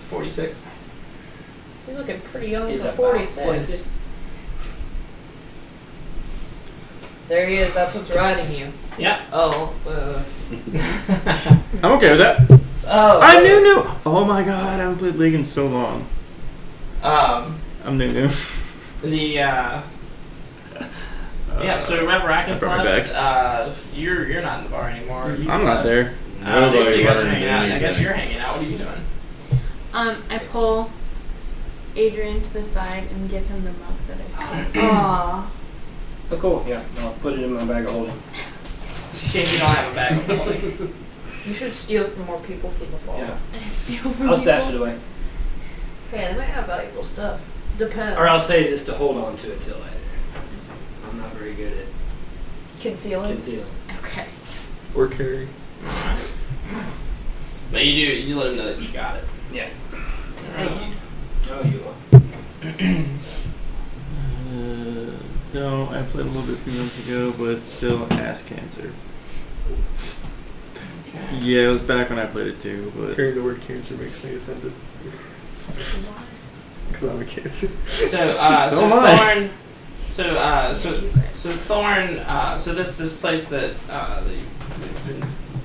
46. He's looking pretty young He's for about 46. 46. There he is, that's what's riding you. Yeah. Oh, I'm okay with that. oh. I'm new. Oh my god, I haven't played League in so long. Um, I'm new. the yeah. So Rev Rackus I brought my left. You're not in the bar anymore. You I'm not left. there. These two guys are learned hanging out. I guess anything. you're hanging out. What are you doing? I pull Adrian to the side and give him the milk that I saved. Aw. Oh, cool. Yeah, I'll put it in my bag of holding. You don't have a bag of holding. You should steal from more people from the bar. Yeah. I steal from I'll stash it people. away. Hey, they might have valuable stuff. Depends. Or I'll say just to hold on to it till later. I'm not very good at Concealing. concealing. Okay. Or carry. But you let him know that you got it. Yes. Alright. Thank you. Oh, you will. No, I played a little bit a few months ago, but it's still ass cancer. Okay. Yeah, it was back when I played it too, but Hearing the word cancer makes me offended. Because I'm a cancer. So So am I. Thorn. So Thorn. So this place that you've been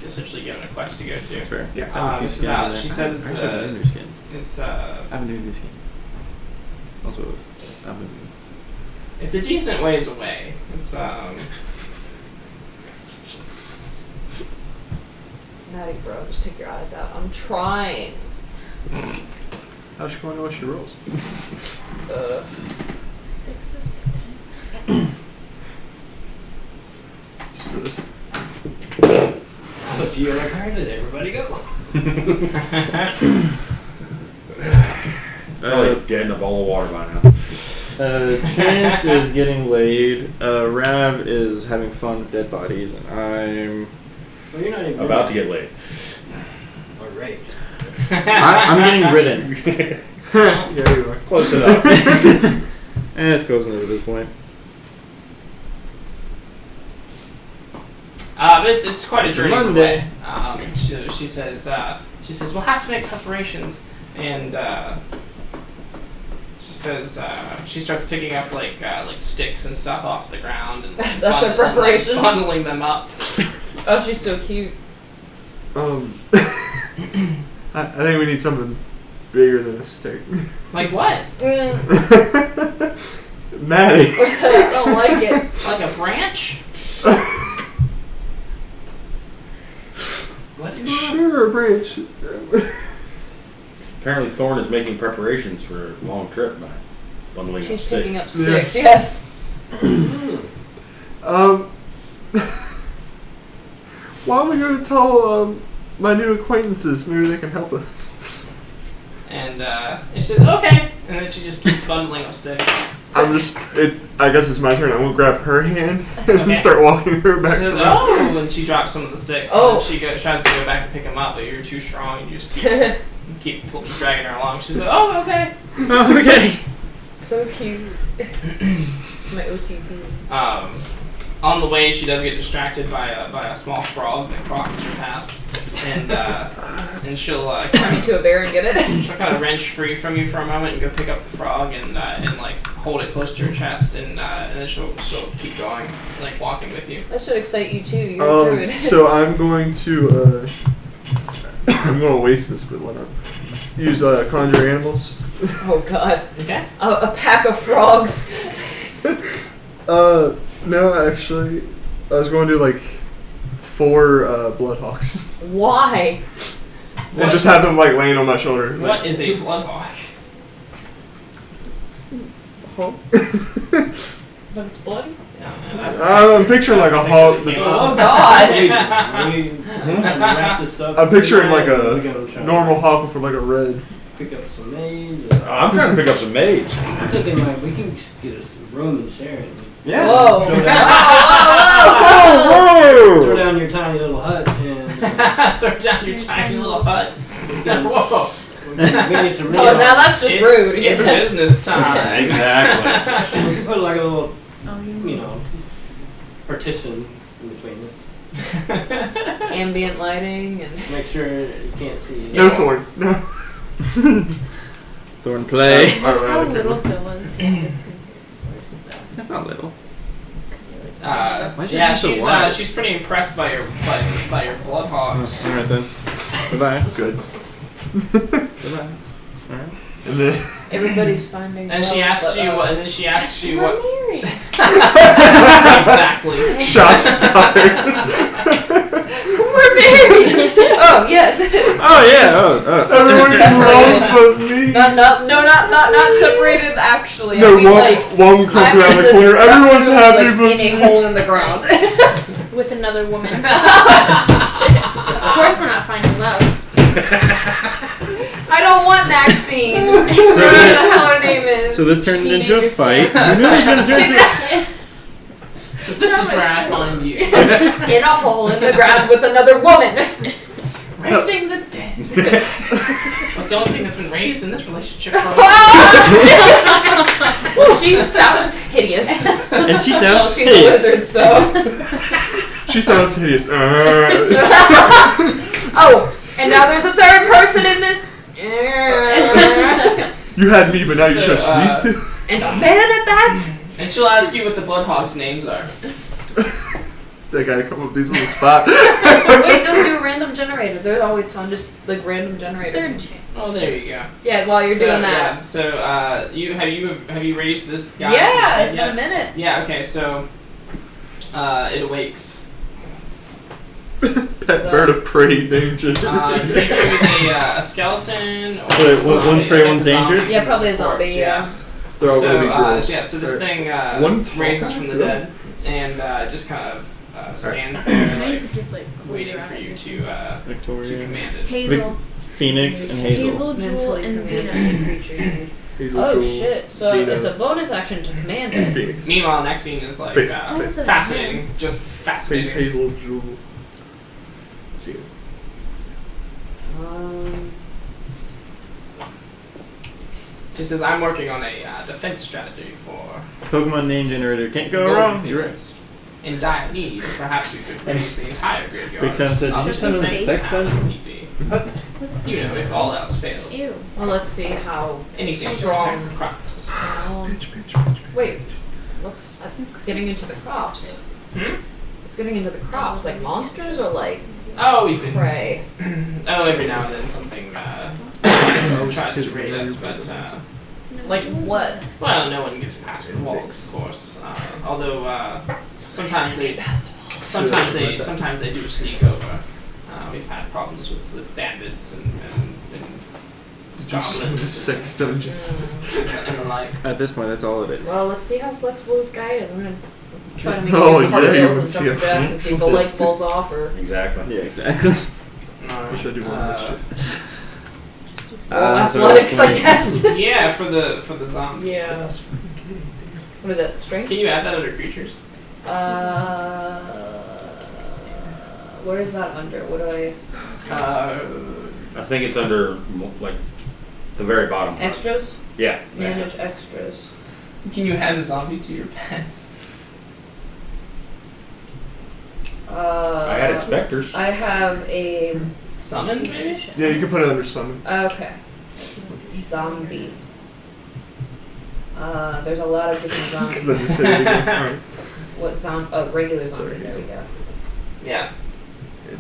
essentially given a quest to go to. that's fair. Yeah. I have a few It's skins about- in there. she says it's I actually have a- a new skin. It's I have a new skin. Also, I'm moving. it's a decent ways away. It's Natty, bro, just take your eyes out. I'm trying. How's she going to know what she rolls? 6 is 10. Just do this. Look, you like her, did everybody go? Probably getting a bowl of water by now. Chance is getting laid. Rav is having fun with dead bodies, and I'm Well, you're not even About to get laid. or raped. I'm getting ridden. Yeah, you are. Close enough. And it's close enough at this point. but it's quite a journey Monday. away. She says we'll have to make preparations, and she says she starts picking up like sticks and stuff off the ground and That's her preparation? bundling them up. Oh, she's so cute. I think we need something bigger than a stick. Like what? Maddie. I don't like it. Like a branch? What? Sure, a branch. Apparently Thorn is making preparations for a long trip by bundling up She's sticks. picking up sticks, yes. Why don't we go tell my new acquaintances? Maybe they can help us. And she says, okay. And then she just keeps bundling up sticks. I guess it's my turn. I'm gonna grab her hand and Okay. start walking her back She to says, the oh, and she drops some of the sticks. Oh. And she tries to go back to pick them up, but you're too strong, and you just keep dragging her along. She says, oh, okay. Okay. So cute. My OTP. On the way, she does get distracted by a small frog that crosses her path, and she'll Turn into a bear and get it. she'll kind of wrench free from you for a moment and go pick up the frog and like hold it close to her chest, and then she'll keep going, like walking with you. That should excite you too. You're a druid. So I'm going to I'm gonna waste this, but why not? Use conjure animals. Oh god. Okay. A pack of frogs. No, actually, I was going to do like 4 bloodhawks Why? and just have them like laying on my shoulder. What is a bloodhawk? But it's bloody? I'm picturing like a hawk. Oh god. We wrap this up. I'm picturing like We gotta a try normal hawk for like a red. Pick up some maize. I'm trying to pick up some maids. I'm thinking like we can get us a room and share it. Yeah. Whoa. Throw down, Whoa! throw down your tiny little hut and Throw down your tiny little hut. can- Whoa. we need some Oh, now that's just rude. It's business time. Exactly. we can put like a little, Oh, you know, partition in between us. Ambient lighting and Make sure you can't see. No thorn. No. Thorn play. How little Dylan's hand is compared to yours, though. That's not little. 'Cause you're like, Why'd you Yeah, make it so she's wide? she's pretty impressed by your bloodhawks. Alright then. Goodbye. Good. Goodbye. Alright. And then everybody's finding And she love asks but you what. us. And then she asks you We're what. married. Exactly. shots fired. We're married! Oh, yes. Oh yeah. Everyone's wrong but me. Not separated actually. No, I mean, like, one comes I'm around in the corner. Everyone's like, happy in but a hole in the ground. With another woman. Of course we're not finding love. I don't want Maxine. So Whatever the hell her name is. So this turned She into a made fight. yourself. You knew it was gonna turn into. So this is where I find you. In a hole in the ground with another woman. Raising the dead. That's the only thing that's been raised in this relationship. Well, she sounds hideous. And she Well, sounds she's a hideous. wizard, so. she sounds hideous. Oh, and now there's a third person in this. You had me, but now you So, touched these two. And a man at that. And she'll ask you what the bloodhawks' names are. They gotta come up with these on the spot. Wait, no, do a random generator. They're always fun, just like random generator. Third chance. Oh, there you go. Yeah, while you're So, doing that. Yeah, so you have you raised this guy? Yeah, it's been a minute. Yeah. Okay. So it awakes. Pet bird of prey danger. You can choose a skeleton or Wait, one zombie. prey, I guess one a danger? zombie. Yeah, probably a zombie. Corpse, Yeah. They're all So gonna be gross. yeah, so this Alright. thing One tall raises guy? from the Really? dead and just kind of stands there Maybe like just like close waiting your for eyes you or to Victoria. command it. Hazel. Phoenix and Hazel. Hazel, Jewel, Mentally and command Xena. any creature you need. Hazel Oh Jewel, shit! So Xena, it's a bonus action to command it. Phoenix. Meanwhile, next scene is like Faith, Oh, is it fascinating, just Faith, fascinating. Hazel Jewel. See. She says, "I'm working on a defense strategy for Pokemon name generator. Can't go wrong. You're right. Goldenfields. In dire need, perhaps we could raise the entire graveyard. Big Time said, "Did you send him a sex dungeon?" You know, if all else fails. Ew. Well, let's see how Anything to strong. protect the crops. Bitch. Wait, what's getting into the crops? Hmm? It's getting into the crops, like monsters or like Oh, we've been. prey. Oh, every now and then something tries to raid us, but Like what? well, no one gets past the walls, of course. Although sometimes they do sneak over. We've had problems with bandits and goblins The sex dungeon. and the like. At this point, that's all it is. Well, let's see how flexible this guy is. I'm gonna try to make Oh, him yeah, cartwheels you and would see jump a jacks and see if a leg falls off or. Exactly. Yeah, exactly. Alright, Wish I do more mischief. Well, so athletics, I that's guess. yeah, for the zombie. Yeah. What is that? Strength? Can you add that under creatures? Where is that under? What do I? I think it's under like the very bottom. Extras? Yeah. that's Manage it. extras. Can you add a zombie to your pets? I added specters. I have a. Summon, maybe? Yeah, you can put it under summon. Okay. Zombie. There's a lot of different Because I zombies. just hit it again. Alright. What regular Sorry, zombies we got. Yeah.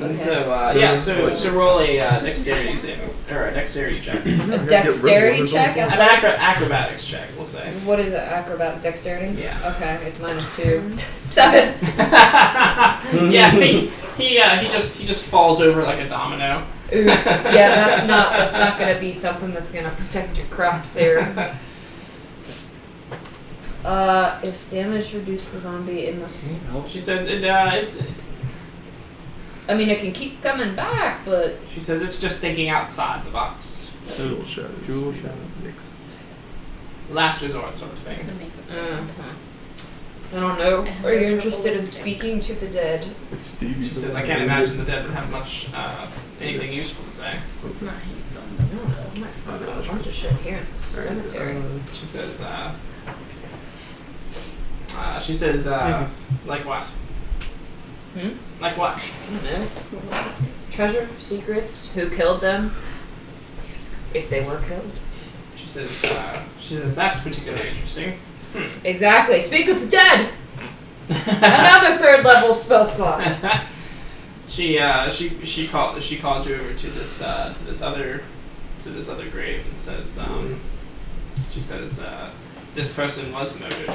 Okay. So roll a dexterity saving or a dexterity check. A dexterity check? An Athletics? acrobatics check, we'll say. What is it? Acrobatic dexterity? Yeah. Okay, it's -2. 7. Yeah, he just falls over like a domino. Ooh. Yeah, that's not gonna be something that's gonna protect your crops there. If damage reduces the zombie, it must. She says it's. I mean, it can keep coming back, but She says it's just thinking outside the box. Jewel shadow. Jewel shadow. Mix. Last resort sort of thing. I don't know. Are you interested in speaking to the dead? It's Stevie. She says I can't imagine the dead would have much anything useful to say. It's not his No, I might find out a bunch of shit here in the cemetery. She says like what? Like what? I don't know. Treasure, secrets, who killed them, if they were killed. She says that's particularly interesting. Exactly. Speak with the dead. Another 3rd level spell slot. She calls you over to this other grave and says she says this person was murdered.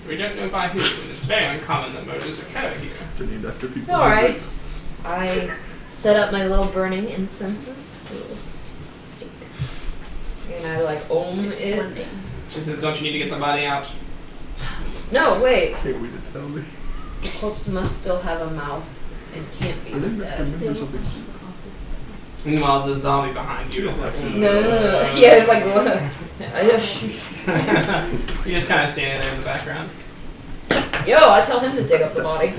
We don't know by who, and it's very uncommon that murders occur here. They're named after people. All right. I set up my little burning incenses. A little stick. And I ohm it. She says, don't you need to get the body out? No, wait. Can't wait to tell me. The corpse must still have a mouth and can't be I didn't dead. remember something. Meanwhile, the zombie behind you is like, No. Yeah, it's like, what? You're just kind of standing there in the background. Yo, I tell him to dig up the body.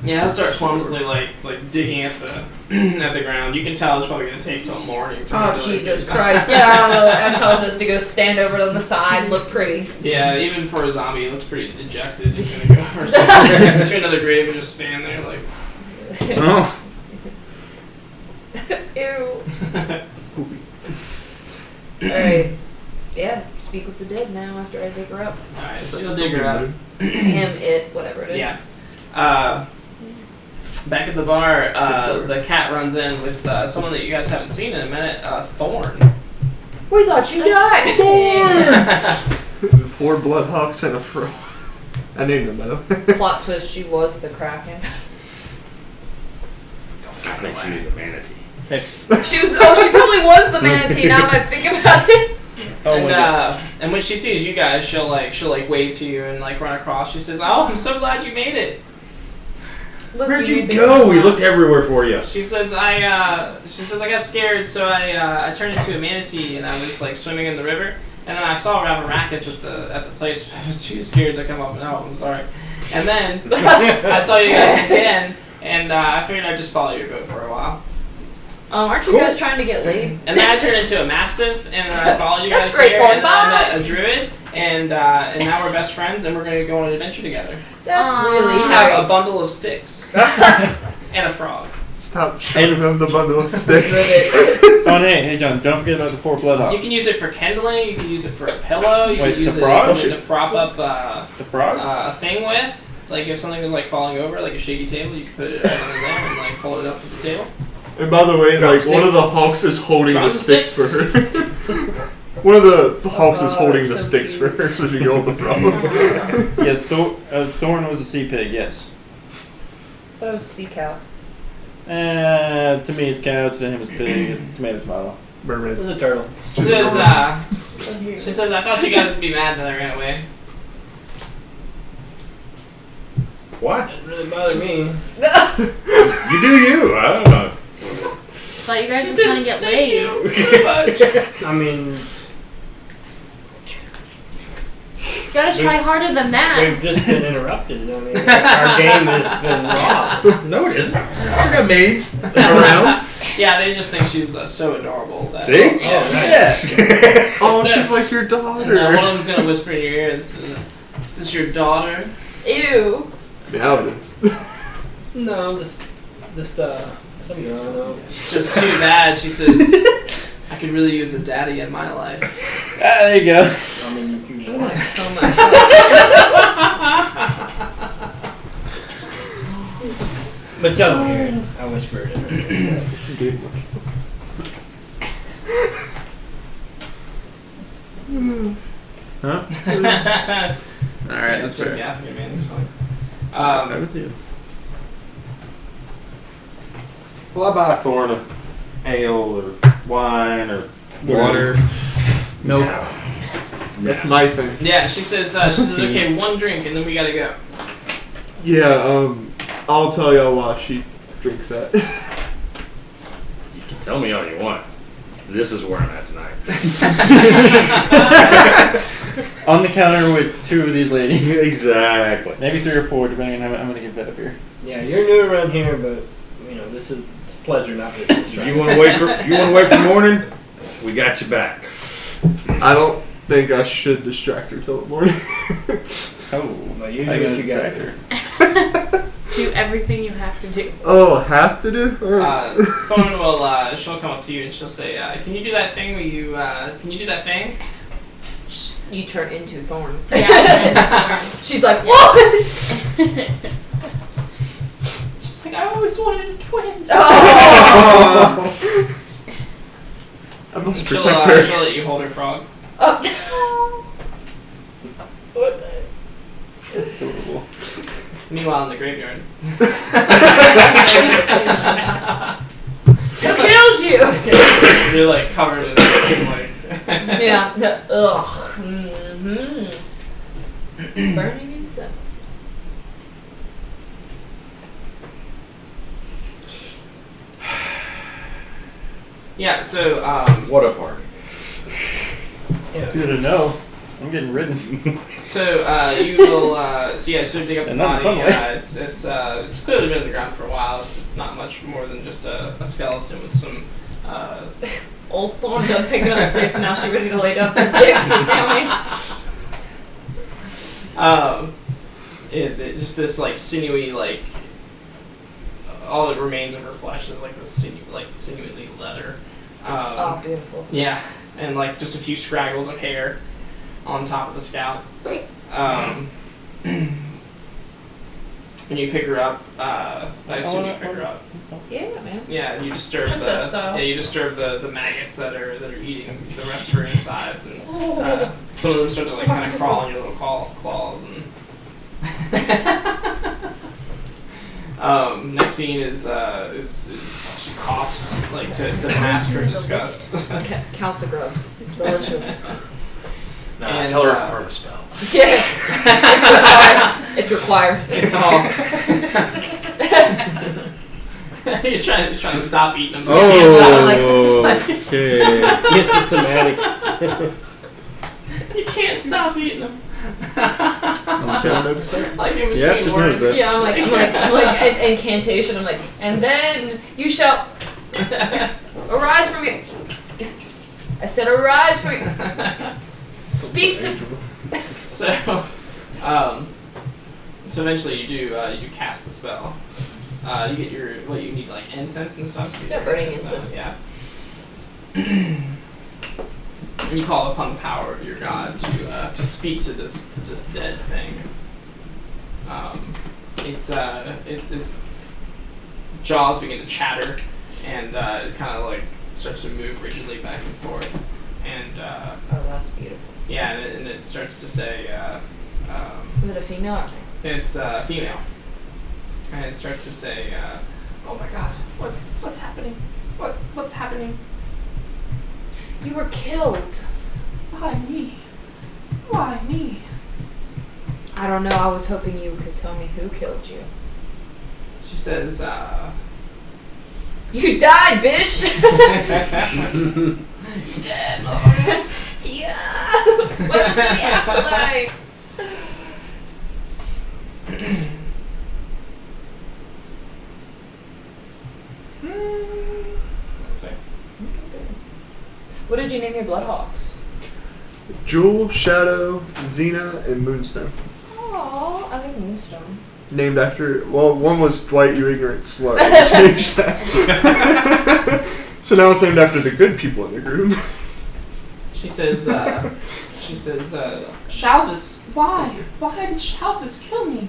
Yeah, he'll start clumsily like digging at the ground. You can tell it's probably gonna take till morning. For Oh, him to, Jesus Christ. Yeah, I tell him just to go stand over on the side, look pretty. Yeah, even for a zombie, he looks pretty dejected. He's gonna go over to another grave and just stand there like. Oh. Ew. Alright. Yeah, speak with the dead now after I dig her up. Alright, so you'll dig her out. Him, it, whatever it is. Yeah. Back at the bar, the cat runs in with someone that you guys haven't seen in a minute, Thorn. We thought you died! 4 bloodhawks and a fro. I named them though. Plot twist, she was the Kraken. I think she was a manatee. She probably was the manatee now that I think about it. And when she sees you guys, she'll wave to you and run across. She says, "Oh, I'm so glad you made it." Look, Where'd you made big go? We mouth. looked everywhere for you. She says, I got scared, so I turned into a manatee and I was swimming in the river. And then I saw Ravaracus at the place, but I was too scared to come up and help. I'm sorry. And then I saw you guys again, and I figured I'd just follow your boat for a while. Aren't you guys trying to get laid? And then I turned into a mastiff, and I followed you That's guys great here, fun. and then I met a druid, and now we're best friends, and we're going to go on an adventure together. That's really We have a great. bundle of sticks and a frog. Stop showing them the bundle of sticks. Oh, and hey, John, don't forget about the 4 bloodhawks. You can use it for kindling. You can use it for a pillow. You Wait, can use the it as frog? something to prop up The frog? a thing with. If something was falling over, like a shaky table, you could put it right under there and pull it up to the table. And by the way, Drumstick. one of the hawks is holding the sticks for her. One of the hawks is holding the so sticks cute. for her so she can hold the frog. Yes, Thorn was a sea pig, yes. That was sea cow. To me, it's cow. To him, it's pig. It's tomato. It Mermaid. was a turtle. She says, So here. I thought you guys would be mad that I ran away. What? Didn't really bother me. You do you. I don't know. Thought you guys She were says, trying to get "Thank laid. you so much." I mean, You gotta try harder than that. we've just been interrupted. I mean, our game has been lost. No, it isn't. Still got maids around. Yeah, they just think she's so adorable. That, See? Oh, right. Yes. Oh, she's like your And one daughter. of them's gonna whisper in your ear, and say, "Is this your daughter?" Ew. Yeah, it is. No, just some girl I know. It's just too bad. She says, "I could really use a daddy in my life." There you go. I mean, you Oh my but y'all don't hear it. I whispered it. Huh? All right, that's fair. The African man is funny. I would see it. Well, I buy Thorn a ale or wine or Water. Milk. That's my thing. Yeah, she says, okay, one drink, and then we gotta go. Yeah, I'll tell y'all while she drinks that. You can tell me all you want. This is where I'm at tonight. On the counter with 2 of these ladies. Exactly. Maybe 3 or 4, depending on how I'm gonna get fed up here. Yeah, you're new around here, but you know this is pleasure, not business. If you want to wait for morning, we got you back. I don't think I should distract her till the morning. Oh, But you do I what got you a got. tractor. Do everything you have to do. Oh, have to do? Alright. Thorn will, she'll come up to you and she'll say, can you do that thing where you, can you do that thing? You turn into Thorn. Yeah. She's like, what? She's like, I always wanted a twin. I must She'll, protect her. she'll let you hold her frog. Oh. That's adorable. Meanwhile, in the graveyard. Who killed you? You're like covered in like. Yeah. Ugh. Mm-hmm. Burning incense. Yeah. So What a party. Good to know. I'm getting ridden. So you will so dig up the And not in a body. fun way. It's clearly been in the ground for a while. It's not much more than just a skeleton with some. Old Thorn done picking up sticks, and now she's ready to lay down some dicks, you feel me? It just this like sinewy like. All that remains of her flesh is like this sinewy leather. Oh, beautiful. Yeah, and like just a few scraggles of hair on top of the scalp. When you pick her up, I assume you pick her up. Yeah, man. Yeah, and you disturb Princess style. the maggots that are eating the rest of her insides, and some of them start to like kind of crawl on your little claws. And next scene is she coughs like to mask her disgust. Council grubs. Delicious. And, tell her to burn a spell. Yeah. It's required. It's all. You're trying to stop eating them. You can't stop, okay. It's a somatic. You can't stop eating them. Notice that? Like in between Yeah, just words. noticed that. Yeah, I'm like incantation. I'm like, and then you shall arise from your. I said, arise from your. Speak to. So eventually you do cast the spell. You get you need like incense and stuff. So you get Yeah, your burning out, incense. yeah. And you call upon the power of your god to speak to this dead thing. Its jaws begin to chatter, and it kind of like starts to move rigidly back and forth, and Oh, that's beautiful. yeah, and it starts to say, Is it a female or male? it's female, and it starts to say, Oh my God! What's happening? What's happening? You were killed. Why me? Why me? I don't know. I was hoping you could tell me who killed you. She says, You died, bitch! You dead, motherfucker. Yeah! What's the afterlife? Let's see. What did you name your Bloodhawks? Jewel, Shadow, Xena, and Moonstone. Aww, I like Moonstone. Named after, well, one was Dwight, you ignorant slut. I changed that. So now it's named after the good people in the group. She says, Shalvis, why? Why did Shalvis kill me?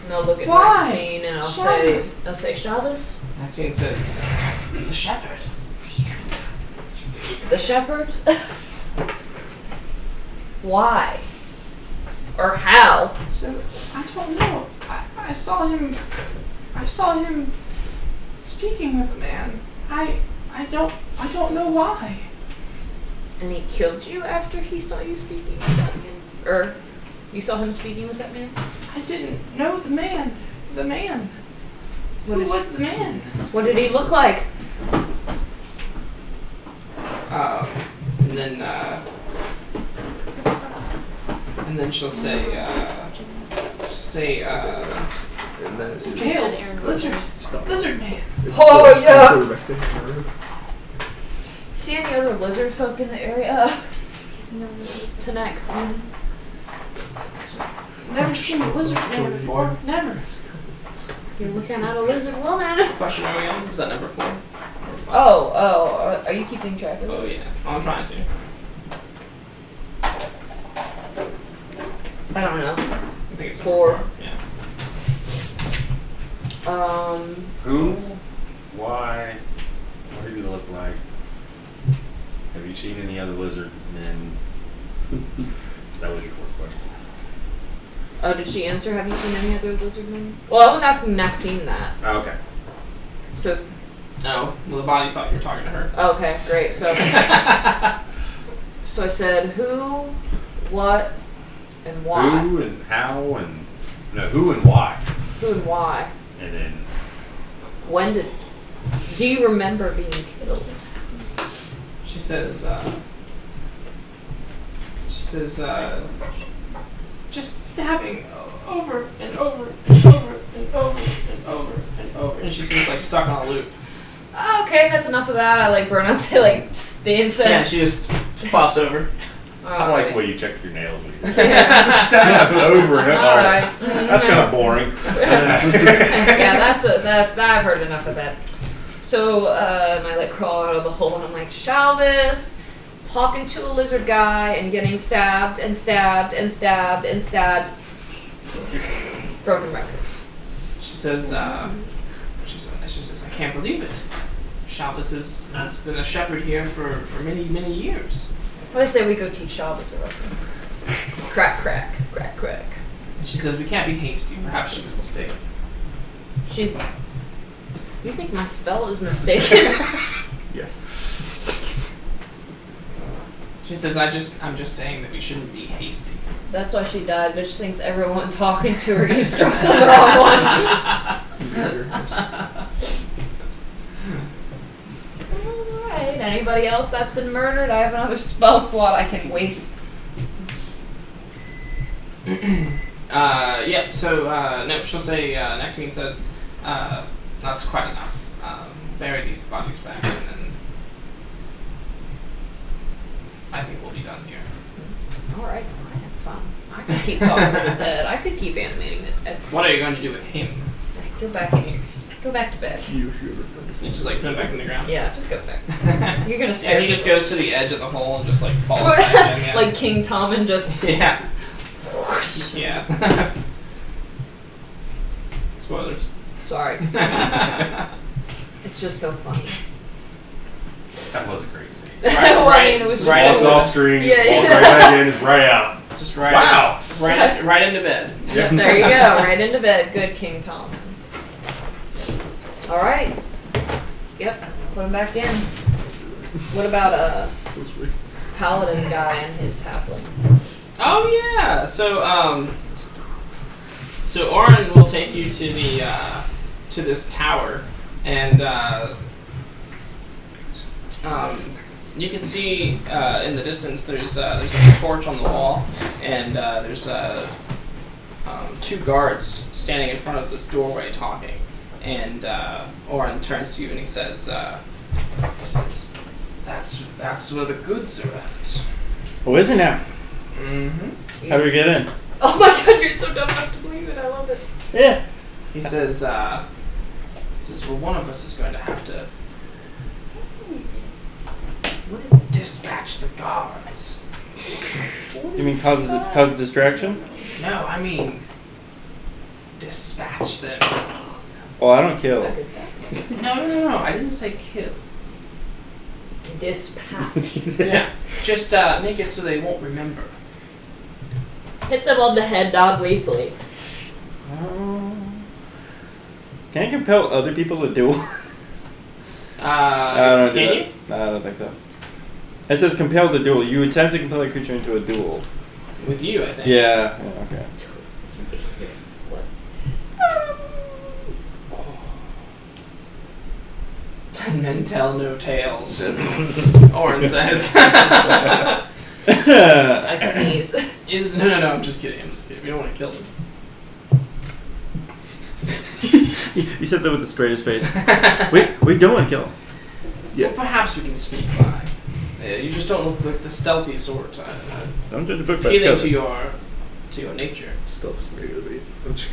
And I'll look at Why? Maxine and I'll say, Shalvis? Maxine says, the shepherd. The shepherd? Why? Or how? She says, I don't know. I saw him speaking with a man. I don't know why. And he killed you after he saw you speaking with that man? Or you saw him speaking with that man? I didn't know the man. The man. What Who did was the man? What did he look like? And then she'll say, And then scales, lizard man. Oh, yeah. Mexican. See any other lizard folk in the area? To next. Never seen a lizard man before. Never. You're looking at a lizard woman. Question again? Was that number 4? Number 5? Oh, are you keeping track of this? Oh yeah, I'm trying to. I don't know. I think it's 4. number 4. Yeah. Who? Why? What do you look like? Have you seen any other lizard men? That was your 4th question. Oh, did she answer? Have you seen any other lizard men? Well, I was asking Maxine that. Oh, okay. So, No, well, the body thought you were talking to her. okay, great. So, so I said who, what, and why. Who and how and no, who and why, Who and why. and then When did? Do you remember being killed? She says, just stabbing over and over and over and over and over and over. And she seems like stuck on a loop. Okay, that's enough of that. I like burn up the the incense. Yeah, she just flops over. I like the way you check your nails. Yeah. Stab over and All right. That's kind of boring. Yeah, that's I've heard enough of that. So, and I like crawl out of the hole and I'm like, Shalvis, talking to a lizard guy and getting stabbed and stabbed and stabbed and stabbed. Broken record. She says, I can't believe it. Shalvis has been a shepherd here for many, many years. What I say we go teach Shalvis a lesson. Crack, crack, crack, crack. And she says, we can't be hasty. Perhaps she was mistaken. She's. You think my spell is mistaken? Yes. She says, I'm just saying that we shouldn't be hasty. That's why she died. Bitch thinks everyone talking to her eavesdropped on the wrong one. Alright, anybody else that's been murdered? I have another spell slot I can waste. Yeah, so, no, she'll say, Maxine says, that's quite enough. Bury these bodies back, and then I think we'll be done here. Alright, I had fun. I could keep talking to the dead. I could keep animating the dead. What are you going to do with him? Go back in here. Go back to bed. You just, like, put him back in the ground? Yeah, just go back. You're gonna scare Yeah, he just goes to the edge of the hole and just, like, falls back in. Yeah. Like King Tom and just... Yeah. Yeah. Spoilers. Sorry. It's just so funny. That was a great scene. Well, I mean, it was just right Walks so off screen, Yeah, yeah. walks right back in, is right out. Just right. Wow. Right into bed. Yep. There you go, right into bed. Good King Tom. All right. Yep. Put him back in. What about paladin guy and his halfling? Oh yeah. So Orin will take you to the to this tower, and you can see in the distance there's like a torch on the wall, and there's 2 guards standing in front of this doorway talking. And Orin turns to you and he says, "That's where the goods are at." Oh, isn't it? Mm-hmm. How do we get in? Oh my god, you're so dumb enough to believe it. I love it. Yeah. He says, "Well, one of us is going to have to dispatch the guards." You mean cause a distraction? No, I mean dispatch them. Oh, I don't kill. No. I didn't say kill. Dispatch. Yeah. Just make it so they won't remember. Hit them on the head non-lethally. Can I compel other people to duel? Can you? No, I don't think so. It says compel to duel. You attempt to compel a creature into a duel. With you, I think. Yeah. Okay. Men tell no tales. Orin says. I sneeze. No, I'm just kidding. We don't want to kill them. You said that with the straightest face. We don't want to kill him. Yeah. Well, perhaps we can sneak by. You just don't look like the stealthy sort. Don't judge a book by its Appealing cover. to your nature. Stuff is negative 8.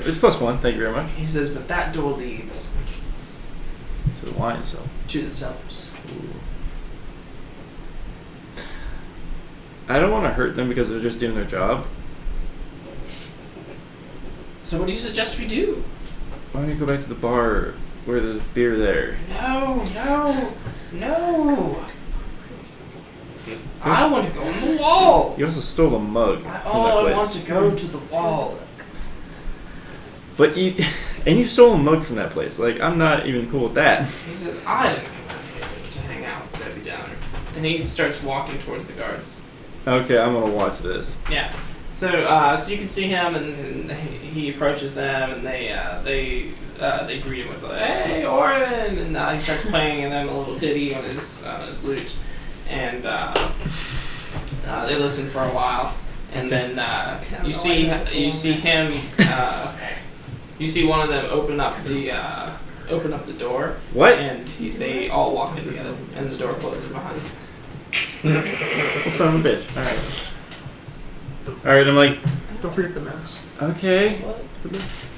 It's +1. Thank you very much. He says, but that door leads To the wine cell. to the cellars. I don't want to hurt them because they're just doing their job. So what do you suggest we do? Why don't you go back to the bar where there's beer there? No. I want to go on the wall. You also stole a mug. I from that want place. to go to the wall. But you stole a mug from that place. Like, I'm not even cool with that. He says, I didn't come out here to hang out with Debbie Downer. And he starts walking towards the guards. Okay, I'm gonna watch this. Yeah. So you can see him, and he approaches them, and they greet him with like, "Hey, Orin!" And he starts playing them a little ditty on his lute, and they listen for a while, and then you see him. You see one of them open up the door. What? And they all walk in together, and the door closes behind them. Well, son of a bitch. Alright, I'm like, Don't forget the mask. okay.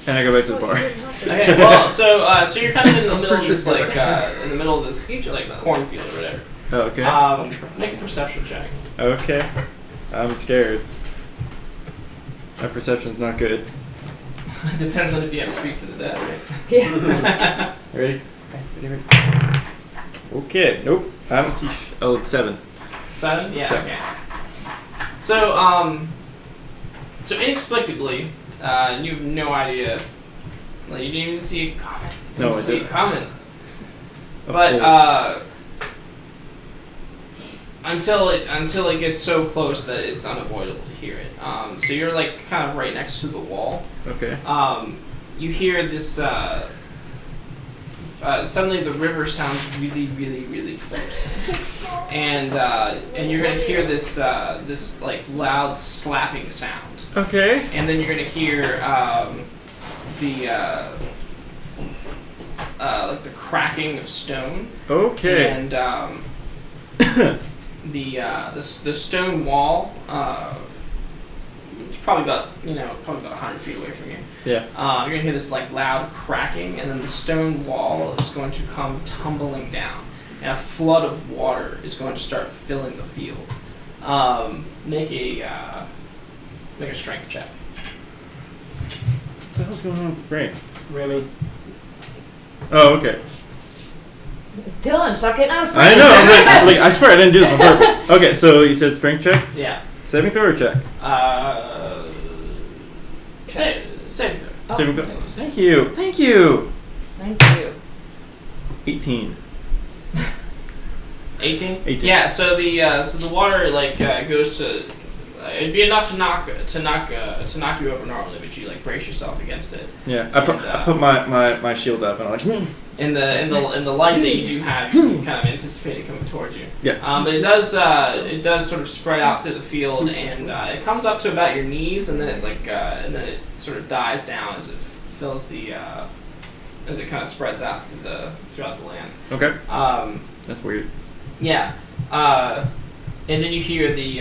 And I go back to the bar. Okay, well, so you're kind of in the middle of this, like, in the middle of this, like, cornfield or whatever. Okay. Make a perception check. Okay. I'm scared. My perception's not good. Depends on if you have to speak to the dead, right? Yeah. Ready? Ready? Okay. Nope. I don't see 7. 7? Yeah, 7. okay. So inexplicably, you have no idea. Like, you didn't even see it coming. You No, didn't I see didn't. it coming. Oh, But until it gets so close that it's unavoidable to hear it. So you're like kind of right next to the wall. Okay. You hear this. Suddenly, the river sounds really, really, really close, and you're gonna hear this like loud slapping sound. Okay. And then you're gonna hear like the cracking of stone. Okay. And the stone wall. It's probably about 100 feet away from you. Yeah. You're gonna hear this like loud cracking, and then the stone wall is going to come tumbling down, and a flood of water is going to start filling the field. Make a strength check. What the hell's going on with the frame? Remy. Oh, okay. Dylan, stop getting out of I frame. know. Like, I swear I didn't do this on purpose. Okay, so you said strength check? Yeah. Saving throw or check? Saving throw. Oh, Saving throw. thanks. Thank you. Thank you. Thank you. 18. 18? 18. Yeah. So the water goes to. It'd be enough to knock you over normally, but you brace yourself against it. Yeah, I put my shield up and I'm like. In the light that you do have, you can kind of anticipate it coming towards you. Yeah. But it does sort of spread out through the field, and it comes up to about your knees, and then it sort of dies down as it fills the as it kind of spreads out throughout the land. Okay. That's weird. Yeah. And then you hear the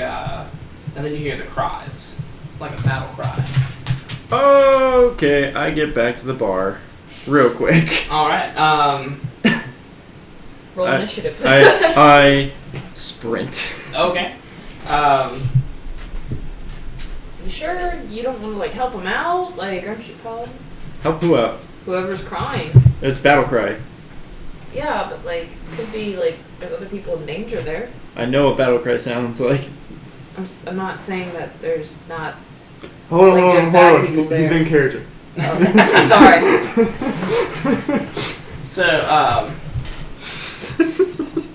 cries, like a battle cry. Okay, I get back to the bar real quick. All right. Roll initiative. I sprint. Okay. You sure you don't want to help him out? Aren't you proud? Help who out? Whoever's crying. It's battle cry. Yeah, but could be there's other people in danger there. I know what battle cry sounds like. I'm not saying that there's not. Hold there's bad people on. there. He's in character. Sorry. So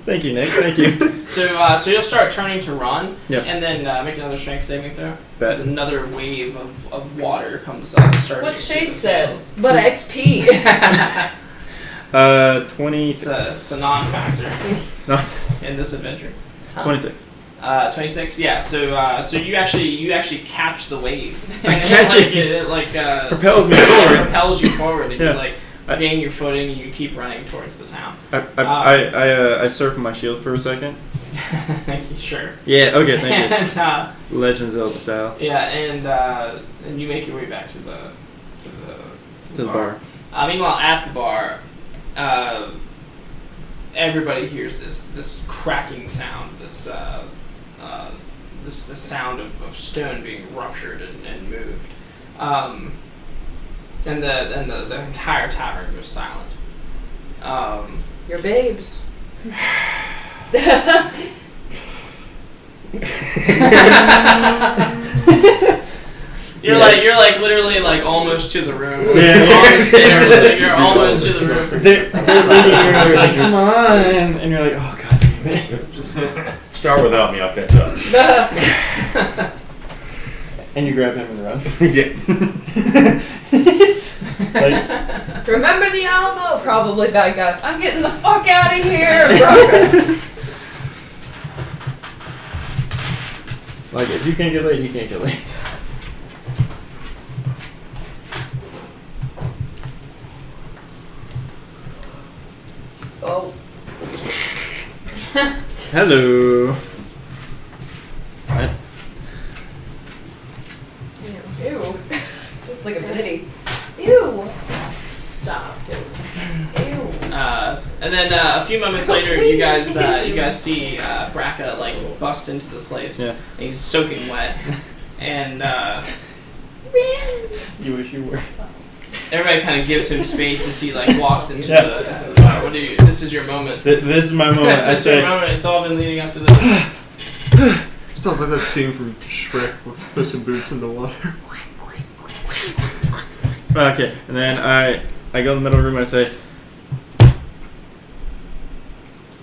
Thank you, Nick. Thank you. so you'll start turning to run, Yep. and then make another strength saving throw. Bet. As another wave of water comes surging. What through Shade the said, field. but XP. 26. It's a non-factor No, in this adventure. 26. 26. Yeah. So you actually catch the wave. I And catch it. It Propels me forward. propels you forward, and Yeah. you gain your footing, and you keep running towards the town. I surf my shield for a second. Sure. Yeah. Okay. Thank And you. Legend Zelda style. yeah, and you make your way back to the bar. Meanwhile, at the bar, everybody hears this cracking sound, this sound of stone being ruptured and moved, and the entire tavern goes silent. Your babes. You're literally almost to the room. Yeah. You're on the stairs. You're almost to the room. They're leading you, like, come on, and you're like, oh god damn it. Start without me, I'll catch up. And you grab him and run. Yeah. Remember the Alamo? Probably bad guys. I'm getting the fuck out of here, bro. Like, if you can't get laid, he can't get laid. Oh. Hello. Ew. It's like a pity. Ew. Stop, dude. Ew. And then a few moments later, you guys see Braca bust into the place. Yeah. And he's soaking wet, and You wish you were. everybody kind of gives him space as he walks into Yeah. the bar. What do you? This is your moment. This is my moment. I This is your say, moment. It's all been leading up to this. Sounds like that scene from Shrek with Puss in Boots in the water. okay, and then I go in the middle of the room and I say,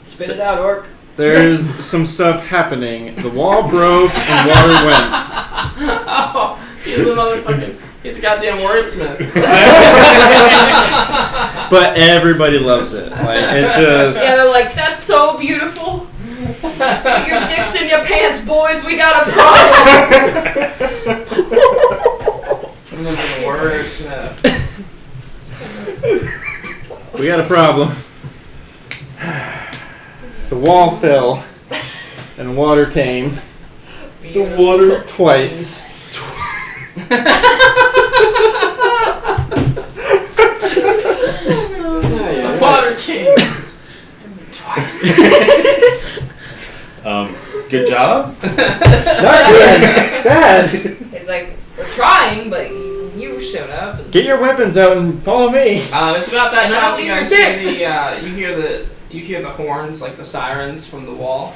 Spit it out, orc. there's some stuff happening. The wall broke and water went. Oh, he's a motherfucking. He's a goddamn wordsmith. But everybody loves it. It's just. Yeah, they're like, that's so beautiful. Get your dicks in your pants, boys. We got a problem. Wordsmith. We got a problem. The wall fell and water came. The water Twice. The water king. Twice. Good job. Not good. Bad. He's like, we're trying, but you showed up. Get your weapons out and follow me. It's about that And I time don't you need guys your hear you hear the horns, like the sirens from the wall,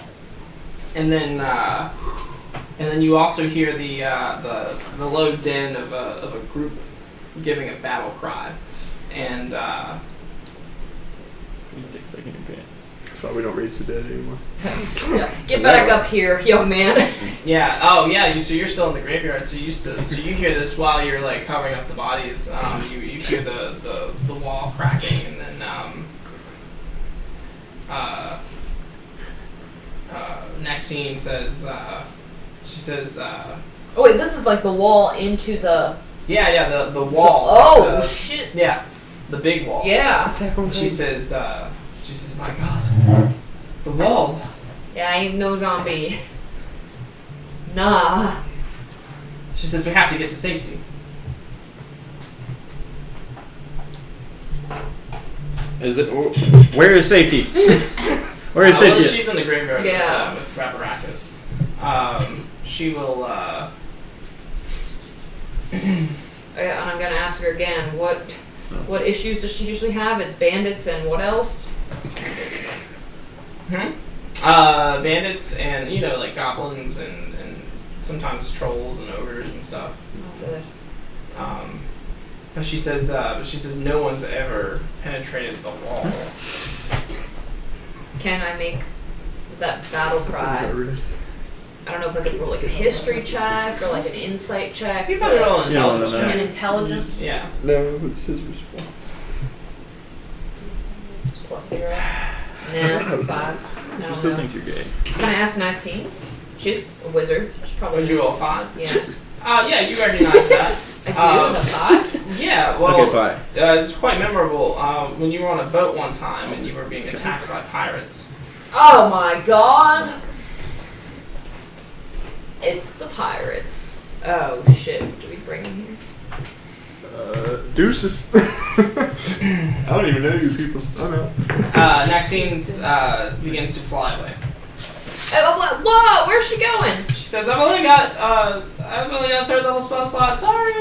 and then you also hear the low din of a group giving a battle cry, and Dick's back in your pants. That's why we don't raise the dead anymore. Yeah. Get back up here, young man. Yeah. Oh, yeah. So you're still in the graveyard. So you hear this while you're like covering up the bodies. You hear the wall cracking, and then Maxine says. She says. Oh wait, this is like the wall into the. Yeah. The wall. Oh shit. Yeah. The big wall. Yeah. She says. My God. The wall. Yeah, I ain't no zombie. Nah. She says we have to get to safety. Is it? Where is safety? Where is safety? Well, she's in the graveyard Yeah. with Raparakis. She will. And I'm gonna ask her again. What issues does she usually have? It's bandits and what else? Bandits and like goblins and sometimes trolls and ogres and stuff. Oh, good. But she says no one's ever penetrated the wall. Can I make that battle Is cry? that really? I don't know if I could roll like a history check or like an insight check. You probably roll an Yeah, intelligence no. check. An intelligence. Yeah. No, it's his response. It's +0. No, 5. She No, still no. thinks you're gay. Can I ask Maxine? She's a wizard. She's probably. Would you roll 5? Yeah. Yeah, you recognize that. I do. The 5. Yeah, well, Okay, bye. it's quite memorable when you were on a boat one time and you were being attacked by pirates. Oh my God. It's the pirates. Oh shit. Do we bring them here? Deuces. I don't even know you people. I know. Maxine begins to fly away. Whoa! Where's she going? She says, I've only got a 3rd level spell slot. Sorry.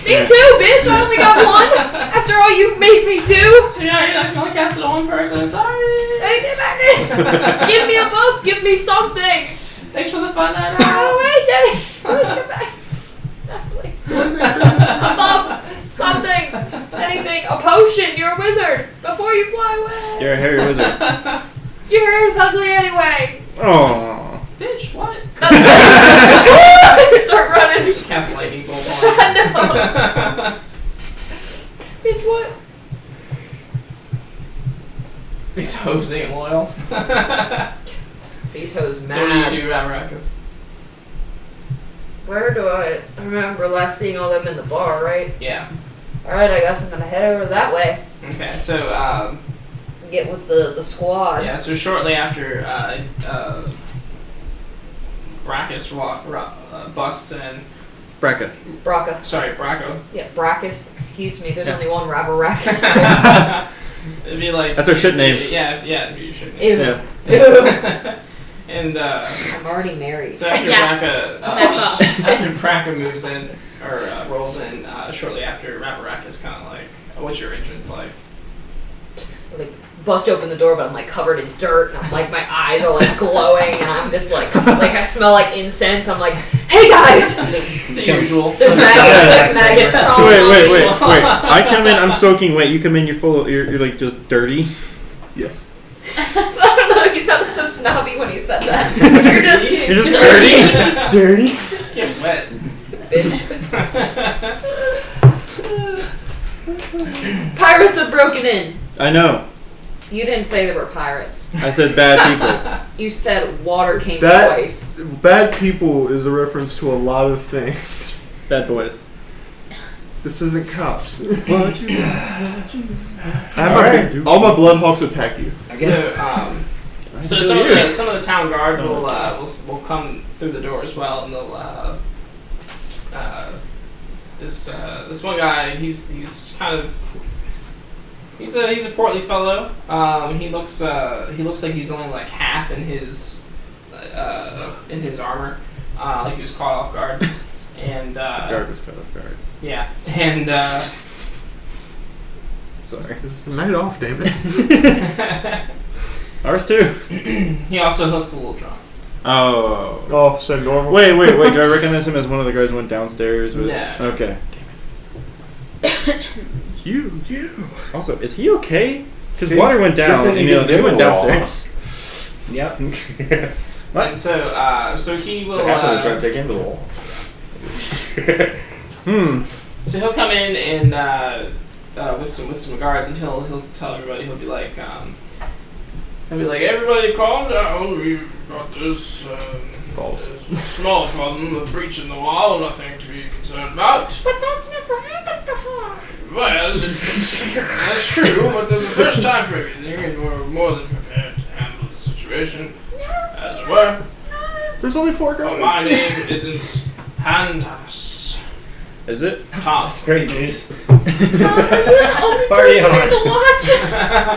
Me too, bitch. I only got one. After all you made me do. So yeah, I can only cast it on one person. Sorry. Hey, get back in. Give me a buff. Give me something. Thanks for the fun night Oh out. wait, Daddy. Please get back. No, please. A buff. Something. Anything. A potion. You're a wizard. Before you fly away. You're a hairy wizard. Your hair's ugly anyway. Oh. Bitch, what? Start running. Cast lightning bolt on No. Bitch, what? These hoes ain't loyal. These hoes mad. So what do you do, Raparakis? Where do I remember last seeing all them in the bar, right? Yeah. Alright, I guess I'm gonna head over that way. Okay, so Get with the squad. yeah, so shortly after Brackus busts in. Bracca. Braca. Sorry, Bracco. Yeah, Brackus. Excuse me, there's Yeah. only one Rabaracus. It'd be like That's our shit name. Yeah, it'd be your shit name. Ew. Yeah. Ew. And I'm already married. so after Yeah. Bracca moves in or rolls in shortly after Raparakis kind of like, what's your entrance like? Like bust open the door, but I'm like covered in dirt, and I'm like my eyes are like glowing, and I'm just like I smell like incense. I'm like, hey guys, The usual. there's maggots So crawling on me. wait. I come in, I'm soaking wet. You come in, you're like just dirty. Yes. I don't know. He sounded so snobby when he said that. You're just dirty. Dirty. Get wet. bitch. Pirates have broken in. I know. You didn't say there were pirates. I said bad people. You said water came That- twice. Bad people is a reference to a lot of things. Bad boys. This isn't cops. What you? All my bloodhawks attack you. I guess. So some of the town guard will come through the door as well, and they'll this one guy he's kind of he's a portly fellow. He looks like he's only like half in his armor, like he was caught off guard, and Guard was cut off guard. yeah, and Sorry. It's the night off, damn it. Ours too. he also looks a little drunk. Oh. Oh, so normal. Wait. Do I recognize him as one of the guys who went downstairs with? No. Okay. You. Also, is he okay? Because Good- water went down, good thing and he then didn't he went get the wall. downstairs. Yep. What? And so he will. Half of them trying to take him to the wall. So he'll come in and with some guards, and he'll tell everybody. He'll be like, everybody calm down. We've got this small problem of breaching the wall. Nothing to be concerned about. But that's never happened before. Well, that's true, but there's a first time for everything, and we're more than prepared to handle the situation, as it were. There's only 4 But guards. my name isn't Hantanas. Is it? Tom. Great news. Only Party person hard. to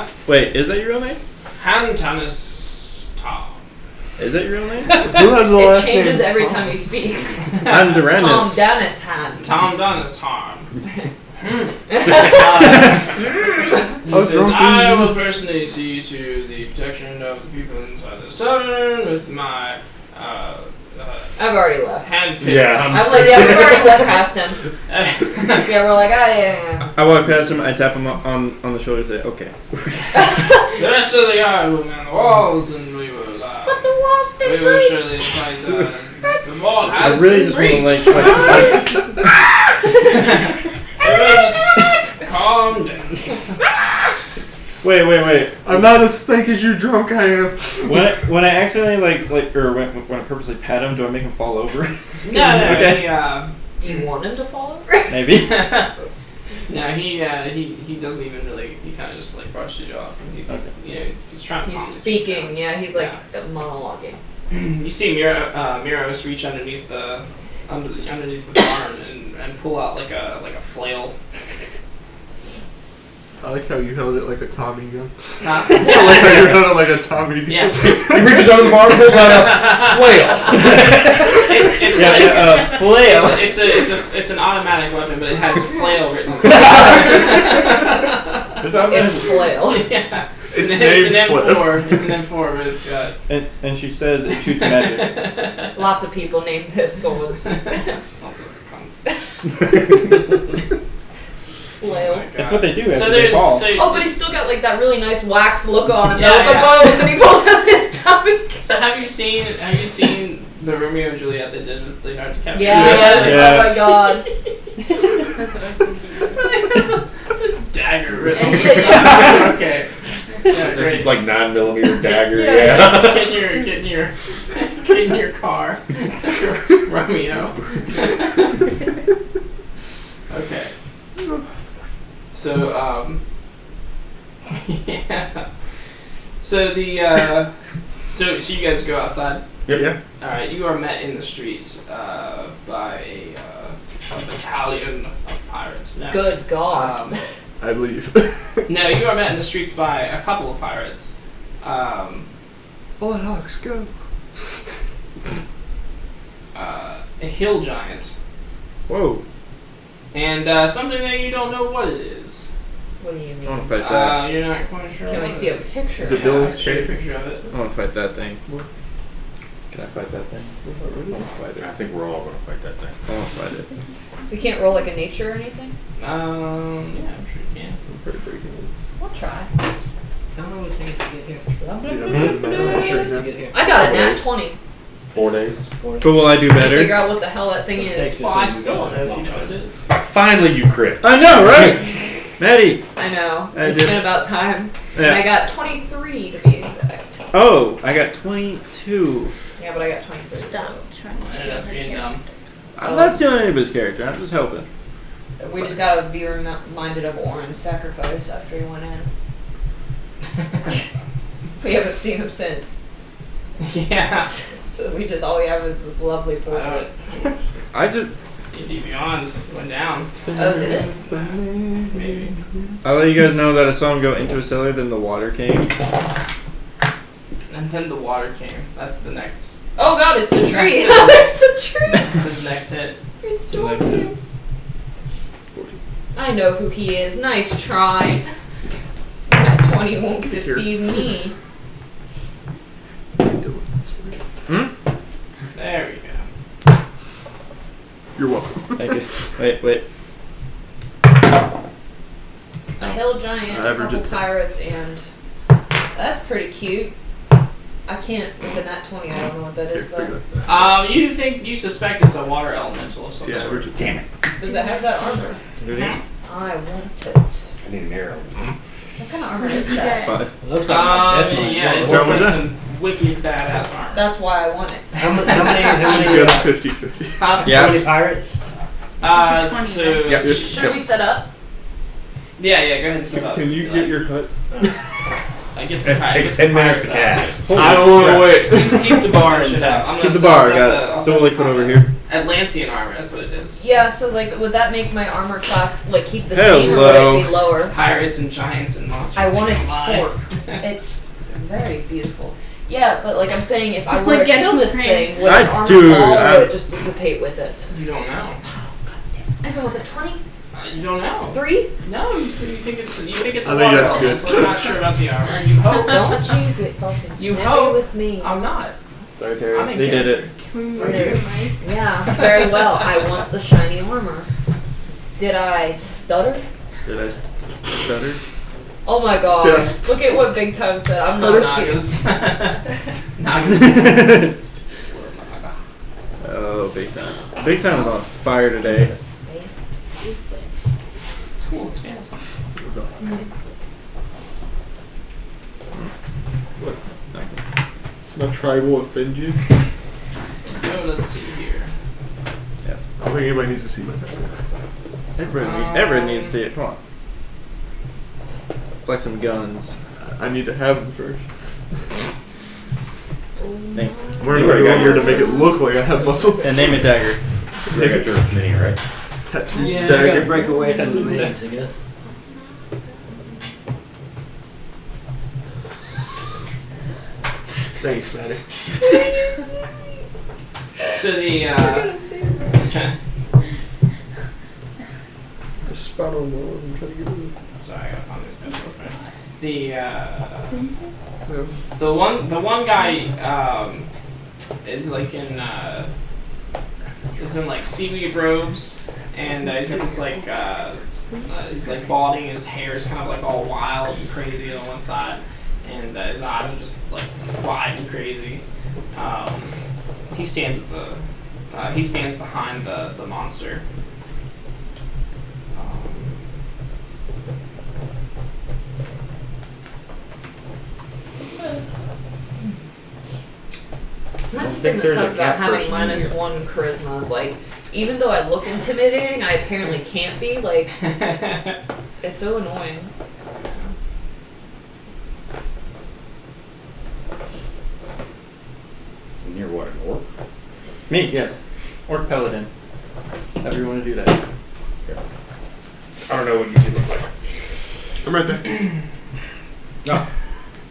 watch. Wait, is that your real name? Hantanas Tom. Is that your real name? Who has the It last changes name? every time he speaks. I'm Tom Doranus. Danis hand. Tom Donisham. He was says, drunk. I will personally see to the protection of the people inside this tavern with my I've already left. handpicked. Yeah. I'm like, yeah, we've already went past him. Yeah, we're like, yeah. I walk past him, I tap him on the shoulder and say, okay. The rest of the yard will man the walls, and we will. But the walls We been will breached. surely fight the wall I has really been just want to breached. Everyone just calm down. Wait. I'm not as stank as you drunk I am. When I accidentally or when I purposely pat him, do I make him fall over? No, Okay. You want him to fall over? Maybe. No, he doesn't even really. He kind of just like brushes you off, and he's he's trying to. He's calm his speaking, people yeah, he's like monologuing. down. You see Miros reach underneath the barn and pull out like a flail. I like how you held it like a Tommy gun. Huh? I like how you held it like a Tommy gun. Yeah. He reaches under the bar and pulls out a flail. It's flail. it's an automatic weapon, but it has flail written on it. In flail. Yeah. It's an named M4. It's an M4, but it's got. And she says it shoots magic. Lots of people named this swords. Lots of cunts. Flail. Oh my God. It's what they do So after they there's fall. Oh, but he's still got like that really nice wax look on him. Yeah, That was the pose, and he pulls out his tummy. So have you seen the Romeo and Juliet they did with Leonardo DiCaprio? Yes. Yeah. Oh my god. That's what I was thinking. Dagger written. Yeah. Okay. Yeah, great. Like 9mm dagger. Yeah. Yeah. Get in your car, Romeo. Okay. So yeah. So so you guys go outside. Yep. Yeah. All right. You are met in the streets by a battalion of pirates. No. Good god. I leave. No, you are met in the streets by a couple of pirates. Bloodhawks, go. A hill giant, Whoa. and something that you don't know what it is. What do you I mean? want to fight that. You're not quite sure. Can we what see a it is. picture? Is it Yeah, Dylan's I'll show you a character? picture of it. I want to fight that thing. Can I fight that thing? I really want to fight it. I think we're all gonna fight that thing. I want to fight it. We can't roll like a nature or anything? Yeah, I'm sure you can. I'm pretty good. We'll try. How long will it take us to get here? Yeah, sure, To yeah. get here. I got a nat 20. 4 days. But will I do Figure better? out what the hell that thing is. Well, I still don't know if you know what it is. Finally, you crit. I know, right? Maddie. I know. I It's did. been about time. And Yeah. I got 23 to be exact. Oh, I got 22. Yeah, but I got 23. Stop trying to Yeah, steal that's her being character. dumb. I'm not stealing anybody's character. I'm just helping. We just gotta be reminded of Orin's sacrifice after he went in. We haven't seen him since. Yeah. So we just, all we have is this lovely portrait. I just. D&D Beyond went down. Oh, did it? Maybe. I let you guys know that I saw him go into a cellar, then the water came. And then the water came. That's the next. Oh god, it's the tree! That's There's the tree! That's his next hit. It's The next Dorothy. I know who he is. Nice try. That 20 won't deceive me. Hmm? There we go. You're welcome. Thank you. Wait. hill giant, a Average couple of 10. pirates, and that's pretty cute. I can't with a nat 20. I don't know what that is though. You suspect it's a water elemental of some Yeah, sort. average of Damn it. Does it have that armor? I I want it. need an arrow. What kind of armor is that? 5. It looks like my death knight. Yeah, it What looks was like that? some wicked badass armor. That's why I want it. How many, She's got a 50-50. Huh? Yeah. how many pirates? It's a 20, So right? Yeah. Should we set up? yeah, go ahead and set up. Can you if get like. your hut? I get some It pirates. takes 10 minutes to cast. I don't want to wait. Keep the bar and shit out. I'm Keep gonna the bar. set Got I'll it. So set we'll the put over here. Atlantean armor. That's what it is. Yeah. So like, would that make my armor class like keep the same, or would Hello. it be lower? Pirates and giants and monsters. I want its Lie. fork. It's very beautiful. Yeah, but like I'm saying, if I Like were to getting kill this the thing, would I its armor do, fall, or I- would it just dissipate with it? You don't know. I don't know, was it 20? You don't know. 3? No, you think it's I a think water that's elemental, good. So I'm not sure about the armor. You hope. Don't you get fucking You snippy hope. with me. I'm not. Sorry, Terry. I'm in They did it. Can we Are move you? your mic? Yeah, very well. I want the shiny armor. Did I stutter? Did I stutter? Oh my god. Dust. Look at what Big Time said. I'm Stutter? not kidding. Nagas. Oh, big time. Big time was on fire today. It's cool. It's fantasy. Does my tribal offend you? Oh, let's see here. Yes. I don't think anybody needs to see my tattoo. Everyone needs to see it. Come on. Like some guns. I need to have them first. Name, I'm wearing a longer to make it look like I have muscles. and name a dagger. You got your mini, right? Tattoos, Yeah, you gotta dagger. break away from the Tattoos and mains, I guess. Thanks, Maddie. So the I spot on the one I'm trying to get rid of. sorry, I gotta find this picture real quick. The Yeah. the one guy is like in is in like seaweed robes, and he's got this like he's like balding, and his hair is kind of like all wild and crazy on one side, and his eyes are just like wide and crazy. He stands at the he stands behind the monster. That's the think thing that there's a sucks about cat having person in here. -1 charisma is like, even though I look intimidating, I apparently can't be. Like, it's so annoying. And you're what, an orc? Me, yes. Orc paladin. However you want to do that. I don't know what you two look like. I'm right there. No.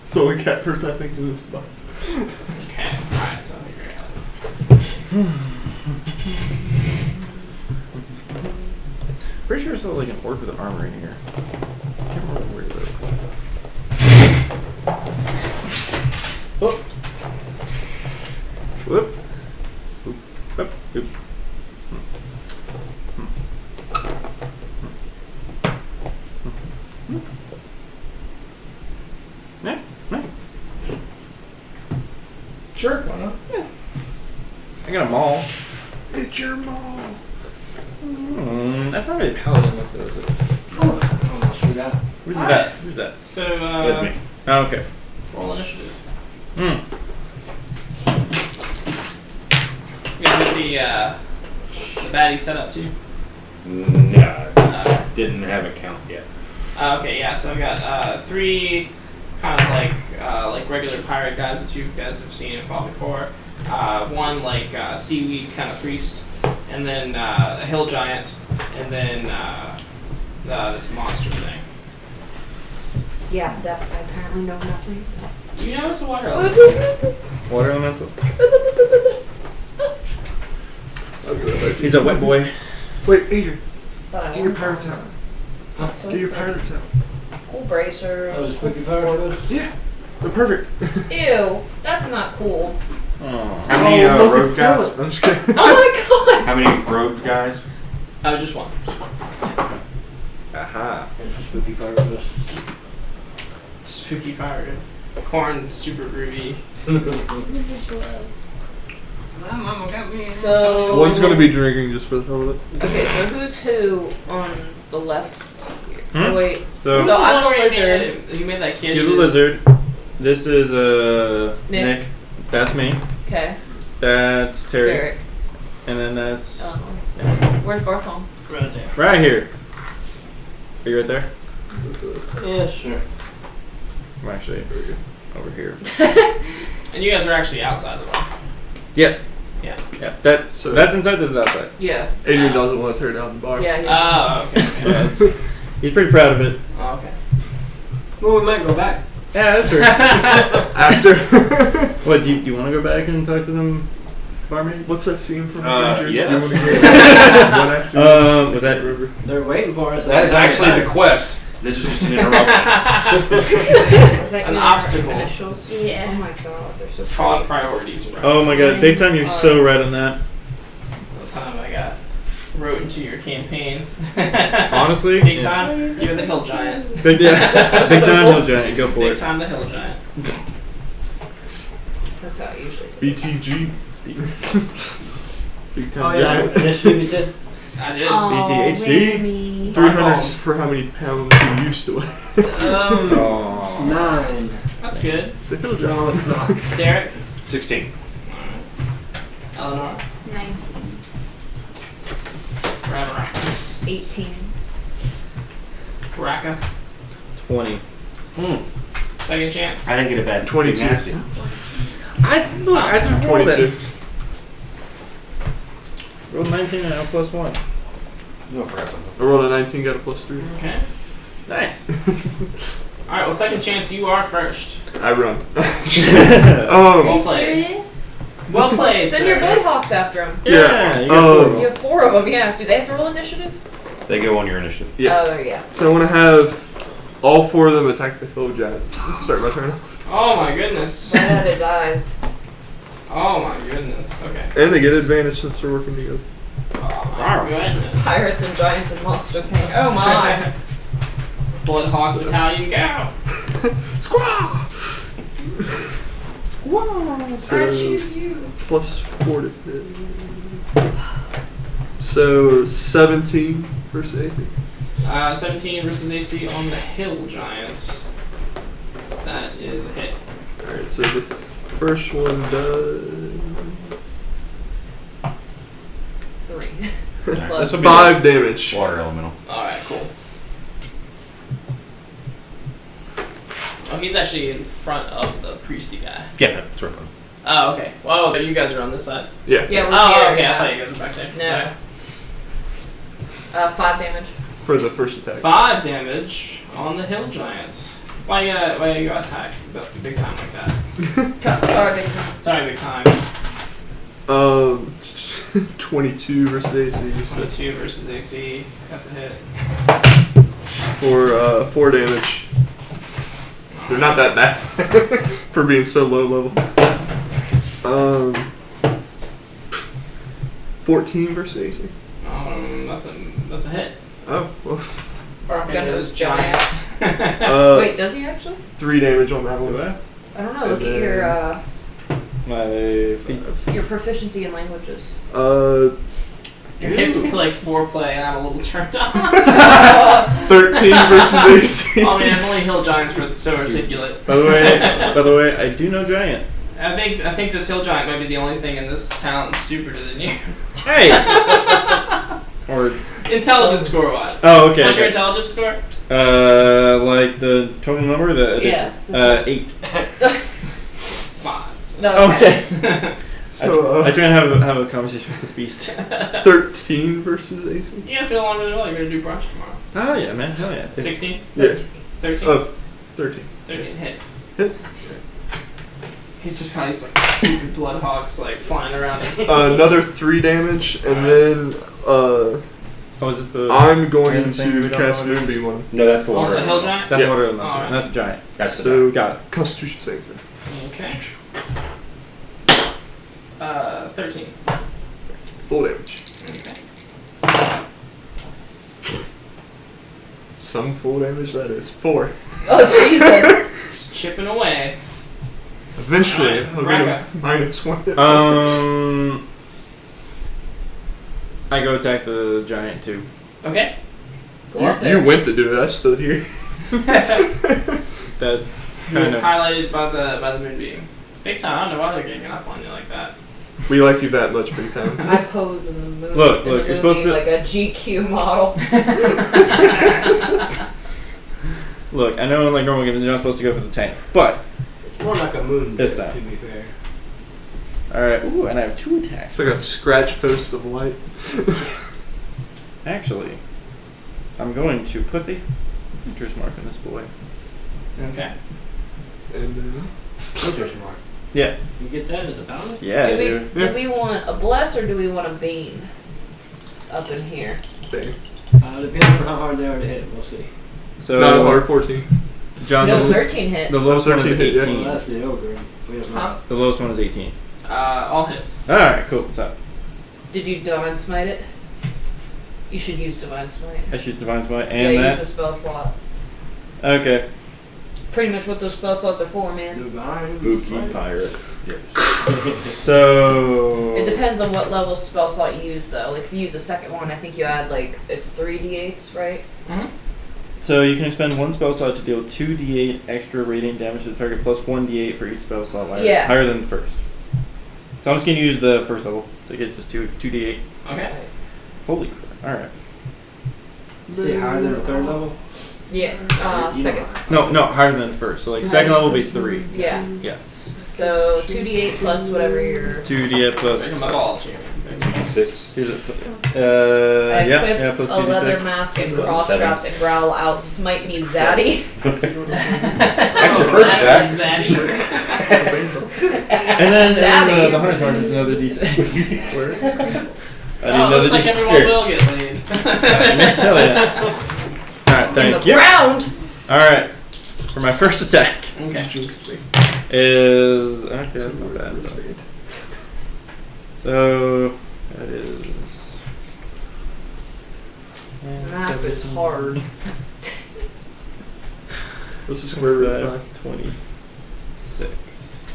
It's the only cat person I think's in this box. Okay, alright, so I'll figure it out. Pretty sure I saw like an orc with armor in here. I can't remember where it was. Oh. Whoop. Whoop. Whoop. Whoop. Yeah. Yeah. Sure, why not? I got a maul. It's your mom. That's not really paladin look though, is it? Almost forgot. Who's Alright. that? Who's that? So That's me. Oh, okay. roll initiative. Hmm. You guys have the baddie set up too? No, I didn't have a count yet. Okay, yeah. So I've got 3 kind of like regular pirate guys that you guys have seen and fought before. 1 like seaweed kind of priest, and then a hill giant, and then this monster thing. Yeah, that I apparently know nothing. You know it's a water elemental. Water elemental. I'll go back. He's a wet boy. Wait, Adrian, But I get your want pirates armor. out. Not so Get your pretty. pirates out. Cool bracers. That was quick and fire. Yeah, they're perfect. Ew, that's not cool. Oh. How many look, rogue it's guys? Dylan. I'm just kidding. Oh my god! How many rogue guys? Just one. Aha. It's a spooky part of us. Spooky pirate. Corn's super groovy. My mama got me. So One's gonna be drinking just for the hell of it. Okay, so who's who on the left here? Hmm? Oh, wait. So So I'm the Where lizard. You made that kid. you're the who's- lizard. This is Nick. That's me. Okay. That's Terry. Derek. And then that's Where's Bartholomew? Right there. right here. Are you right there? Yes, sir. I'm actually over here. And you guys are actually outside the bar. Yes. Yeah. Yeah. So- That's inside. This is outside. Yeah. Adrian doesn't want to tear down the bar. Yeah. Oh, okay. Yeah, he's pretty proud of it. Oh, okay. Well, we might go back. Yeah, that's true. After. What do you want to go back and talk to them, barmaids? What's that scene from Yes. You wanna go one after? Was that? River. They're waiting for us. That is actually the quest. This is just an interruption. Is that An your obstacle. initials? Oh Yeah. my god, they're so Just call it pretty. priorities, bro. Oh my god, big time! You're so right on that. The time I got wrote into your campaign. Honestly, Big yeah. time. You're the hill giant. Big, yeah. Big time hill giant. Go for Big it. time the hill giant. That's how I usually do. BTG. Big Oh, time yeah. giant. Initially, we said. I did. BTHD. Whammy. 300 for how many pounds you used to weigh. Oh. 9. That's good. The hill No, giant. it's not. Derek. 16. Eleanor. 19. Ravaracus. 18. Raka. 20. Second chance. I didn't get a bad 22. nasty. I just rolled 22. it. Rolled 19 and L plus 1. No, I forgot something. I rolled a 19, got a +3. Okay. Nice. All right. Well, second chance. You are first. I run. Well Are you played. serious? Well played, Send sir. your Bloodhawks after him. Yeah. You got Oh. You have 4 of them, yeah. Do they have to roll initiative? They go on your initiative. Yeah. Oh, there you go. So I want to have all 4 of them attack the hill giant. Start my turn off. Oh my goodness. Right at his eyes. Oh my goodness. Okay. And they get advantage since they're working together. Oh my goodness. Pirates and giants and monster thing. Oh my. Bloodhawk Battalion, go. Squaw! Wow! I So choose you. +4 to hit. So 17 versus 18. 17 versus AC on the Hill Giants. That is a hit. Alright, so the first one does 3. Alright, Plus this will be 5 damage. water elemental. Alright, cool. Oh, he's actually in front of the priesty guy. Yeah, that's right. Oh, okay. Well, you guys are on this side. Yeah. Yeah, we're Oh, here. okay. yeah. I thought you guys were back there. No. 5 damage. For the first attack. 5 damage on the Hill Giants. Why you attack big time like that? Sorry, big time. Sorry, big time. 22 versus AC. So 22 versus AC. That's a hit. for 4 damage. They're not that bad for being so low level. 14 versus AC. That's a hit. Oh, well. Barkendo's giant. Uh, Wait, does he actually? 3 damage on that one. Do I? I don't know. Look at My feet. your proficiency in languages. Your hits feel like foreplay, and I'm a little turned on. 13 versus AC. Oh man, only Hill Giants were so articulate. By the way, I do know giant. I think this Hill Giant might be the only thing in this town stupider than you. Hey. Or. Intelligence score wise. Oh, okay. What's your okay. intelligence score? Like the total number, the addition. Yeah. 8. 5. No. Okay. So, I try and have a conversation with this beast. 13 versus AC. You guys go along really well. You're gonna do brunch tomorrow. Oh yeah, man, hell yeah. 16? Yeah. 13? Oh, 13. 13 hit. Hit. He's just got these like stupid bloodhawks like flying around him. Another 3 damage, and then Oh, is this the? I'm going random thing we to don't cast know? Moonbeam on him. No, that's the On water the Hill elemental. Giant? That's Yeah. water elemental. Alright. That's a giant. That's the So, Got it. Constitution saving throw. Okay. 13. Full damage. Okay. some full damage that is. 4. Oh Jesus! Just chipping away. Eventually, Alright, I'll get a -1. I go attack the giant too. Okay. You went to do it. I stood here. That's He was kind of. highlighted by the moonbeam. Big time. I don't know why they're ganging up on you like that. We like you that much, big time. I pose in the moon. Look, in look, the you're supposed movie to- like a GQ model. Look, I know in like normal games you're not supposed to go for the tank, but It's more like a moon. This dip, time. to be fair. all right. Ooh, and I have 2 It's attacks. like a scratch post of light. Actually, I'm going to put the hunter's mark on this boy. Okay. And Hunter's mark. Yeah. You get that as a bonus? Yeah, do we dude. do we want a bless or do we want a beam up in here? thing. Depends on how hard they are to hit. We'll see. So Not hard 14. John, No, the, 13 hit. the lowest one is 13 hit, yeah. 18. Well, that's the ogre. We don't know. Huh? The lowest one is 18. All hits. All right, cool. What's up? Did you divine smite it? You should use divine smite. I choose divine smite Yeah, and use that. a spell slot. Okay. Pretty much what those spell slots are for, man. Divine. Spooky pirate. Yes. So. It depends on what level spell slot you use, though. Like if you use a second one, I think you add like it's 3d8s, right? Mm-hmm. So you can expend 1 spell slot to deal 2d8 extra radiant damage to the target, plus 1d8 for each spell slot higher than the first. So I'm just gonna use the first level to get just 2d8. Okay. Holy crap! All right. Is it higher than the third level? Yeah. You Second. No, higher than the first. So like second level will be 3. Yeah. Yeah. So 2d8 plus whatever your. 2d8 Breaking plus. my balls here. 6. Yeah, plus a leather 2d6. mask and Plus cross 7. straps and growl out, smite me, zaddy. Actually, first attack. Zaddy. And then Zaddy. the hunter's mark is another d6. Where? I need Oh, another looks like d6. everyone Here. will get laid. Hell yeah. Alright, In thank the you. ground. Alright. For my first attack Okay. Jinxed me. is. Okay, that's not bad. So that is. Math is hard. What's the square root of 5? 26.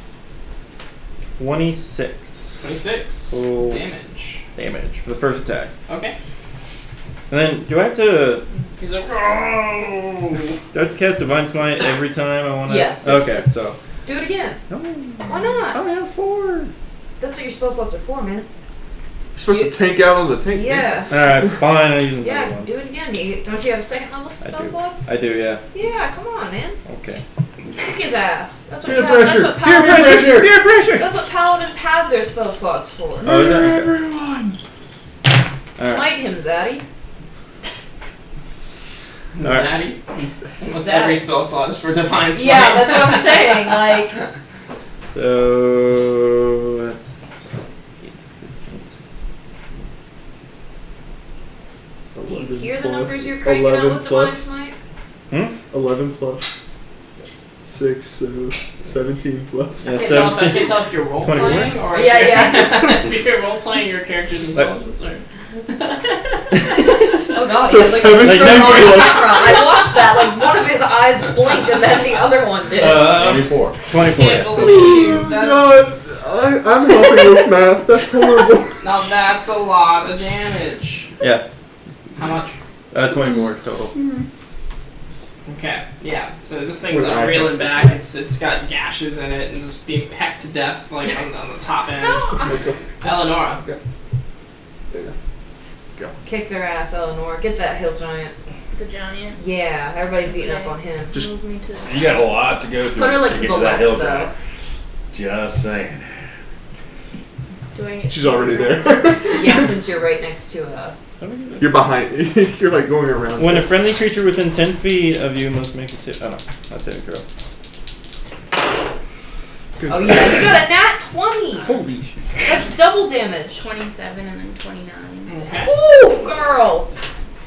26 26 Oh. damage. damage for the first attack. Okay. And then, do I have to He's like, do I have to cast Divine Smite every time I want to? Yes. Okay, so. Do it again. No. Why not? I only have 4. That's what your spell slots are for, man. You're supposed to tank out on the tank. man. Yeah. Alright, fine, I'll use another Yeah, one. do it again. Don't you have second level I spell do. slots? I do, yeah. Yeah, come on, man. Okay. Kick his ass. That's what Peer you have. pressure. That's what Peer paladins. pressure. Peer pressure! That's what paladins have their spell slots for. Oh, is that? Okay. Everyone! Alright. Smite him, Zaddy. Alright. Zaddy. Almost Zaddy. every spell slot is for divine smite. Yeah, that's what I'm saying. Like, So that's 8, 15, do you 11 hear the plus- numbers you're cranking out 11 with divine plus smite? 11 plus 6, so 17 plus. Yeah, I can't tell if- I 17. can't tell if you're role 24? playing or if Yeah, you're, yeah. if you're role playing your character's intelligence. Or Oh god, So he has like a 17 strong on plus- camera. I watched that. Like one of his eyes blinked and then the other one did. 24. 24. can't Yeah. believe that's, God, I'm helping with math. That's horrible. now that's a lot of damage. Yeah. How much? 24 total. Okay, yeah. So this thing's Wait, I- reeling back. It's got gashes in it and it's being pecked to death like on the top end. Eleonora. Kick their ass, Eleanor. Get that hill giant. The giant. Yeah, everybody's beating up on him. Just- Move me to the You got a lot to go through Put her like to to get the to that hill left, though. giant. Just saying. Do I get She's already there. Yeah, since you're right next to You're behind. You're like going around. When a friendly creature within 10 feet of you must make a save. Oh no, not saving throw. Good Oh try. yeah, you got a nat 20! Holy shit. That's double damage. 27 and then 29. Okay. Woo, girl!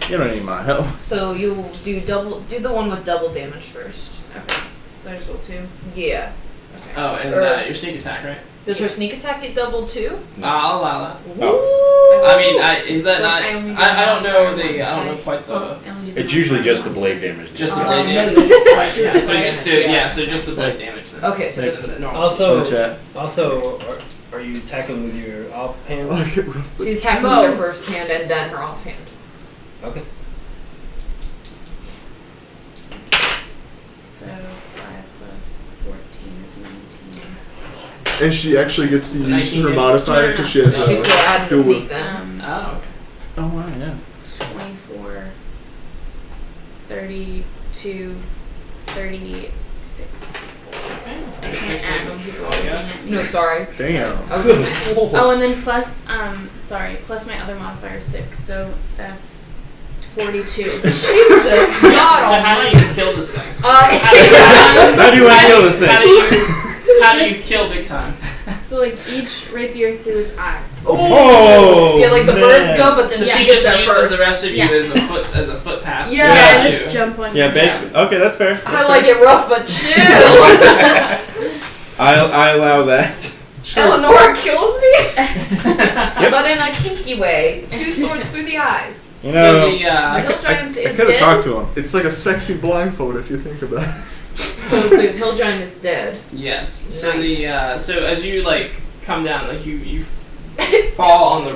You don't need my help. So you'll do the one with double damage first. Okay. So I just roll 2. Yeah. Okay. Oh, and Or- your sneak attack, right? Does her sneak attack get doubled too? I'll allow that. Oh. I mean, is that So not? I only do I don't know one the. I don't know side. quite the. I only do It's the usually one just the side. blade damage. Just the Oh, blade no, damage. you- Right, yeah. So Yeah. just the blade damage then. Okay, so Just just the normal. Also, are you attacking with your offhand? I get rough, but she's attacking with her first hand and then her offhand. Okay. So 5 plus 14 is 19. and she actually gets to So use 19 her hits. modifier because she has No. She's still adding the dual. sneak then. Oh, okay. Oh wow, yeah. 24, 32, 36. I can't add when people are looking at me. No, sorry. Damn. I was looking at Oh, and then plus, plus my other modifier 6, so that's 42. Jesus, So God how do almighty. you kill this thing? How do you want to kill this thing? How do you kill big time? So like each rapier through his eyes. Oh, Yeah, like the man. birds go, but then So she she gets just there uses first. the rest of you Yeah. as a footpath. Yeah. Yeah, Yeah. I just jump on Yeah, you. basically. Okay, that's fair. That's I fair. like it rough, but chill. I allow that. Eleanor kills me, but in a kinky way. 2 swords through the eyes. You So know, the I Hill Giant is could have dead. talked to him. It's like a sexy blindfold if you think about it. So the Hill Giant is dead. yes. So Nice. the so as you like come down, like you fall on the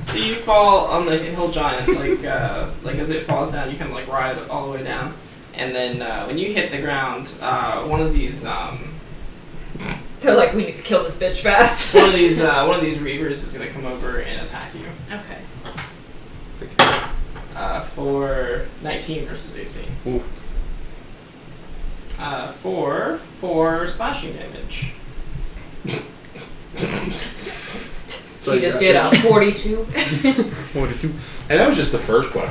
so you fall on the hill giant like as it falls down, you kind of like ride it all the way down, and then when you hit the ground, one of these They're like, we need to kill this bitch fast. one of these reavers is gonna come over and attack you. Okay. For 19 versus AC. Ooh. For 4 slashing damage. He just did a 42. 42. And that was just the first one.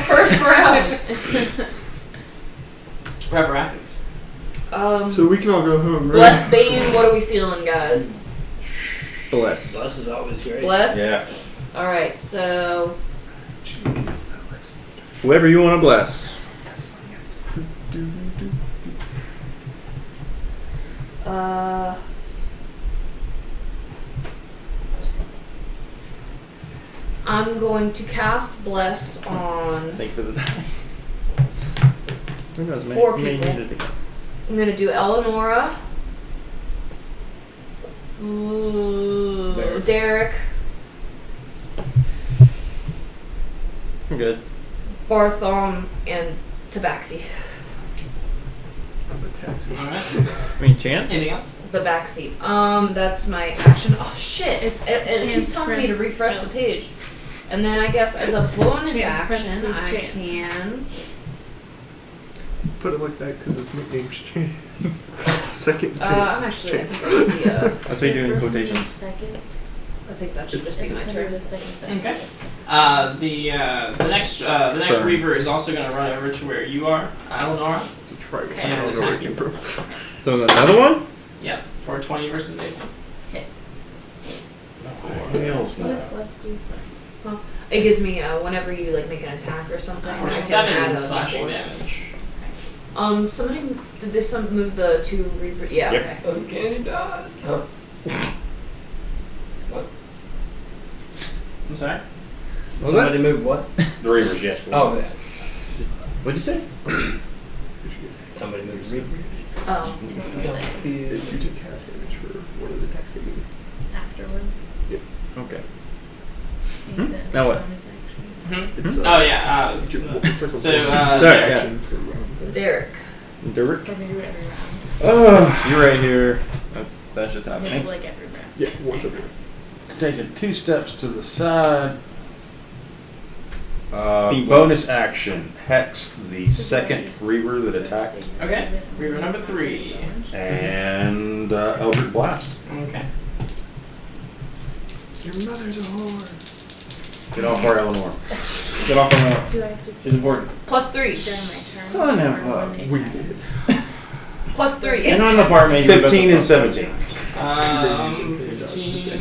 First round. Rabbarackets. So we can all go home, right? Bless Bane, what are we feeling, guys? Bless. Bless is always great. Bless? Yeah. Alright, so. Whoever you want to bless. I'm going to cast Bless on. Thank you for the die. Who knows, man? 4 You may people. need it again. I'm gonna do Eleonora. Ooh, Derek. I'm good. Barthom, and Tabaxi. I'm a taxi. Alright. I mean, chance? Anything else? The backseat. That's my action. Oh shit! It keeps Chance telling me to print. refresh the page. And then I guess as a bonus Chance action, parentheses I chance. can. Put it like that because his nickname's Chance. Second I'm chance. actually. Chance. I think That's what you do in First and quotations. Second. I think that should It's- just be my turn. The second best. Okay. The next Burn. reaver is also going to run over to where you are, Eleonora. It's a trident. Okay. I don't know where it came from. So another one? Yep, for 20 versus AC. Hit. Hells What does no. Bless do? Sorry. It gives me whenever you like make an attack or something. I For can 7 add a slashing D4. damage. Somebody did this move the 2 reaver? Yeah. Yep. Okay. Uncanny dodge. Huh. I'm sorry? What was Somebody move what? The Reavers, yes. Oh, yeah. What'd you say? Somebody moved Reaper. Oh. You took half damage for one of the attacks that you did. Afterwards. Okay. Is it Now what? bonus action? Mm-hmm. It's, Oh, yeah. it's like a So, bonus Sorry, action for rounds. Derek. Derek? So we do it every round. Oh, you're right here. That's just It's happening. like every round. Yeah, once every. Taking 2 steps to the side. Being Bonus action. Hex the second Reaver that attacked. Okay. Reaver number 3. And Eldritch Blast. Okay. Your mother's a whore. Get off our Eleanor. Get off from that. Do I have to She's important. +3. during my turn? Son of or a when they We attack? did. +3. And on the bar, maybe. 15 and 17. 15,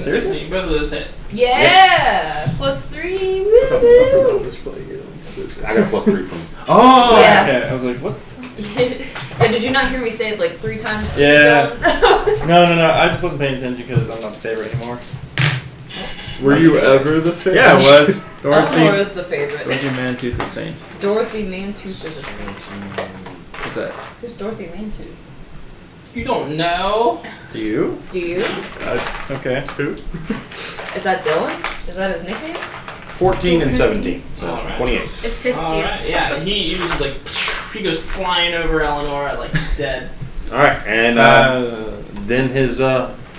Seriously? 16. Both of those hit. Yeah. +3. I thought we were Woo! on display here on Thursday. I got +3 from. Oh, Yeah. okay. I was like, what? Yeah, Yeah, did you not hear me say it like 3 times? Yeah. No. I just wasn't paying attention because I'm not the favorite anymore. Were you ever the favorite? Yeah, I was. Eleanor is the favorite. Dorothy Mantooth the Saint. Dorothy Mantooth is a saint. What's that? Who's Dorothy Mantooth? You don't know? Do you? Do you? Okay. Who? Is that Dylan? Is that his nickname? 14 and 17, so All right. 28. It fits you. Alright, yeah, he was like, he goes flying over Eleanor like dead. All right, and then his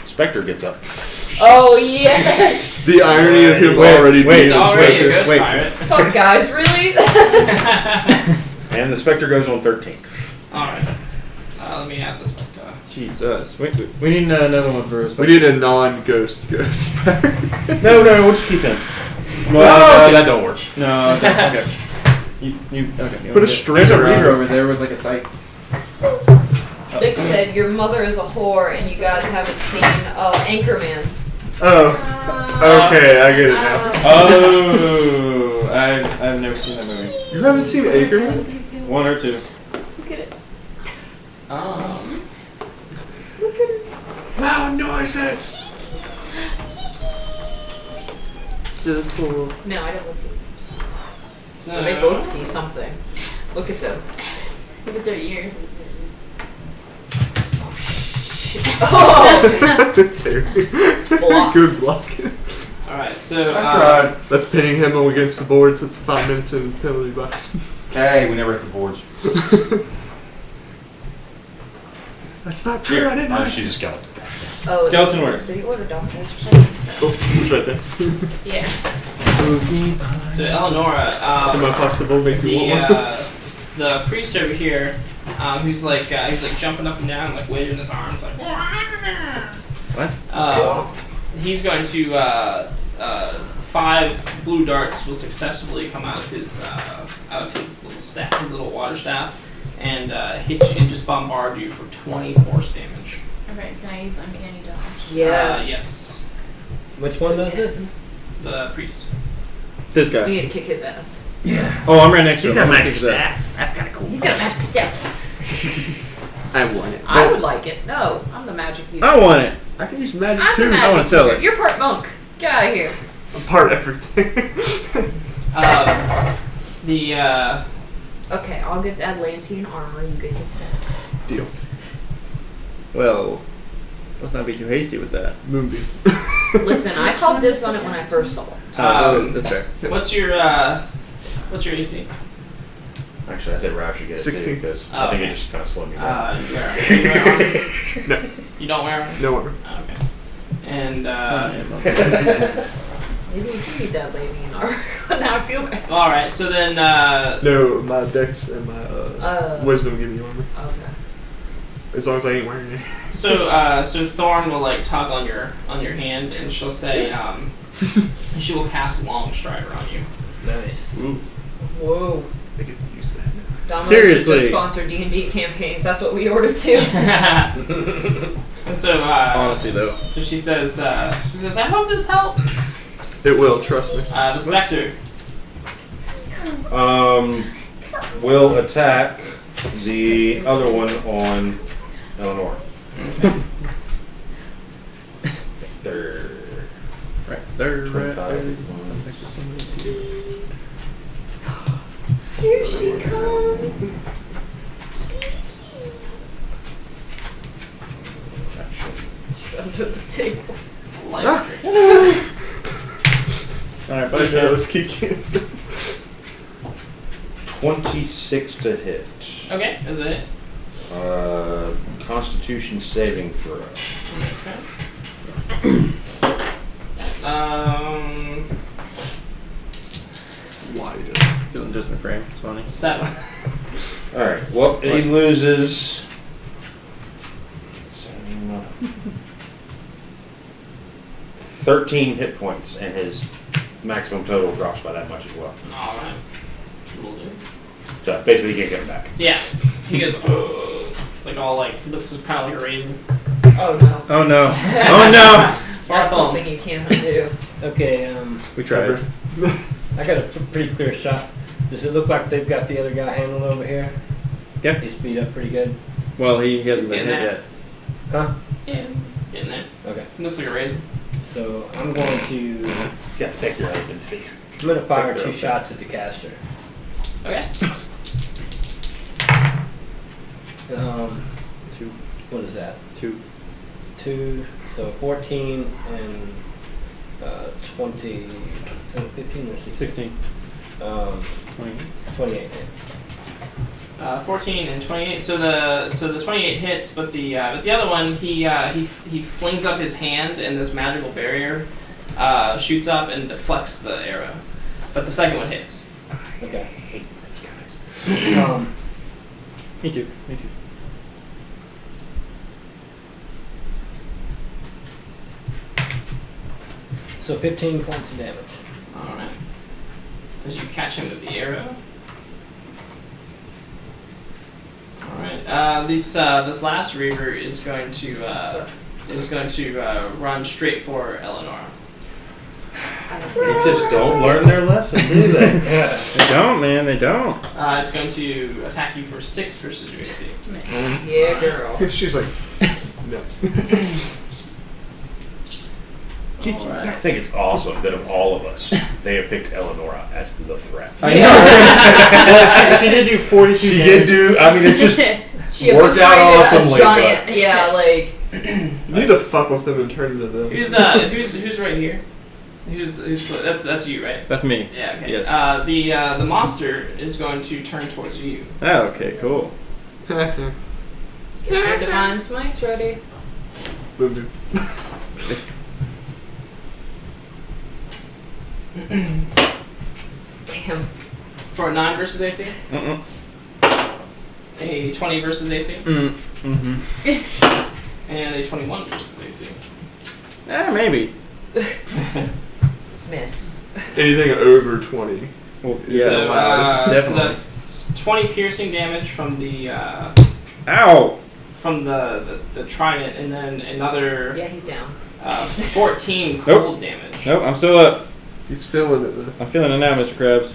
Spectre gets up. Oh, yes! The irony of him already being He's already a ghost wait. pirate. Fuck, guys, really? And the Spectre goes on 13. Alright. Let me add this one. Jesus. We need another one for us. We need a non-ghost ghost. No, we'll just keep him. Well, that don't work. No. Okay. Okay. Put a string There's a around reader it. over there with like a sight. Nick said your mother is a whore and you guys haven't seen Anchorman. Oh. Okay, I get it now. Oh, I've never seen that movie. You haven't seen Anchorman? 1 or 2. Look at it. Look at it. Loud noises. No, I don't want to. So They both see something. Look at them. Look at their ears. Oh! Terry. Block. Good block. Alright, so I tried. That's pinning him against the boards. It's 5 minutes in the penalty box. Hey, we never hit the boards. That's not true. I didn't I'll know. just use a skeleton. Oh, Skeleton works. So you ordered doctors or something? Oh, it's right there. Yeah. so Eleonora, My pasta bowl make you want one. the priest over here, who's like jumping up and down, like waving his arms, like What? he's going to 5 blue darts will successfully come out of his little staff, his little water staff, and hit you and just bombard you for 20 force damage. Okay, can I use uncanny dodge? Yes. Which one does this? The priest. This We guy. need to kick his ass. Oh, I'm right next to He's him. got I'm gonna magic kick his ass. staff. That's kind of cool. He's got a magic staff. I want it. I would like it. No, I'm the magic user. I want it. I can use magic I'm the too. magic I wanna sell user. it. You're part monk. Get out of here. I'm part everything. Okay, I'll get the Atlantean armor. You get the staff. Deal. Well, let's not be too hasty with that. Moonbeam. Listen, I called dibs on it when I first saw it. That's fair. What's your AC? Actually, I said Ralph should get it 16. too, because Oh, I think okay. it just kind of slowed me down. You wear armor? No. You don't wear armor? No one. Oh, okay. And Maybe you can need that lady in armor. Now I feel bad. all right. So then, No, my dex and my wisdom give me armor. Okay. As long as I ain't wearing it. so Thorn will like tug on your hand, and she'll say, she will cast Long Strider on you. Nice. Ooh, Whoa. I get to use that. Domino's Seriously. should just sponsor D&D campaigns. That's what we ordered too. And so, Honestly, though. so she says, I hope this helps. It will, trust me. The Spectre. Will attack the other one on Eleanor. There. Right there. Here she comes. She's under the table. Life drink. Alright, Okay, buddy. let's keep getting 26 to hit. Okay, is it? Constitution saving throw. wide. Feeling just my frame. It's funny. 7. Alright, well, he loses 13 hit points, and his maximum total drops by that much as well. Alright. Will do. So basically, you can't get him back. Yeah. He goes, oh. It's like all like, looks kind of like a raisin. Oh no. Oh no. Oh no! That's something you can't undo. Okay, We tried. I got a pretty clear shot. Does it look like they've got the other guy handled over here? Yeah. He's beat up pretty good. Well, he hasn't He's been getting hit that. yet. Huh? Yeah, getting there. Okay. Looks like a raisin. So I'm going to. You got to pick your husband feet. I'm going to fire Pick 2 her up. shots at the caster. Okay. Two. What is that? 2. 2. So 14 and 20. So 15 or 16. 16. 20. 28. 14 and 28. So the 28 hits, but the other one he flings up his hand and this magical barrier shoots up and deflects the arrow. But the second one hits. Okay. Me too. Me too. So 15 points of damage. All right. As you catch him with the arrow. All right. This last reaver is going to run straight for Eleanor. They just don't learn their lesson, do they? They don't, man. They don't. It's going to attack you for 6 versus your AC. Yeah, girl. She's like, no. All I right. think it's awesome that of all of us, they have picked Eleonora as the threat. I know. she did do 42 She damage. did do. I mean, it's just She worked out eviscerated awesomely. a giant. Yeah, like. You need to fuck with them and turn into them. Who's right here? Who's that's you, right? That's me. Yeah. Okay. Yes. The monster is going to turn towards you. Oh, okay, cool. Get your divine smites ready. Boom, boom. Damn. For a 9 versus AC, Mm-mm. a 20 versus AC, Mm-hmm. and a 21 versus AC. Maybe. Miss. Anything over 20. Well, Yeah, So, so definitely. that's 20 piercing damage from the Ow! the trident, and then another Yeah, he's down. 14 cold damage. Nope, I'm still up. He's feeling it though. I'm feeling it now, Mr. Krabs.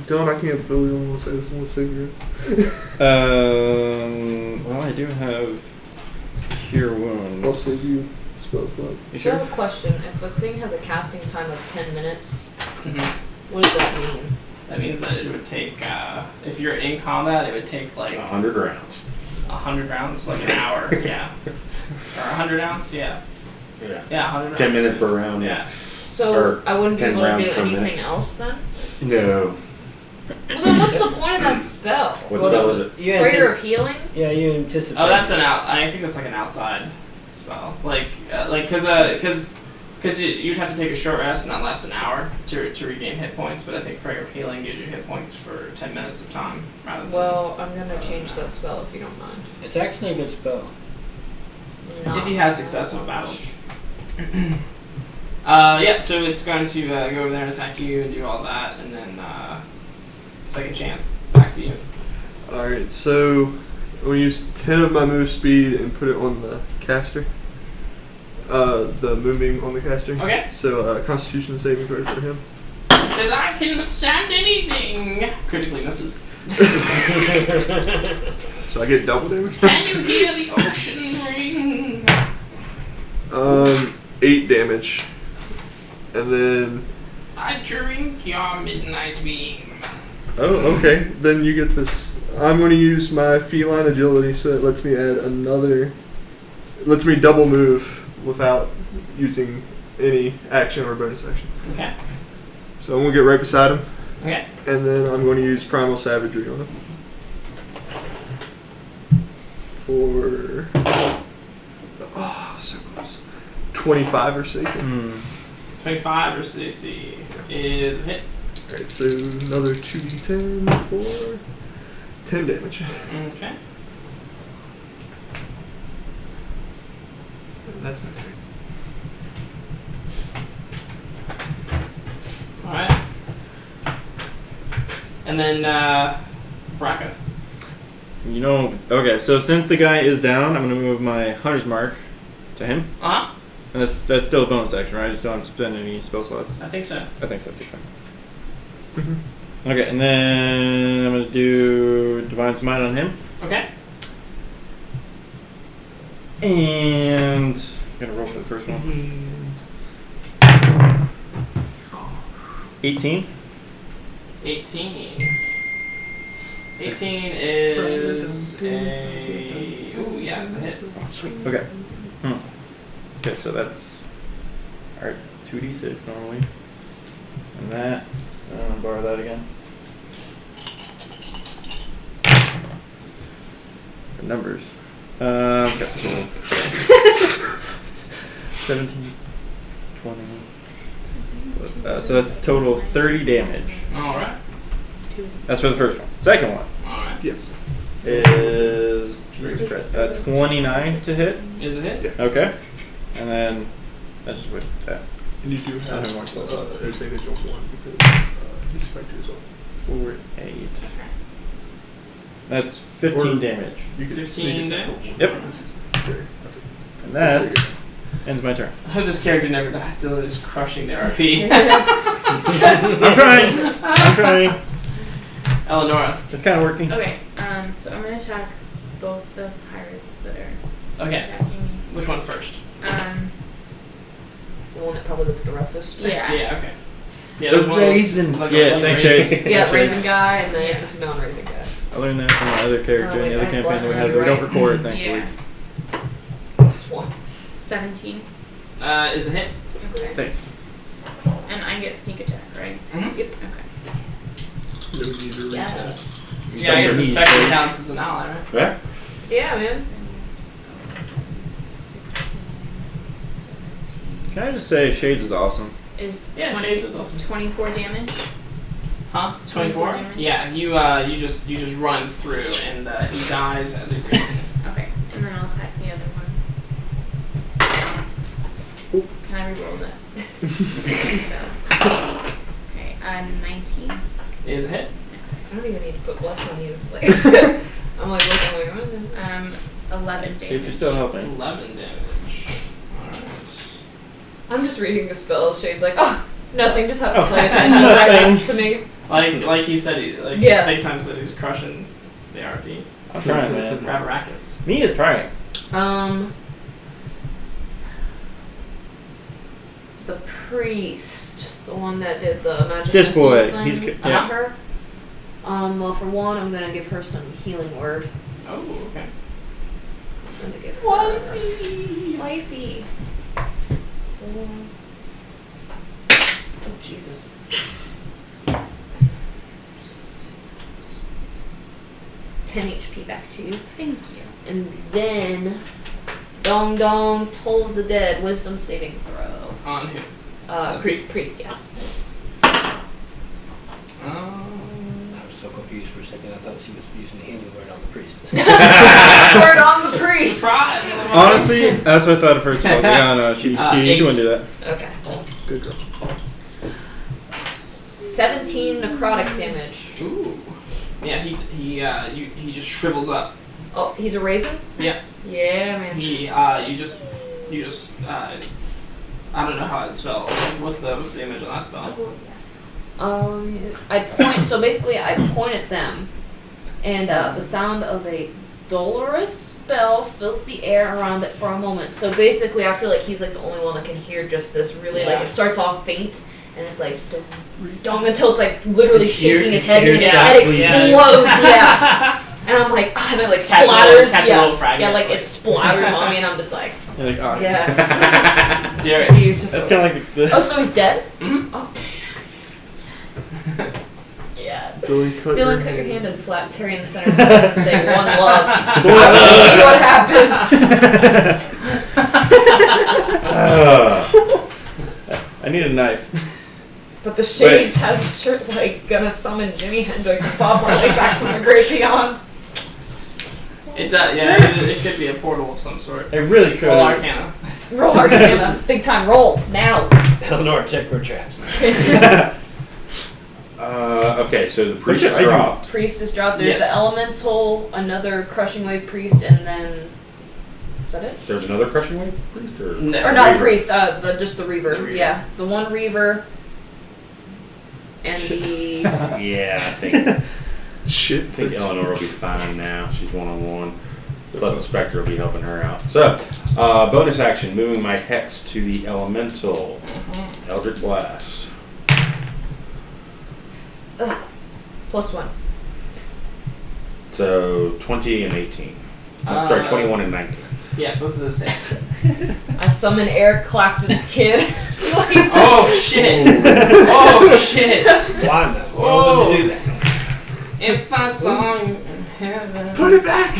Don't, I can't believe I'm gonna say this one cigarette. Well, I do have Cure Wounds. I'll save you spell slot. You So I sure? have a question. If a thing has a casting time of 10 minutes, Mhm. what does that mean? That means that it would take, if you're in combat, it would take like 100 rounds. 100 rounds, like an hour, yeah. Or 100 rounds, yeah. Yeah. Yeah, 100 rounds. 10 minutes per round. Yeah. So Or I wouldn't be 10 able to rounds do per anything minute. else then? No. Well, then what's the point of that spell? What What spell is is it? You Prayer of healing? Yeah, you anticipate. Oh, that's an out. I think that's like an outside spell. Because you'd have to take a short rest and that lasts an hour to regain hit points. But I think Prayer of Healing gives you hit points for 10 minutes of time rather than. Well, I'm gonna change that spell if you don't mind. It's actually a good spell. If you have successful battles. Yeah. So it's going to go over there and attack you and do all that, and then second chance. It's back to you. Alright, so I'm gonna use 10 of my move speed and put it on the caster. The moonbeam on the caster. Okay. So, Constitution saving throw for him. Says I can withstand anything. Critically misses. So I get double damage? Can you hear the ocean ring? 8 damage. And then... I drink your midnight beam. Oh, okay. Then you get this. I'm going to use my feline agility so it lets me add another... lets me double move without using any action or bonus action. Okay. So I'm going to get right beside him. Okay. And then I'm going to use Primal Savagery on him. For... oh, so close. 25 or so. 25 versus AC is a hit. Alright, so another 2d10 for 10 damage. Okay. And that's my turn. Alright. And then, Braca. You know, okay, so since the guy is down, I'm going to move my Hunter's Mark to him. Uh-huh. And that's still a bonus action, right? I just don't have to spend any spell slots. I think so. I think so, too. Okay, and then I'm gonna do Divine Smite on him. Okay. And I'm gonna roll for the first one. 18. 18. 18 is a. Ooh, yeah, it's a hit. Oh, sweet. Okay. Okay, so that's our 2d6 normally. And that. I'm gonna borrow that again. For numbers. Okay. 17. It's 20. So that's total 30 damage. Alright. That's for the first one. Second one Alright. Yes. is Jesus Christ, 29 to hit. Is it hit? Yeah. Okay. And then that's just with that. And you do I have have more spells. advantage on one because his specter is on. 4, 8. That's 15 Or- damage. You can 15 sneak attack. damage? Yep. Okay. And that ends my turn. I hope this character never dies. Dylan is crushing their RP. I'm trying. Eleonora. It's kind of working. Okay, so I'm gonna attack both the pirates that are Okay. attacking me. Which one first? The one that probably looks the roughest. Yeah. Yeah, okay. Yeah, The there's one of those, raisin. like, Yeah, like thanks, raisins. Shades. Yeah, Thanks, raisin Shades. guy and then non-raisin guy. I learned that from my other character in the wait, other I campaign bless that we you, had, but we don't right? record, thankfully. Yeah. Plus one. 17. Is a hit. Okay. Thanks. And I get sneak attack, right? Mm-hmm. Yep. Okay. No need to read Yeah. that. Yeah, I guess the Underneath, spectre right? counts as an ally, right? Yeah. Yeah, man. Can I just say Shades is awesome? Is Yeah, 20, Shades is awesome. 24 damage? Huh? 24? damage? Yeah, you just run through and he dies as he breathes. Okay, and then I'll attack the other one. Can I reroll that? Okay, 19. Is a hit. I don't even need to put bless on you. Like, I'm like looking like, 11 damage. Shades, you're still helping. 11 damage. Alright. I'm just reading the spells. Shade's like, oh, nothing, just have Oh, a place and he's right next to me. Like he said, Yeah. big time said he's crushing the RP. I'm trying, man. Ravaracus. Me is trying. The priest, the one that did the magic This missile boy, thing, he's not her. Well, for one, I'm gonna give her some healing word. Oh, okay. I'm gonna give her wifey. Oh Jesus. 10 HP back to you. Thank you. And then, Dong Dong, Toll of the Dead, Wisdom saving throw. On who? Priest, yes. I was so confused for a second. I thought she was using the healing word on the priestess. Word on the priest! Surprise! Honestly, that's what I thought at first. I was like, yeah, no, she 8. wouldn't do that. Okay. Good girl. 17 necrotic damage. Ooh. Yeah, he just shrivels up. Oh, he's a raisin? Yeah. Yeah, man. He you just I don't know how it's spelled. What's the image on that spell? I point, so basically I point at them, and the sound of a dolorous spell fills the air around it for a moment. So basically I feel like he's like the only one that can hear just this really, like, it starts off faint, and it's like, dong, until it's like literally shaking his head, and his head explodes, yeah. And I'm like, and it like splatters, catch a little fragment, yeah, like it splatters on me, and I'm just like, You're like, oh. yes. Derek. Beautiful. That's kind of like the. Oh, so he's dead? Mm-hmm. Oh. Yes. Dylan, cut Cut your hand and slap Terry in the center of the chest and say, one love. One See what happens. I need a knife. But the Shades has shirt like gonna summon Jimi Hendrix and Bob Marley back from the great beyond. It does, yeah. It could be a portal of some sort. It really could. Roll Arcana. Roll Arcana. Big time roll. Now. Eleanor, check for traps. Okay, so the priest Which I do. dropped. Priest is dropped. There's Yes. the Elemental, another Crushing Wave Priest, and then... Is that it? There's another crushing wave priest, or No. Or not a Reaver. priest, just the Reaver. The Reaver. Yeah, the one Reaver. And the Yeah, I think Shit. I think Eleanor will be fine now. She's 1-on-1. Plus the Spectre will be helping her out. So, bonus action, moving my Hex to the Elemental. Eldritch Blast. +1. So, 20 and 18. Sorry, 21 and 19. Yeah, both of those hit. I summon Eric Clapton's kid. Oh shit! Oh shit! Why not? Whoa. Why would you do that? If I saw you in heaven. Put it back!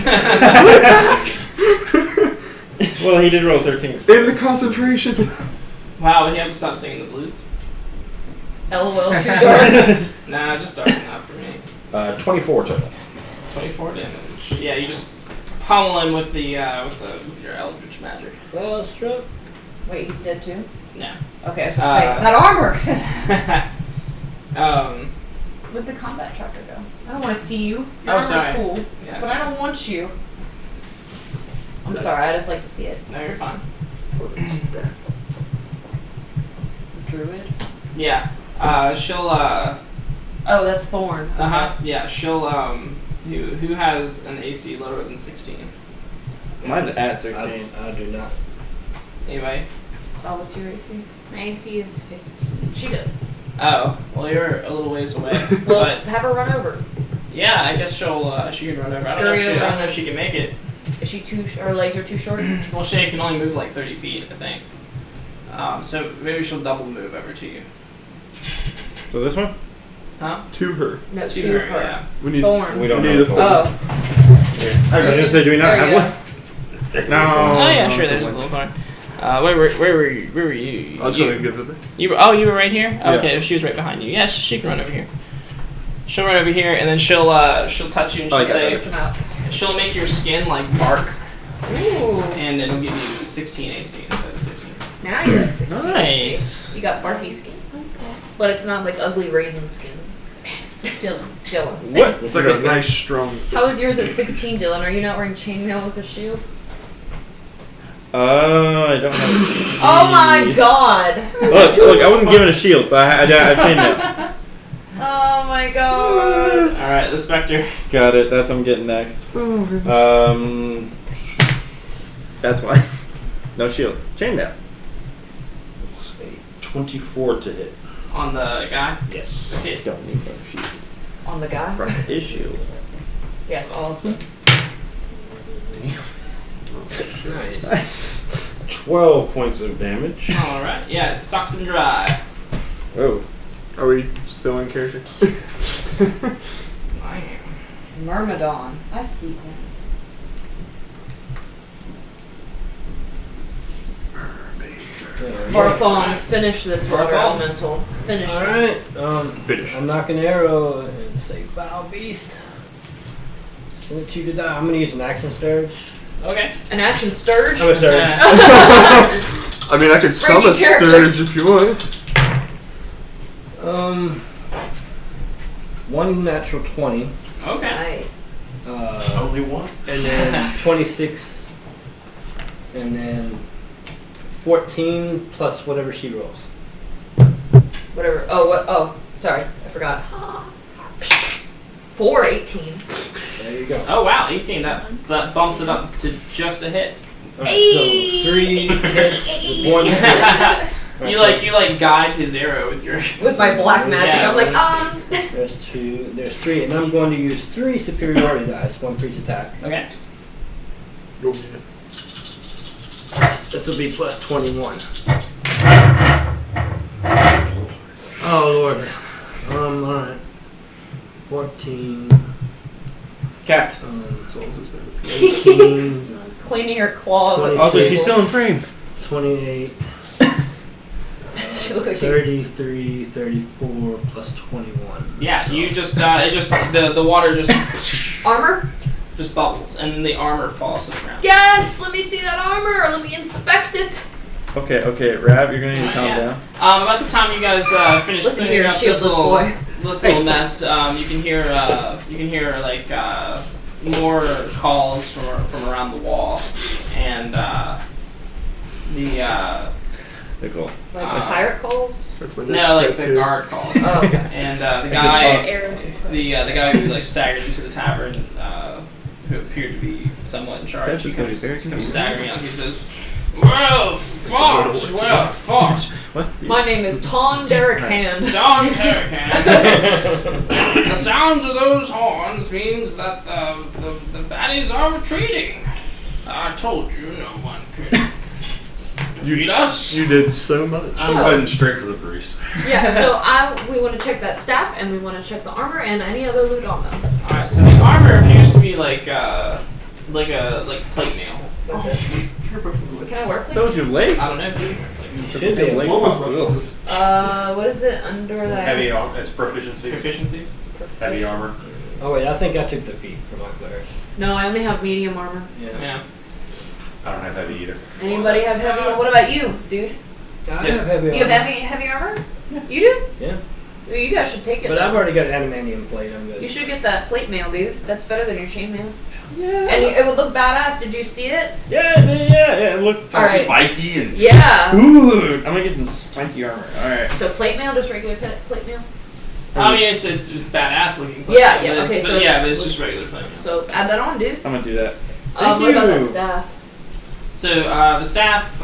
Well, he did roll 13. In the concentration. Wow, we have to stop singing the blues. LOL, too dark. Nah, just dark enough for me. 24 total. 24 damage. Yeah, you just pummel him with the with your Eldritch magic. Well, struck. Wait, he's dead too? No. Okay, I was gonna say, that armor! Where'd the combat tracker go? I don't want to see you. Your armor's sorry. cool, Yeah, but I don't want you. I'm sorry, I just like to see it. No, you're fine. Oh, that's death. Druid? Yeah. She'll Oh, that's Thorn. yeah, she'll who has an AC lower than 16? Mine's at 16. I do not. Anybody? Oh, what's your AC? My AC is 15. She does. Oh, well you're a little ways away. Well, but have her run over. yeah, I guess she can run over. I don't know if she can make it. Is she her legs are too short? Well, she can only move like 30 feet, I think. So maybe she'll double move over to you. So this one? Huh? To her. No, To to her, yeah. We need. Thorn. We don't We know need the a Thorn. Oh. I was gonna say, do we not There have you one? No. Oh yeah, no, sure. it's There's a one. little thorn. Where were you? I was going to give it. You were right here. Yeah. Okay, she was right behind you. Yes, she can run over here. She'll run over here, and then she'll touch you, and she'll say, she'll make your skin like bark, Ooh. and it'll give you 16 AC instead of 15. Now you're at 16. Nice. You got barky skin. But it's not like ugly raisin skin. Dylan. What? It's like a nice, strong. How is yours at 16, Dylan? Are you not wearing chainmail with a shield? I don't have a shield. Oh my god! Look, I wasn't given a shield, but I've changed that. Oh my god! Alright, the Spectre. Got it, that's what I'm getting next. That's why. No shield. Chainmail. 24 to hit. On the guy? Yes. It's a hit. Don't need no shield. On the guy? Right, is shield. Yes, all of them. Nice. Nice. 12 points of damage. Alright, yeah, it sucks him dry. Oh. Are we still in character? I am. Myrmidon. I see him. Barthon, finish this water Barthon? elemental. Finish it. Alright, Finish. I'm knock an arrow and say, "Bow, beast." Send it to you to die. I'm gonna use an action sturge. Okay. An action sturge? Oh, sorry. I mean, I could summon character. Sturge if you want. 1 natural 20. Okay. Nice. Only one? And then 26. And then 14 plus whatever she rolls. Whatever. Oh, what? Oh, sorry. I forgot. 4, 18. There you go. Oh wow, 18. That bumps it up to just a hit. Alright, so 3 hits with 1 hit. You like guide his arrow with your With my black magic, Yeah. I'm like, There's 2, there's 3, and I'm going to use 3 superiority dice, 1 for each attack. Okay. Go get it. This will be plus 21. Oh lord. Alright. 14. Cat. So I'll just say 18. cleaning her claws. at the Also, table. she's still in frame. 28. She looks like she's 33, 34 plus 21. Yeah, you just the water just armor. just bubbles, and then the armor falls to the ground. Yes, let me see that armor. Let me inspect it. Okay, Rab, you're gonna need to calm Yeah. down. About the time you guys finish Listen cleaning here, up shieldless boy. this little mess, you can hear like more calls from around the wall, and They call. Like pirate calls? That's my next No, like the tattoo. guard calls. Oh, okay. And the Arrow to the guy who like staggered into the tavern, who appeared to be somewhat in charge, That's he just gonna be very comes confusing. staggering out. He says, "Well fought, well fought." What? My name is Ton Derrickhand. Don Terracan. The sounds of those horns means that the baddies are retreating. I told you no one could defeat us. You did so much. I'm heading straight for the priest. Yeah, so we want to check that staff, and we want to check the armor and any other loot on them. All right, so the armor appears to be like plate mail. That's it. Can I wear plate? That was your leg? I don't know. Should be a leg. What is it under that? Heavy armor. It's proficiency. Proficiencies. Heavy armor. Oh wait, I think I took the feet for my cleric. No, I only have medium armor. Yeah. I don't have heavy either. Anybody have heavy? What about you, dude? I have heavy You have armor. heavy armor? You do? Yeah. Well, you guys should take it. But I've already got adamantium plate. I'm good. You should get that plate mail, dude. That's better than your chain mail. Yeah. And it would look badass. Did you see it? Yeah. It looked. All right. Spiky and. Yeah. Ooh, I'm gonna get some spiky armor. All right. So plate mail, just regular plate mail. I mean, it's badass looking. Plate Yeah, mail, yeah, but okay, it's, so but it's just regular plate mail. So add that on, dude. I'm gonna do that. What Thank about that you. staff? So the staff,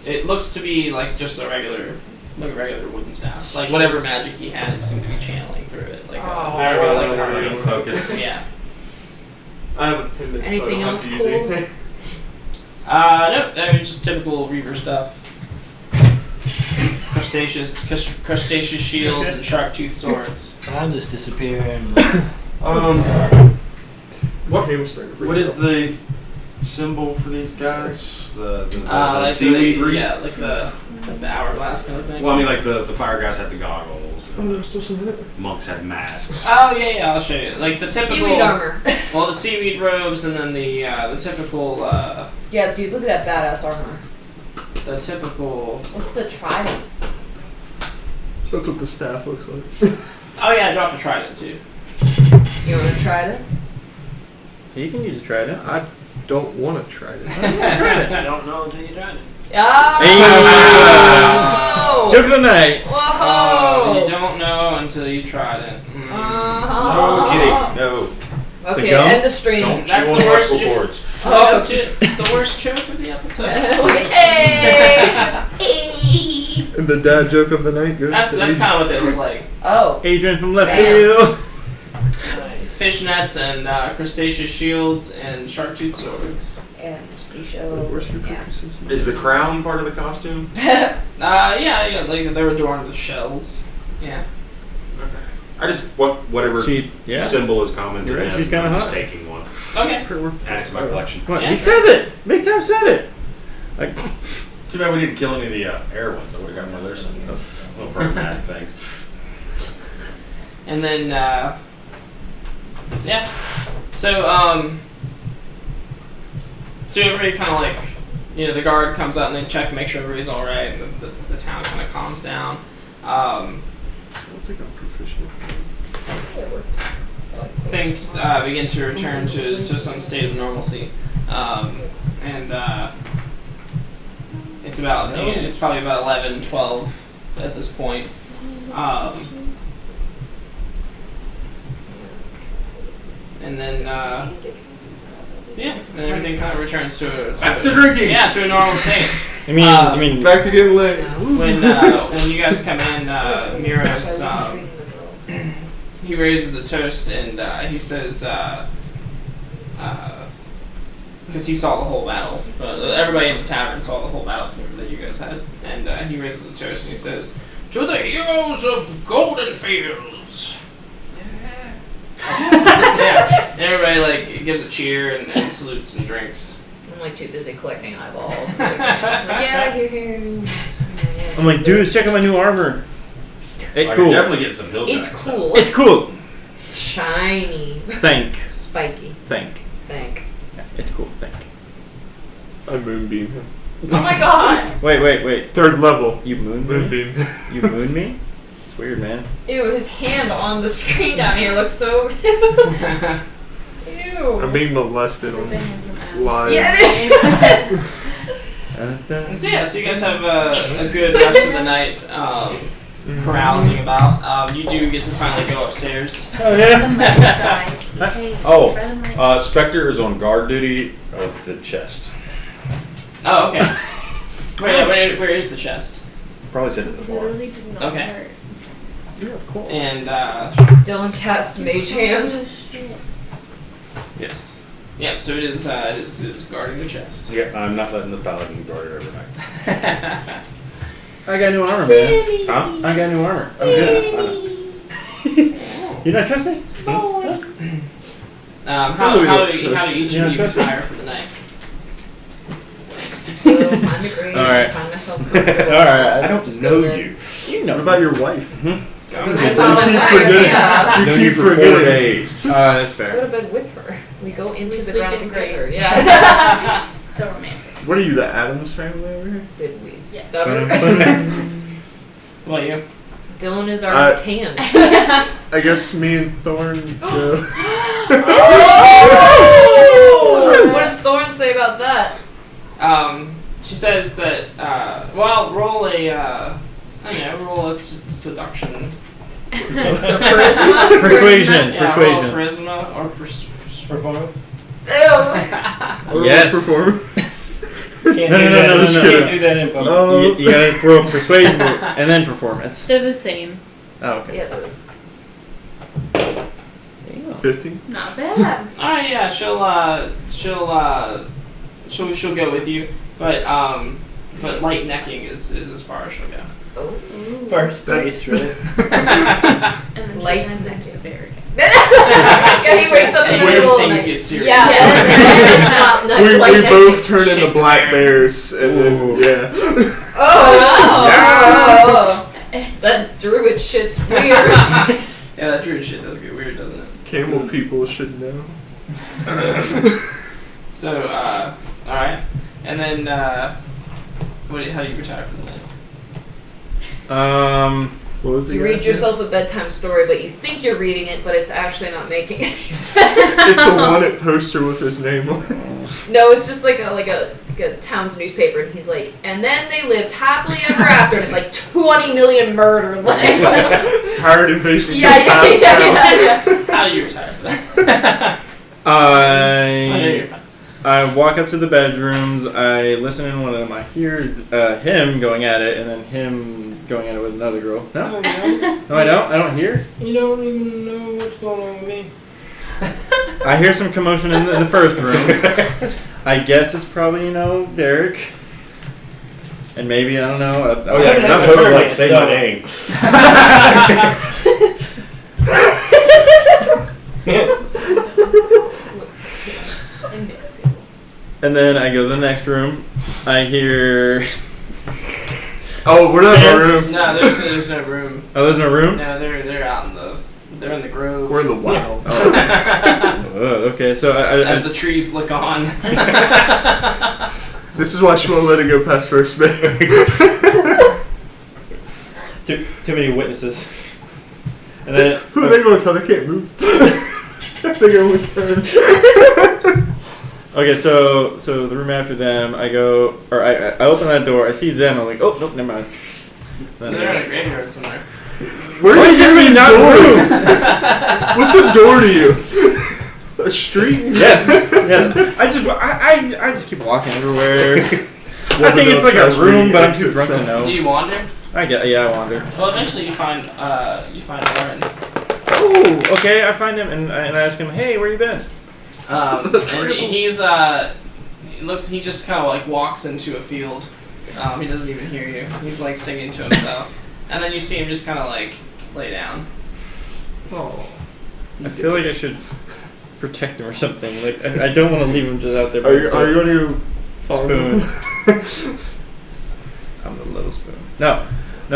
it looks to be like just a regular wooden staff. Like whatever magic he had, it seemed to be channeling through it. Like Like a focus. Yeah. I have a pendant, Anything so I don't else have to use cool? anything. Nope. I mean, just typical Reaver stuff. Crustaceous shields and sharp tooth swords. I'll just disappear and. What Game was starting to break What is out. the symbol for these guys? The Like seaweed wreath? Yeah, like the hourglass kind of thing. Well, I mean, like the fire guys had the goggles. Oh, there's still some in it. Monks had masks. Oh yeah, I'll show you. Like the typical Seaweed armor. Well, the seaweed robes, and then the typical Yeah, dude, look at that badass armor. the typical. What's the trident? That's what the staff looks like. Oh yeah, I dropped a trident too. You want to trident? You can use a trident. I don't want to try it. I don't know until you try it. Oh! Joke of the night. Whoa! You don't know until you tried it. Mm. No kidding. No. Okay, gum? end the stream. Don't That's chew the on worst vocal you- cords. Welcome to the worst joke of the episode. Hey! And the dad joke of the night goes That's to kind Adrian. of what they look like. Oh. Adrian from left Bam. field. Fishnets and crustaceous shields and sharp tooth swords. And seashells. Where's your Yeah. purposes? Is the crown part of the costume? Yeah, like they're adorned with shells. Yeah. Okay. I just whatever Yeah. symbol is common to You're right, them. she's kinda I'm hot. just taking one. Okay. Add it to my collection. What? Yeah. He said it. Big time said it. Like, Too bad we didn't kill any of the air ones. I would have got one of those little bird mask things. And then yeah. So so everybody kind of like, the guard comes out and they check, make sure everybody's all right, and the town kind of calms down. I don't think I'm proficient. Things begin to return to some state of normalcy, and it's about it's probably about 11, 12 at this point. And then and everything kind of returns to Back to drinking. Yeah, to a normal state. I mean, Back to getting lit. When you guys come in, Miro's he raises a toast and he says, because he saw the whole battle, everybody in the tavern saw the whole battle that you guys had, and he raises a toast and he says, "To the heroes of Goldenfields." Yeah, and everybody like gives a cheer and salutes and drinks. I'm like too busy collecting eyeballs. And yeah, here. I'm like, dudes, check out my new armor. It's You're cool. definitely getting some hill It's giant cool. It's cool. Shiny. Thank. Spiky. Thank. Thank. It's cool. Thank. I moonbeam him. Oh my god! Wait. Third level. You moon me? Moonbeam. You moon me? It's weird, man. Ew, his hand on the screen down here looks so. Ew. I'm being molested on live. Yeah, it is. And so so you guys have a good rest of the night carousing about. You do get to finally go upstairs. Oh yeah. Spectre is on guard duty of the chest. Oh, okay. Where is the chest? Probably said it in the bar. Literally did not Okay. hurt. Yeah, of course. And Dylan casts Mage Hand. Oh, shit. Yes. yeah, so it is guarding the chest. Yeah, I'm not letting the paladin guard it overnight. I got new armor, man. Huh? I got new armor. I'm good. You not trust me? How do each of you retire for the night? Find a grave. Alright. Find myself. Alright. I don't know you. You know. What about your wife? I You found my keep wife, forgetting. yeah. You Known keep you for 4 forgetting. days. That's Go fair. to bed with her. We go into the sleep ground in together. graves. Yeah. So romantic. What are you, the Addams family over here? Did we Yes. stutter? What about you? Dylan is our hand. I guess me and Thorn go. Oh! What does Thorn say about that? She says that. Roll a seduction. So charisma? Persuasion. Yeah, Persuasion. roll charisma or performance. Ew. Yes. Perform. Can't No, do no, that. no, no, Just no, can't no. do that in public. Oh. You gotta roll persuasion and then performance. They're the same. Oh, okay. Yeah, that was. Damn. 15. Not bad. Alright, yeah, she'll go with you, but light necking is as far as she'll go. Oh. First base, really. And then Light she turns and into a bear again. Yeah, he wakes up in the When middle of the things night. get serious. Yeah, and it's not We like both turn into Shake black bear. bears, and then, yeah. Oh! That druid shit's weird. Yeah, that druid shit does get weird, doesn't it? Camel people should know. So, alright. And then, how do you retire from the night? What was the You guy's read name? yourself a bedtime story, but you think you're reading it, but it's actually not making any sense. It's a wanted poster with his name on it. No, it's just like a town's newspaper, and he's like, and then they lived happily ever after, and it's like 20 million murder, like. Pirate invasion. Yeah. How do you retire from that? I walk up to the bedrooms. I listen in one of them. I hear him going at it, and then him going at it with another girl. No, no, I don't. I don't hear. You don't even know what's going on with me. I hear some commotion in the first room. I guess it's probably Derek, and maybe I don't know. Oh yeah, because I'm totally like say my name. And then I go to the next room. I hear. Oh, we're not in our room. No, there's no room. Oh, there's no room. No, they're out in the grove. We're in the wild. Oh, okay. So As the trees look on. This is why she won't let it go past first base. too many witnesses. And then Who are they going to tell? They can't move. They go with turn. okay, so the room after them, I go or I open that door. I see them. I'm like, oh nope, never mind. Then They're in a graveyard somewhere. Where Why is is everybody not doors? What's a door to you? A street? Yes. Yeah. I just keep walking everywhere. I think it's like a Past room, reading but I'm too exits, drunk to so- know. Do you wander? I wander. Well, eventually you find Lauren. Oh, okay. I find him and I ask him, hey, where you been? And he's he just kind of like walks into a field. He doesn't even hear you. He's like singing to himself, and then you see him just kind of like lay down. Oh. I feel like I should protect him or something. Like I don't want to leave him just out there. by Are you himself. going to Spoon. I'm the little spoon. No,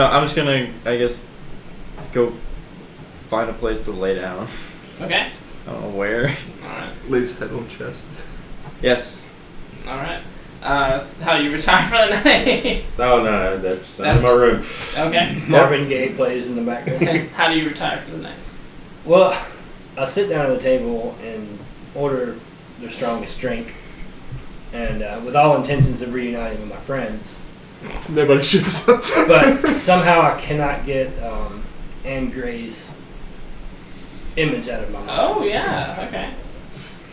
I'm just gonna, I guess, go find a place to lay down. Okay. I don't know where. All right. Lays head on chest. Yes. All right. How do you retire for the night? Oh no, that's in my room. Okay. Marvin Gaye plays in the background. How do you retire for the night? Well, I sit down at the table and order their strongest drink. and with all intentions of reuniting with my friends. Nobody shows up. But somehow I cannot get Anne Gray's image out of my mind. Oh yeah, okay.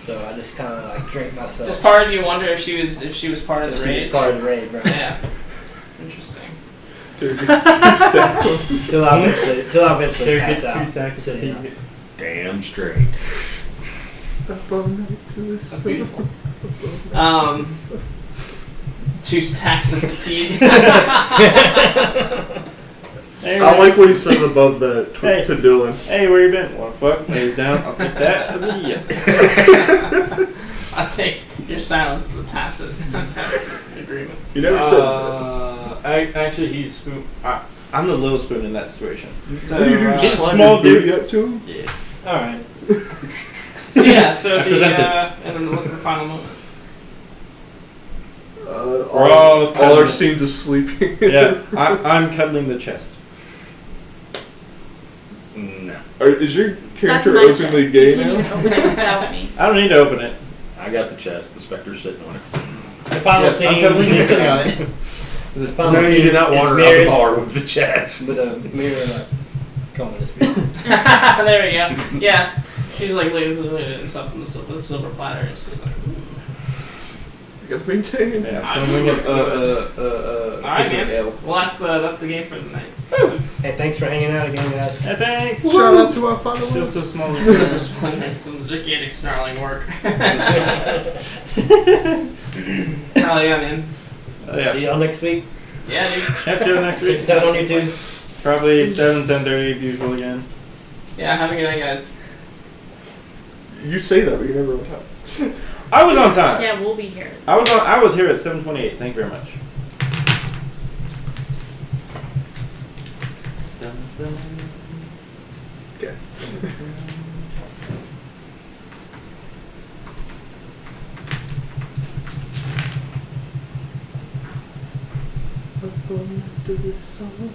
So I just kind of like drink myself. Just part of you wonder if she was part of the She was raid. part of the raid, right? Yeah. Interesting. Dude, it's 2 stacks on. Till I eventually pass out. 2 stacks of So, fatigue. Damn straight. Up all night to the That's sun. beautiful. Up all night to the sun. 2 stacks of fatigue. I like what he says above that Hey. to Dylan. Hey, where you been? Wanna fuck? Lays down. I'll take that as a yes. I'll take your silence as a tacit agreement. You never said Actually, he's spoon. I'm the little spoon in that situation. So, what do you do? he's Just a slide small your booty dude. up to him? Yeah. All right. So yeah, so I the presented. and then what's the final moment? All our scenes of sleeping. Yeah, I'm cuddling the chest. No. Is your That's character my openly chest. gay You can't now? even open it without me. I don't need to open it. I got the chest. The specter's sitting on it. The final Yes, scene. I'm cuddling you sitting on it. The final No, you scene did not is wander out the mirrors bar with the chest. with a mirror like coming this way. There we go. Yeah, he's like looking at himself on the silver platter. It's just like, You gotta maintain. Yeah, so I'm gonna get alright, picture of man. ale. Well, that's the game for the night. Hey, thanks for hanging out again, guys. Hey, thanks. Shout out to our Feel followers. so small. This is some gigantic snarling work. Hell yeah, man. Yeah. See y'all next week. Yeah, dude. Yep, see you next week. Check us out on YouTube. Probably 10:30 usual again. Yeah, have a good night, guys. You say that, but you're never on time. I was on time. Yeah, we'll be here. I was here at 7:28. Thank you very much. Okay. Up all night to the sun.